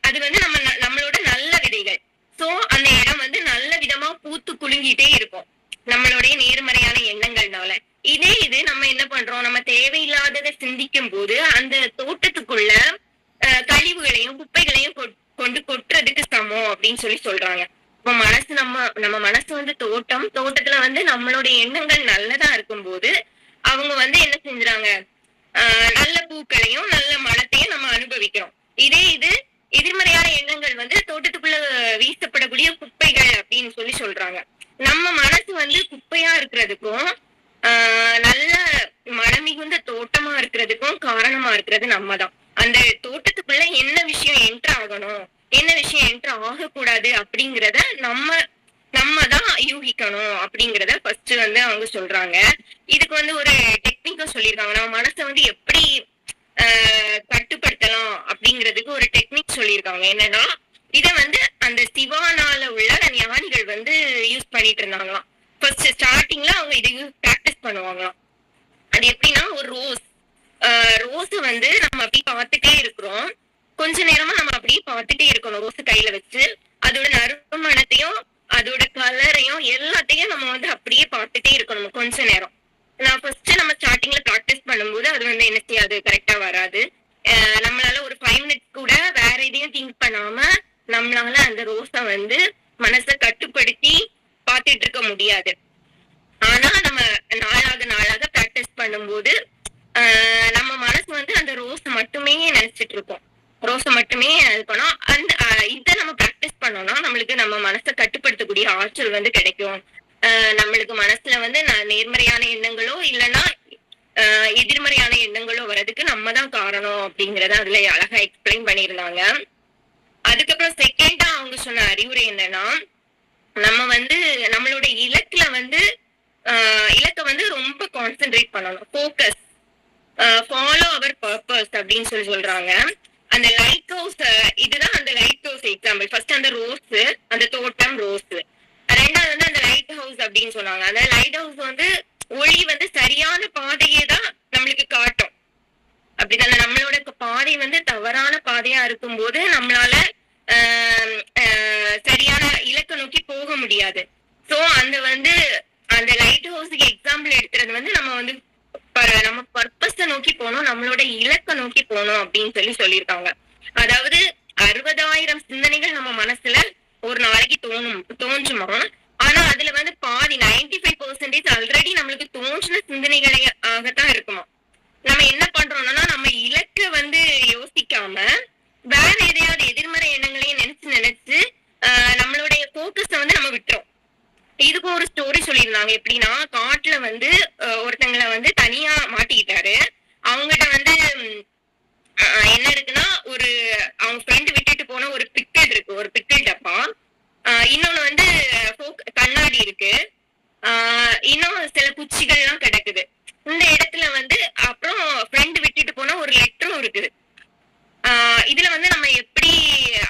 G: அது வந்து நம்மளோட நல்ல விதைகள். சோ அந்த இடம் வந்து நல்ல விதமா பூத்து குலுங்கிட்டே இருக்கும் நம்மளுடைய நேர்மறையான எண்ணங்கள்னால. இது நம்ம என்ன பண்றோம், நம்ம தேவையில்லாததை சிந்திக்கும் போது அந்த தோட்டத்துக்குள்ள கழிவுகளையும் குப்பைகளையும் கொண்டு கொட்டுறதுக்கு சமம் அப்படின்னு சொல்லி சொல்றாங்க. இப்போ மனசு நம்ம மனசு வந்து தோட்டத்துல வந்து நம்மளுடைய எண்ணங்கள் நல்லதா இருக்கும் போது அவங்க வந்து என்ன செஞ்சுறாங்க, நல்ல பூக்களையும் நல்ல மனத்தையும் நம்ம அனுபவிக்கிறோம். இது எதிர்மறையான எண்ணங்கள் வந்து தோட்டத்துக்குள்ள வீசப்படக்கூடிய குப்பைகள் அப்படின்னு சொல்லி சொல்றாங்க. நம்ம மனசு வந்து குப்பையா இருக்கிறதுக்கும் நல்ல மனமிகுந்த தோட்டமா இருக்கிறதுக்கும் காரணமா இருக்கிறது நம்ம தான். அந்த தோட்டத்துக்குள்ள என்ன விஷயம் என்ட்ரு ஆகணும், என்ன விஷயம் என்ட்ரு ஆகக்கூடாது அப்படிங்கிறத நம்ம தான் யூகிக்கணும் அப்படிங்கிறத ஃபர்ஸ்ட் வந்து அவங்க சொல்றாங்க. இதுக்கு வந்து ஒரு டெக்னிக்கும் சொல்லியிருக்காங்க. நம்ம மனசை வந்து எப்படி கட்டுப்படுத்தலாம் அப்படிங்கிறதுக்கு ஒரு டெக்னிக் சொல்லியிருக்காங்க. என்னன்னா, இத வந்து அந்த சிவானால உள்ள ஞானிகள் வந்து யூஸ் பண்ணிட்டு இருந்தாங்களாம். ஃபர்ஸ்ட் ஸ்டார்டிங்ல அவங்க இதை பிராக்டிஸ் பண்ணுவாங்களாம். அது எப்படின்னா, ஒரு ரோஸ வந்து நம்ம அப்படி பார்த்துட்டே இருக்கிறோம். கொஞ்ச நேரமா நம்ம அப்படியே பார்த்துட்டே இருக்கணும். ரோஸ கையில வச்சு அதோட நறுமணத்தையும் அதோட கலரையும் எல்லாத்தையும் நம்ம வந்து அப்படியே பார்த்துட்டே இருக்கணும் கொஞ்ச நேரம். நான் ஃபர்ஸ்ட் நம்ம ஸ்டார்டிங்ல பிராக்டிஸ் பண்ணும்போது அது வந்து என்ன செய்யாது, கரெக்டா வராது. நம்மளால ஒரு 5 minutes கூட வேற எதையும் திங்க் பண்ணாம நம்மளால அந்த ரோஸை வந்து மனசை கட்டுப்படுத்தி பார்த்துட்டு இருக்க முடியாது. ஆனா நம்ம நாளாக பிராக்டிஸ் பண்ணும்போது நம்ம மனசு வந்து அந்த ரோஸ் மட்டுமே நினைச்சிட்டு இருக்கோம். ரோஸை மட்டுமே இது பண்ணோம். இதை நம்ம பிராக்டிஸ் பண்ணோம்னா நம்மளுக்கு நம்ம மனசை கட்டுப்படுத்தக்கூடிய வந்து கிடைக்கும். நம்மளுக்கு மனசுல வந்து நேர்மறையான எண்ணங்களோ இல்லைன்னா எதிர்மறையான எண்ணங்களோ வர்றதுக்கு நம்ம தான் காரணம் அப்படிங்கறத அதுல அழகா எக்ஸ்பிளைன் பண்ணியிருந்தாங்க. அதுக்கப்புறம் செகண்டா அவங்க சொன்ன அறிவுரை என்னன்னா, நம்ம வந்து நம்மளோட இலக்க வந்து ரொம்ப கான்சென்ட்ரேட் பண்ணணும், ஃபோக்கஸ், ஃபாலோ அவர் பர்பஸ் அப்படின்னு சொல்றாங்க. அந்த லைட் ஹவுஸ், இதுதான் அந்த லைட் ஹவுஸ் எக்ஸாம்பிள். ஃபர்ஸ்ட் அந்த ரோஸ், அந்த தோட்டம் ரோஸ், ரெண்டாவது வந்து அந்த லைட் ஹவுஸ் அப்படின்னு சொன்னாங்க. அந்த லைட் ஹவுஸ் வந்து ஒளி வந்து சரியான பாதையே தான் நம்மளுக்கு காட்டும். அப்படிதானே? நம்மளோட பாதை வந்து தவறான பாதையா இருக்கும்போது நம்மளால சரியான இலக்க நோக்கி போக முடியாது. சோ அந்த லைட் ஹவுஸுக்கு எக்ஸாம்பிள் எடுத்துறது வந்து நம்ம பர்பஸ நோக்கி போகணும், நம்மளோட இலக்க நோக்கி போகணும் அப்படின்னு சொல்லியிருக்காங்க. அதாவது 60,000 சிந்தனைகள் நம்ம மனசுல ஒரு நாளைக்கு தோன்றுமா, ஆனா அதுல வந்து பாதி 95% ஆல்ரெடி நம்மளுக்கு தோன்றின சிந்தனைகளாகத்தான் இருக்குமா. நம்ம என்ன பண்றோம்னா, நம்ம இலக்க வந்து யோசிக்காம வேற எதையாவது எதிர்மறை எண்ணங்களையும் நினைச்சு நம்மளுடைய போக்கஸ வந்து நம்ம விட்டுறோம். இதுக்கும் ஒரு ஸ்டோரி சொல்லியிருந்தாங்க. எப்படின்னா, காட்டுல வந்து ஒருத்தங்களை வந்து தனியா மாட்டிக்கிட்டாரு. அவங்ககிட்ட வந்து என்ன இருக்குன்னா, அவங்க ஃப்ரெண்டு விட்டுட்டு போன ஒரு பிக்கல் இருக்கு, ஒரு பிக்கல் டப்பா, இன்னொன்னு வந்து கண்ணாடி இருக்கு, இன்னும் சில குச்சிகள் எல்லாம் கிடக்குது இந்த இடத்துல வந்து. அப்புறம் ஃப்ரெண்டு விட்டுட்டு போன ஒரு லெட்டரும் இருக்குது. இதுல வந்து நம்ம எப்படி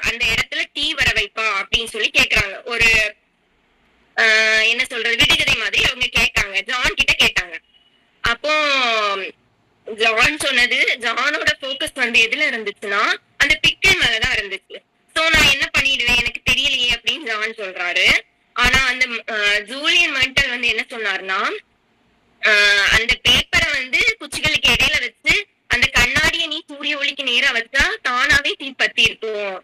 G: அந்த இடத்துல டீ வர வைப்பா அப்படின்னு சொல்லி கேக்குறாங்க. ஒரு என்ன சொல்றது, விடுகதை மாதிரி அவங்க கேட்காங்க, ஜான் கிட்ட கேட்டாங்க. அப்போ ஜான் சொன்னது, ஜானோட போக்கஸ் வந்து எதுல இருந்துச்சுன்னா அந்த பிக்கல் மேலதான் இருந்துச்சு. சோ நான் என்ன பண்ணிடுவேன், எனக்கு தெரியலையே அப்படின்னு ஜான் சொல்றாரு. ஆனா அந்த ஜூலியன் மெண்டல் வந்து என்ன சொன்னாருன்னா, அந்த பேப்பரை வந்து குச்சிகளுக்கு இடையில வச்சு அந்த கண்ணாடியை நீ சூரிய ஒளிக்கு நேரா வச்சா தானாவே தீ பத்தி இருக்கும்.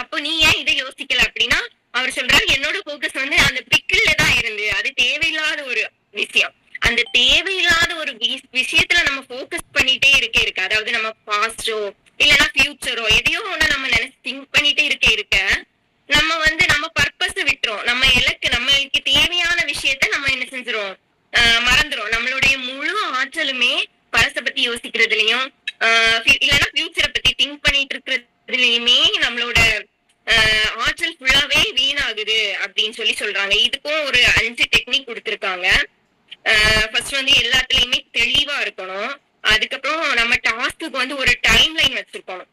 G: அப்போ நீ ஏன் இதை யோசிக்கல அப்படின்னா, அவர் சொல்றாரு, என்னோட போக்கஸ் வந்து அந்த பிக்கில்ல தான் இருந்து, அது தேவையில்லாத ஒரு விஷயம். அந்த தேவையில்லாத ஒரு விஷயத்துல நம்ம போக்கஸ் பண்ணிட்டே இருக்கு. அதாவது நம்ம பாஸ்டோ இல்லைன்னா ஃபியூச்சரோ எதையோ ஒண்ணு நம்ம நினைச்சு திங்க் பண்ணிட்டே இருக்க நம்ம வந்து நம்ம பர்பஸ் விட்டுறோம். நம்மளுக்கு தேவையான விஷயத்த நம்ம என்ன செஞ்சிரும், மறந்துரும். நம்மளுடைய முழு ஆற்றலுமே பழச பத்தி யோசிக்கிறதுலயும் இல்லைன்னா ஃபியூச்சரை பத்தி திங்க் பண்ணிட்டு இருக்கிறதுலயுமே நம்மளோட ஆற்றல் ஃபுல்லாவே வீணாகுது அப்படின்னு சொல்றாங்க. இதுக்கும் ஒரு 5 டெக்னிக் கொடுத்திருக்காங்க. ஃபர்ஸ்ட் வந்து எல்லாத்துலயுமே தெளிவா இருக்கணும். அதுக்கப்புறம் நம்ம டாஸ்க்கு வந்து ஒரு டைம் லைன் வச்சிருக்கணும்.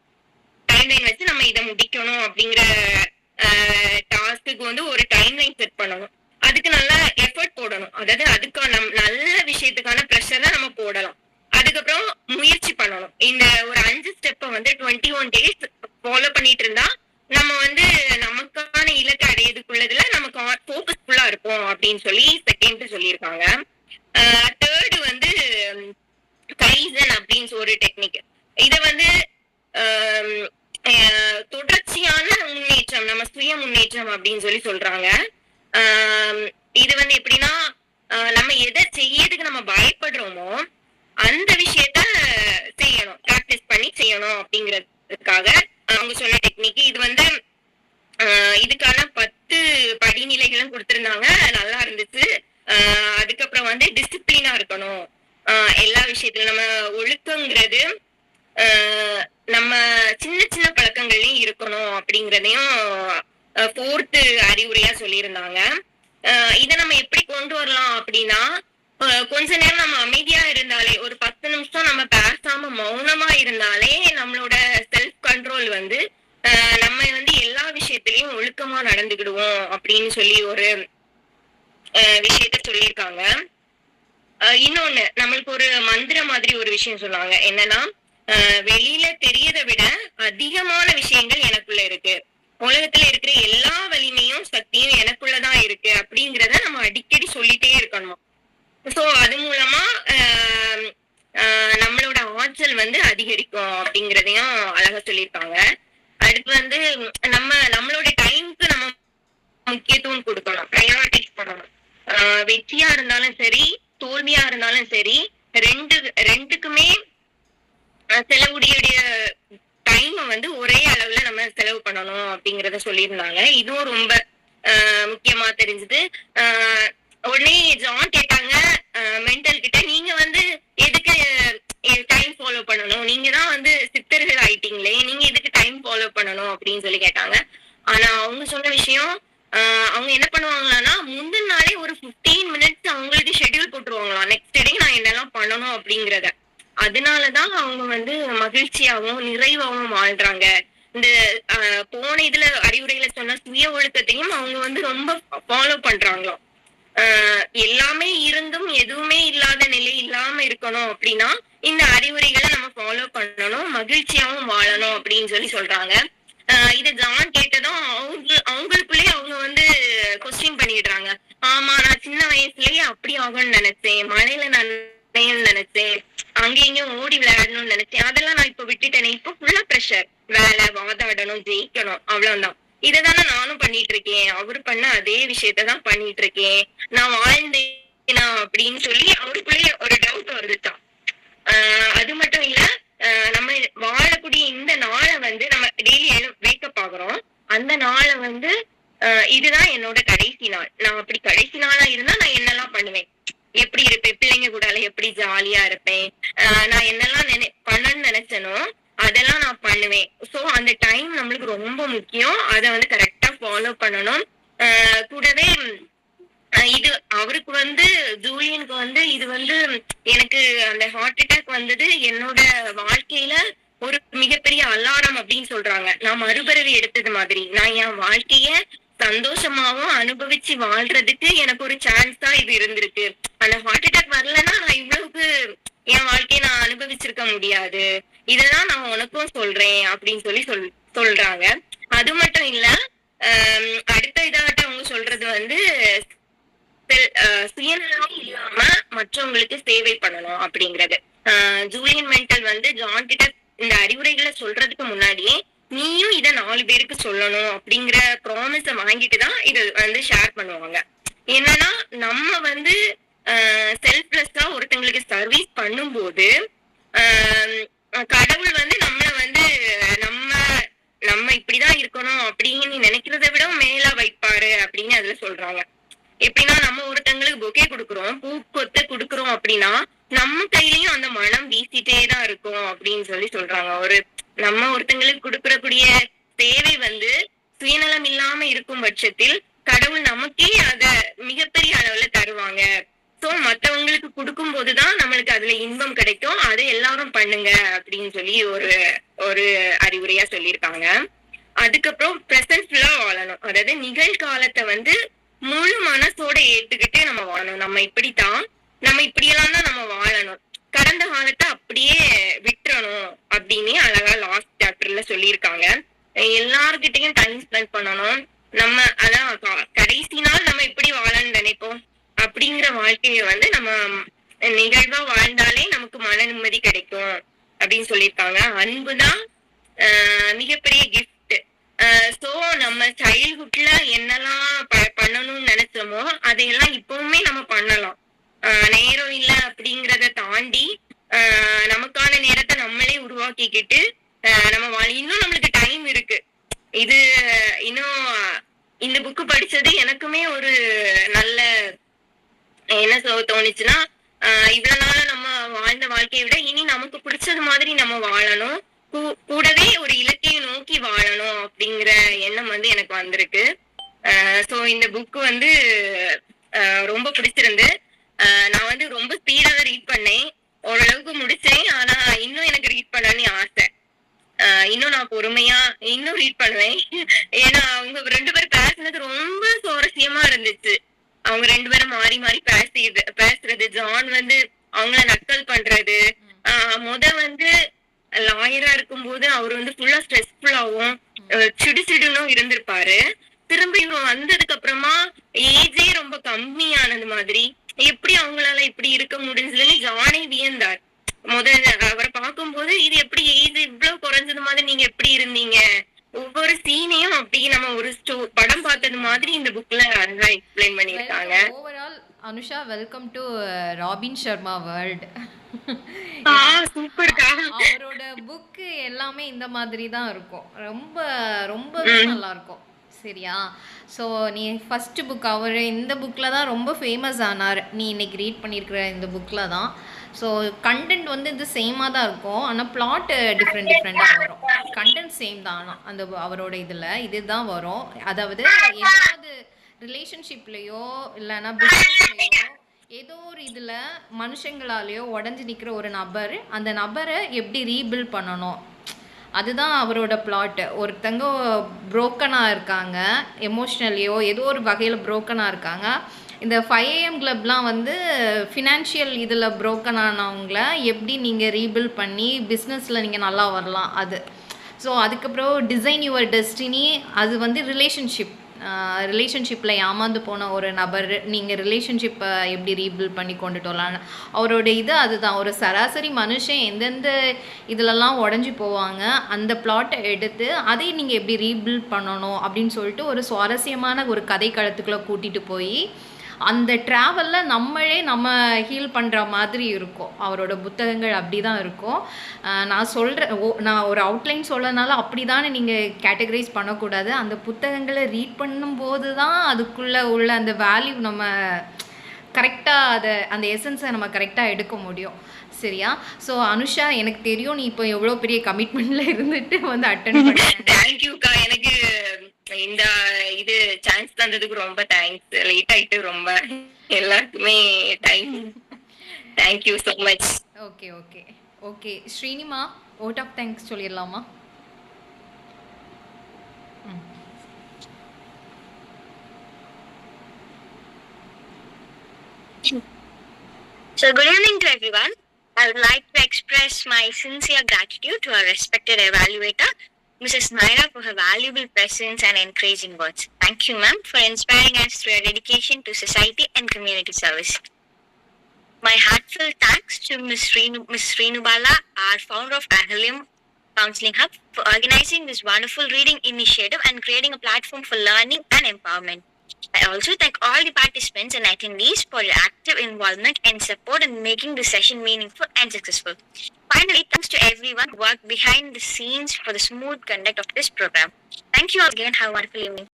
G: டைம் லைன் வச்சு நம்ம இதை முடிக்கணும் அப்படிங்கிற டாஸ்க்கு வந்து ஒரு டைம் லைன் செட் பண்ணணும். அதுக்கு நல்லா எஃபர்ட் போடணும். அதாவது அதுக்கான நல்ல விஷயத்துக்கான ப்ரெஷரை நம்ம போடலாம். அதுக்கப்புறம் முயற்சி பண்ணணும். இந்த ஒரு 5 ஸ்டெப்பை வந்து 21 days ஃபாலோ பண்ணிட்டு இருந்தா நம்ம வந்து நமக்கான இலக்கை அடையதுக்குள்ளதுல நமக்கு ஃபோக்கஸ்ஃபுல்லா இருக்கும் அப்படின்னு செகண்ட் சொல்லியிருக்காங்க. தேர்டு வந்து கைசன் அப்படின்னு ஒரு டெக்னிக். இத வந்து தொடர்ச்சியான முன்னேற்றம், நம்ம சுய முன்னேற்றம் அப்படின்னு சொல்றாங்க. இது வந்து எப்படின்னா, நம்ம எதை செய்யறதுக்கு நம்ம பயப்படுறோமோ அந்த விஷயத்த செய்யணும், பிராக்டிஸ் பண்ணி செய்யணும் அப்படிங்கிறதுக்காக அவங்க சொன்ன டெக்னிக். இது வந்து இதுக்கான 10 படிநிலைகளும் கொடுத்திருந்தாங்க, நல்லா இருந்துச்சு. அதுக்கப்புறம் வந்து டிசிப்ளினா இருக்கணும் எல்லா விஷயத்திலும். நம்ம ஒழுக்கங்கிறது நம்ம சின்ன சின்ன பழக்கங்கள்லயும் இருக்கணும் அப்படிங்கறதையும் 4th அறிவுரையா சொல்லியிருந்தாங்க. இதை நம்ம எப்படி கொண்டு வரலாம் அப்படின்னா, கொஞ்ச நேரம் நம்ம அமைதியா இருந்தாலே, ஒரு 10 நிமிஷம் நம்ம பேசாம மௌனமா இருந்தாலே நம்மளோட செல்ஃப் கண்ட்ரோல் வந்து நம்ம வந்து எல்லா விஷயத்திலயும் ஒழுக்கமா நடந்துக்கிடுவோம் அப்படின்னு ஒரு விஷயத்த சொல்லியிருக்காங்க. இன்னொன்னு, நம்மளுக்கு ஒரு மந்திரம் மாதிரி ஒரு விஷயம் சொன்னாங்க. என்னன்னா, வெளியில தெரியதை விட அதிகமான விஷயங்கள் எனக்குள்ள இருக்கு, உலகத்துல இருக்கிற எல்லா வலிமையும் சக்தியும் எனக்குள்ளதான் இருக்கு அப்படிங்கிறத நம்ம அடிக்கடி சொல்லிட்டே இருக்கணும். சோ அது மூலமா நம்மளோட ஆற்றல் வந்து அதிகரிக்கும் அப்படிங்கறதையும் அழகா சொல்லியிருக்காங்க. அடுத்து வந்து நம்மளோட டைமுக்கு நம்ம முக்கியத்துவம் கொடுக்கணும், ப்ரையாரிட்டிஸ் பண்ணணும். வெற்றியா இருந்தாலும் சரி, தோல்வியா இருந்தாலும் சரி, ரெண்டுக்குமே செலவுடைய டைம் வந்து ஒரே அளவுல நம்ம செலவு பண்ணணும் அப்படிங்கறத சொல்லியிருந்தாங்க. இதுவும் ரொம்ப முக்கியமா தெரிஞ்சது. உடனே ஜான் கேட்டாங்க மென்டல் கிட்ட, நீங்க வந்து எதுக்கு டைம் ஃபாலோ பண்ணணும், நீங்க தான் வந்து சித்தர்கள் ஆயிட்டீங்களே, நீங்க எதுக்கு டைம் ஃபாலோ பண்ணணும் அப்படின்னு சொல்லி கேட்டாங்க. ஆனா அவங்க சொன்ன விஷயம், அவங்க என்ன பண்ணுவாங்களான்னா முந்தின நாளே ஒரு 15 மினிட்ஸ் அவங்களுக்கு ஷெட்யூல் போட்டுருவாங்களாம், நெக்ஸ்ட் டே நான் என்னெல்லாம் பண்ணணும் அப்படிங்கறத. அதனாலதான் அவங்க வந்து மகிழ்ச்சியாவும் நிறைவாவும் வாழ்றாங்க. இந்த போன இதுல அறிவுரையில சொன்ன சுய ஒழுக்கத்தையும் அவங்க வந்து ரொம்ப ஃபாலோ பண்றாங்களாம். எல்லாமே இருந்தும் எதுவுமே இல்லாத நிலை இல்லாம இருக்கணும் அப்படின்னா இந்த அறிவுரைகளை நம்ம ஃபாலோ பண்ணணும், மகிழ்ச்சியாவும் வாழணும் அப்படின்னு சொல்லி சொல்றாங்க. இத ஜான் கேட்டதும் அவங்களுக்குள்ளேயே அவங்க வந்து கொஸ்டின் பண்ணிடுறாங்க. ஆமா, நான் சின்ன வயசுலயே அப்படி ஆகும்னு நினைச்சேன், மழையில நனையன்னு நினைச்சேன், அங்கேயும் ஓடி விளையாடணும்னு நினைச்சேன், அதெல்லாம் நான் இப்ப விட்டுட்டேனே, இப்ப ஃபுல்லா ப்ரெஷர், வேலை, வாதாடணும், ஜெயிக்கணும், அவ்வளவுதான். இததானே நானும் பண்ணிட்டு இருக்கேன், அவரு பண்ண அதே விஷயத்தான் பண்ணிட்டு இருக்கேன், நான் வாழ்ந்தேனா அப்படின்னு சொல்லி அவருக்குள்ளேயே ஒரு டவுட் வருதுதான். அது மட்டும் இல்ல, நம்ம வாழக்கூடிய இந்த நாளை வந்து நம்ம டெய்லி வேக்கப் ஆகுறோம், அந்த நாளை வந்து இதுதான் என்னோட கடைசி நாள், நான் அப்படி கடைசி நாளா இருந்தா நான் என்னெல்லாம் பண்ணுவேன், எப்படி இருப்பேன், பிள்ளைங்க கூட எப்படி ஜாலியா இருப்பேன், நான் என்னெல்லாம் பண்ணணும்னு நினைச்சனோ அதெல்லாம் நான் பண்ணுவேன். சோ அந்த டைம் நம்மளுக்கு ரொம்ப முக்கியம், அதை வந்து கரெக்டா ஃபாலோ பண்ணணும். கூடவே இது அவருக்கு வந்து ஜூலியனுக்கு வந்து இது வந்து எனக்கு அந்த ஹார்ட் அட்டாக் வந்தது என்னோட வாழ்க்கையில ஒரு மிகப்பெரிய அலாரம் அப்படின்னு சொல்றாங்க. நான் மறுபிறவி எடுத்தது மாதிரி, நான் என் வாழ்க்கைய சந்தோஷமாவும் அனுபவிச்சு வாழ்றதுக்கு எனக்கு ஒரு சான்ஸ் தான் இது இருந்திருக்கு. அந்த ஹார்ட் அட்டாக் வரலன்னா நான் இவ்வளவுக்கு என் வாழ்க்கையை நான் அனுபவிச்சிருக்க முடியாது, இததான் நான் உனக்கும் சொல்றேன் அப்படின்னு சொல்லி சொல்றாங்க. அது மட்டும் இல்ல, அடுத்த இதாட்ட அவங்க சொல்றது வந்து சுயநலம் இல்லாம மற்றவங்களுக்கு சேவை பண்ணணும் அப்படிங்கறது. ஜூலியன் மென்டல் வந்து ஜான் கிட்ட இந்த அறிவுரைகளை சொல்றதுக்கு முன்னாடியே நீயும் இத 4 பேருக்கு சொல்லணும் அப்படிங்கிற ப்ராமிஸ வாங்கிட்டுதான் இது வந்து ஷேர் பண்ணுவாங்க. என்னன்னா நம்ம வந்து செல்ஃப்லெஸ்ஸா ஒருத்தங்களுக்கு சர்வீஸ் பண்ணும்போது கடவுள் வந்து நம்மள வந்து நம்ம இப்படிதான் இருக்கணும் அப்படின்னு நினைக்கிறத விட மேலா வைப்பாரு அப்படின்னு அதுல சொல்றாங்க. எப்படின்னா நம்ம ஒருத்தங்களுக்கு பொக்கே கொடுக்குறோம், பூ கொத்து கொடுக்குறோம் அப்படின்னா நம்ம கையிலயும் அந்த மனம் வீசிட்டே தான் இருக்கும் அப்படின்னு சொல்லி சொல்றாங்க. நம்ம ஒருத்தங்களுக்கு கொடுக்கறக்கூடிய சேவை வந்து சுயநலம் இல்லாம இருக்கும் பட்சத்தில் கடவுள் நமக்கே அத மிகப்பெரிய அளவுல தருவாங்க. சோ மத்தவங்களுக்கு கொடுக்கும் போதுதான் நம்மளுக்கு அதுல இன்பம் கிடைக்கும், அதை எல்லாரும் பண்ணுங்க அப்படின்னு சொல்லி ஒரு அறிவுரையா சொல்லியிருக்காங்க. அதுக்கப்புறம் பிரசன்ட்ஃபுல்லா வாழணும், அதாவது நிகழ்காலத்தை வந்து முழு மனசோட ஏத்துக்கிட்டு நம்ம வாழணும். நம்ம இப்படியெல்லாம் தான் நம்ம வாழணும், கடந்த காலத்தை அப்படியே விட்டுறணும் அப்படின்னு அழகா லாஸ்ட் சாப்டர்ல சொல்லியிருக்காங்க. எல்லார்கிட்டையும் டைம் ஸ்பெண்ட் பண்ணணும், நம்ம அதான் கடைசி நாள் நம்ம எப்படி வாழணும்னு நினைப்போம் அப்படிங்கிற வாழ்க்கையை வந்து நம்ம நிகழ்வா வாழ்ந்தாலே நமக்கு மன நிம்மதி கிடைக்கும் அப்படின்னு சொல்லியிருக்காங்க. அன்புதான் மிகப்பெரிய கிஃப்ட். சோ நம்ம சைல்ட்ஹுட்ல என்னெல்லாம் பண்ணணும்னு நினைச்சோமோ அதையெல்லாம் இப்பவுமே நம்ம பண்ணலாம். நேரம் இல்ல அப்படிங்கறத தாண்டி நமக்கான நேரத்தை நம்மளே உருவாக்கிக்கிட்டு நம்ம இன்னும் நம்மளுக்கு டைம் இருக்கு. இது இன்னும் இந்த புக்கு படிச்சது எனக்குமே ஒரு நல்ல என்ன தோணுச்சுன்னா, இவ்வளவு நாள நம்ம வாழ்ந்த வாழ்க்கையை விட இனி நமக்கு பிடிச்சது மாதிரி நம்ம வாழணும், கூடவே ஒரு இலக்கையை நோக்கி வாழணும் அப்படிங்கிற எண்ணம் வந்து எனக்கு வந்திருக்கு. சோ இந்த புக்கு வந்து ரொம்ப பிடிச்சிருந்து நான் வந்து ரொம்ப ஸ்பீடா ரீட் பண்ணேன், ஓரளவுக்கு முடிச்சேன். ஆனா இன்னும் எனக்கு ரீட் பண்ணணும்னு ஆசை, இன்னும் நான் பொறுமையா இன்னும் ரீட் பண்ணுவேன். ஏன்னா அவங்க 2 பேரும் பேசுனது ரொம்ப சுவாரஸ்யமா இருந்துச்சு. அவங்க 2 பேரும் மாறி மாறி பேசுறது, ஜான் வந்து அவங்கள நக்கல் பண்றது, வந்து லாயரா இருக்கும்போது அவர் வந்து ஃபுல்லா ஸ்ட்ரெஸ்ஃபுல்லாவும் சிடுசிடுனும் இருந்திருப்பாரு. திரும்ப இவங்க வந்ததுக்கு அப்புறமா ஏஜே ரொம்ப கம்மியானது மாதிரி எப்படி அவங்களால இப்படி இருக்க முடிஞ்சதுன்னு ஜானே வியந்தார். முதல்ல அவரை பார்க்கும்போது இது எப்படி ஏஜ் இவ்வளவு குறைஞ்சது மாதிரி நீங்க எப்படி இருந்தீங்க, ஒவ்வொரு சீனையும் அப்படி நம்ம ஒரு படம் பார்த்தது மாதிரி இந்த புக்ல அழகா எக்ஸ்பிளைன் பண்ணிருக்காங்க.
B: Overall Anusha, welcome to Robin Sharma world.
G: சூப்பர்க்கா.
B: அவரோட புக் எல்லாமே இந்த மாதிரி தான் இருக்கும், ரொம்ப ரொம்ப நல்லா இருக்கும். சரியா? ஸோ நீ ஃபஸ்ட்டு புக் அவர் இந்த புக்கில் தான் ரொம்ப ஃபேமஸ் ஆனார். நீ இன்னைக்கு ரீட் பண்ணியிருக்கிற இந்த புக்கில் தான். ஸோ கண்டென்ட் வந்து இது சேமாக தான் இருக்கும். ஆனால் பிளாட்டு டிஃப்ரெண்ட்டாக வரும். கண்டென்ட் சேம் தான். ஆனால் அந்த அவரோட இதில் இதுதான் வரும். அதாவது ஏதாவது ரிலேஷன்ஷிப்லேயோ இல்லைன்னா பிஸ்னஸ்லேயோ ஏதோ ஒரு இதில் மனுஷங்களாலேயோ உடஞ்சி நிற்கிற ஒரு நபர், அந்த நபரை எப்படி ரீபில்ட் பண்ணணும், அதுதான் அவரோட பிளாட்டு. ஒருத்தங்க புரோக்கனாக இருக்காங்க, எமோஷ்னலியோ ஏதோ ஒரு வகையில் புரோக்கனாக இருக்காங்க. இந்த 5am கிளப்லாம் வந்து ஃபினான்ஷியல் இதில் புரோக்கன் ஆனவங்கள எப்படி நீங்கள் ரீபில்ட் பண்ணி பிஸ்னஸில் நீங்கள் நல்லா வரலாம் அது. ஸோ அதுக்கப்புறம் டிசைன் யுவர் டெஸ்டினி, அது வந்து ரிலேஷன்ஷிப்பில் ஏமாந்து போன ஒரு நபர், நீங்கள் ரிலேஷன்ஷிப்பை எப்படி ரீபில்ட் பண்ணி கொண்டுட்டு வரலான்னு அவரோட இது அதுதான். ஒரு சராசரி மனுஷன் எந்தெந்த இதிலெல்லாம் உடஞ்சி போவாங்க, அந்த பிளாட்டை எடுத்து அதை நீங்கள் எப்படி ரீபில்ட் பண்ணணும் அப்படின்னு சொல்லிட்டு ஒரு சுவாரஸ்யமான ஒரு கதை களத்துக்குள்ளே கூட்டிகிட்டு போய் அந்த ட்ராவலில் நம்ம ஹீல் பண்ணுற மாதிரி இருக்கும். அவரோட புத்தகங்கள் அப்படி தான் இருக்கும். நான் ஒரு அவுட்லைன் சொல்லனால அப்படி தானே நீங்கள் கேட்டகரைஸ் பண்ணக்கூடாது. அந்த புத்தகங்களை ரீட் பண்ணும்போது தான் அதுக்குள்ளே உள்ள அந்த வேல்யூ நம்ம கரெக்டாக அந்த எசன்ஸை நம்ம கரெக்டாக எடுக்க முடியும். சரியா? ஸோ அனுஷா, எனக்கு தெரியும் நீ இப்போ எவ்வளோ பெரிய கமிட்மெண்ட்டில் இருந்துட்டு வந்து அட்டென்ட் பண்ண.
G: தேங்க்யூக்கா. எனக்கு இந்த இது சான்ஸ் தந்ததுக்கு ரொம்ப தேங்க்ஸ். லேட் ஆயிட்டு ரொம்ப எல்லாருக்குமே தேங்க்யூ ஸோ மச்.
B: ஓகே ஸ்ரீனிமா, ஓட் ஆஃப் தேங்க்ஸ் சொல்லிடலாமா?
A: So good evening to everyone. I would like to express my sincere gratitude to our respected evaluator, Mrs. Naira, for her valuable presence and encouraging words. Thank you, ma'am, for inspiring us through your dedication to society and community service. My heartfelt thanks to Ms. Renu Bala, our founder of Ahelium Counseling Hub, for organizing this wonderful reading initiative and creating a platform for learning and empowerment. I also thank all the participants and attendees for your active involvement and support in making this session meaningful and successful. Finally, thanks to everyone who worked behind the scenes for the smooth conduct of this program. Thank you all again. Have a wonderful evening.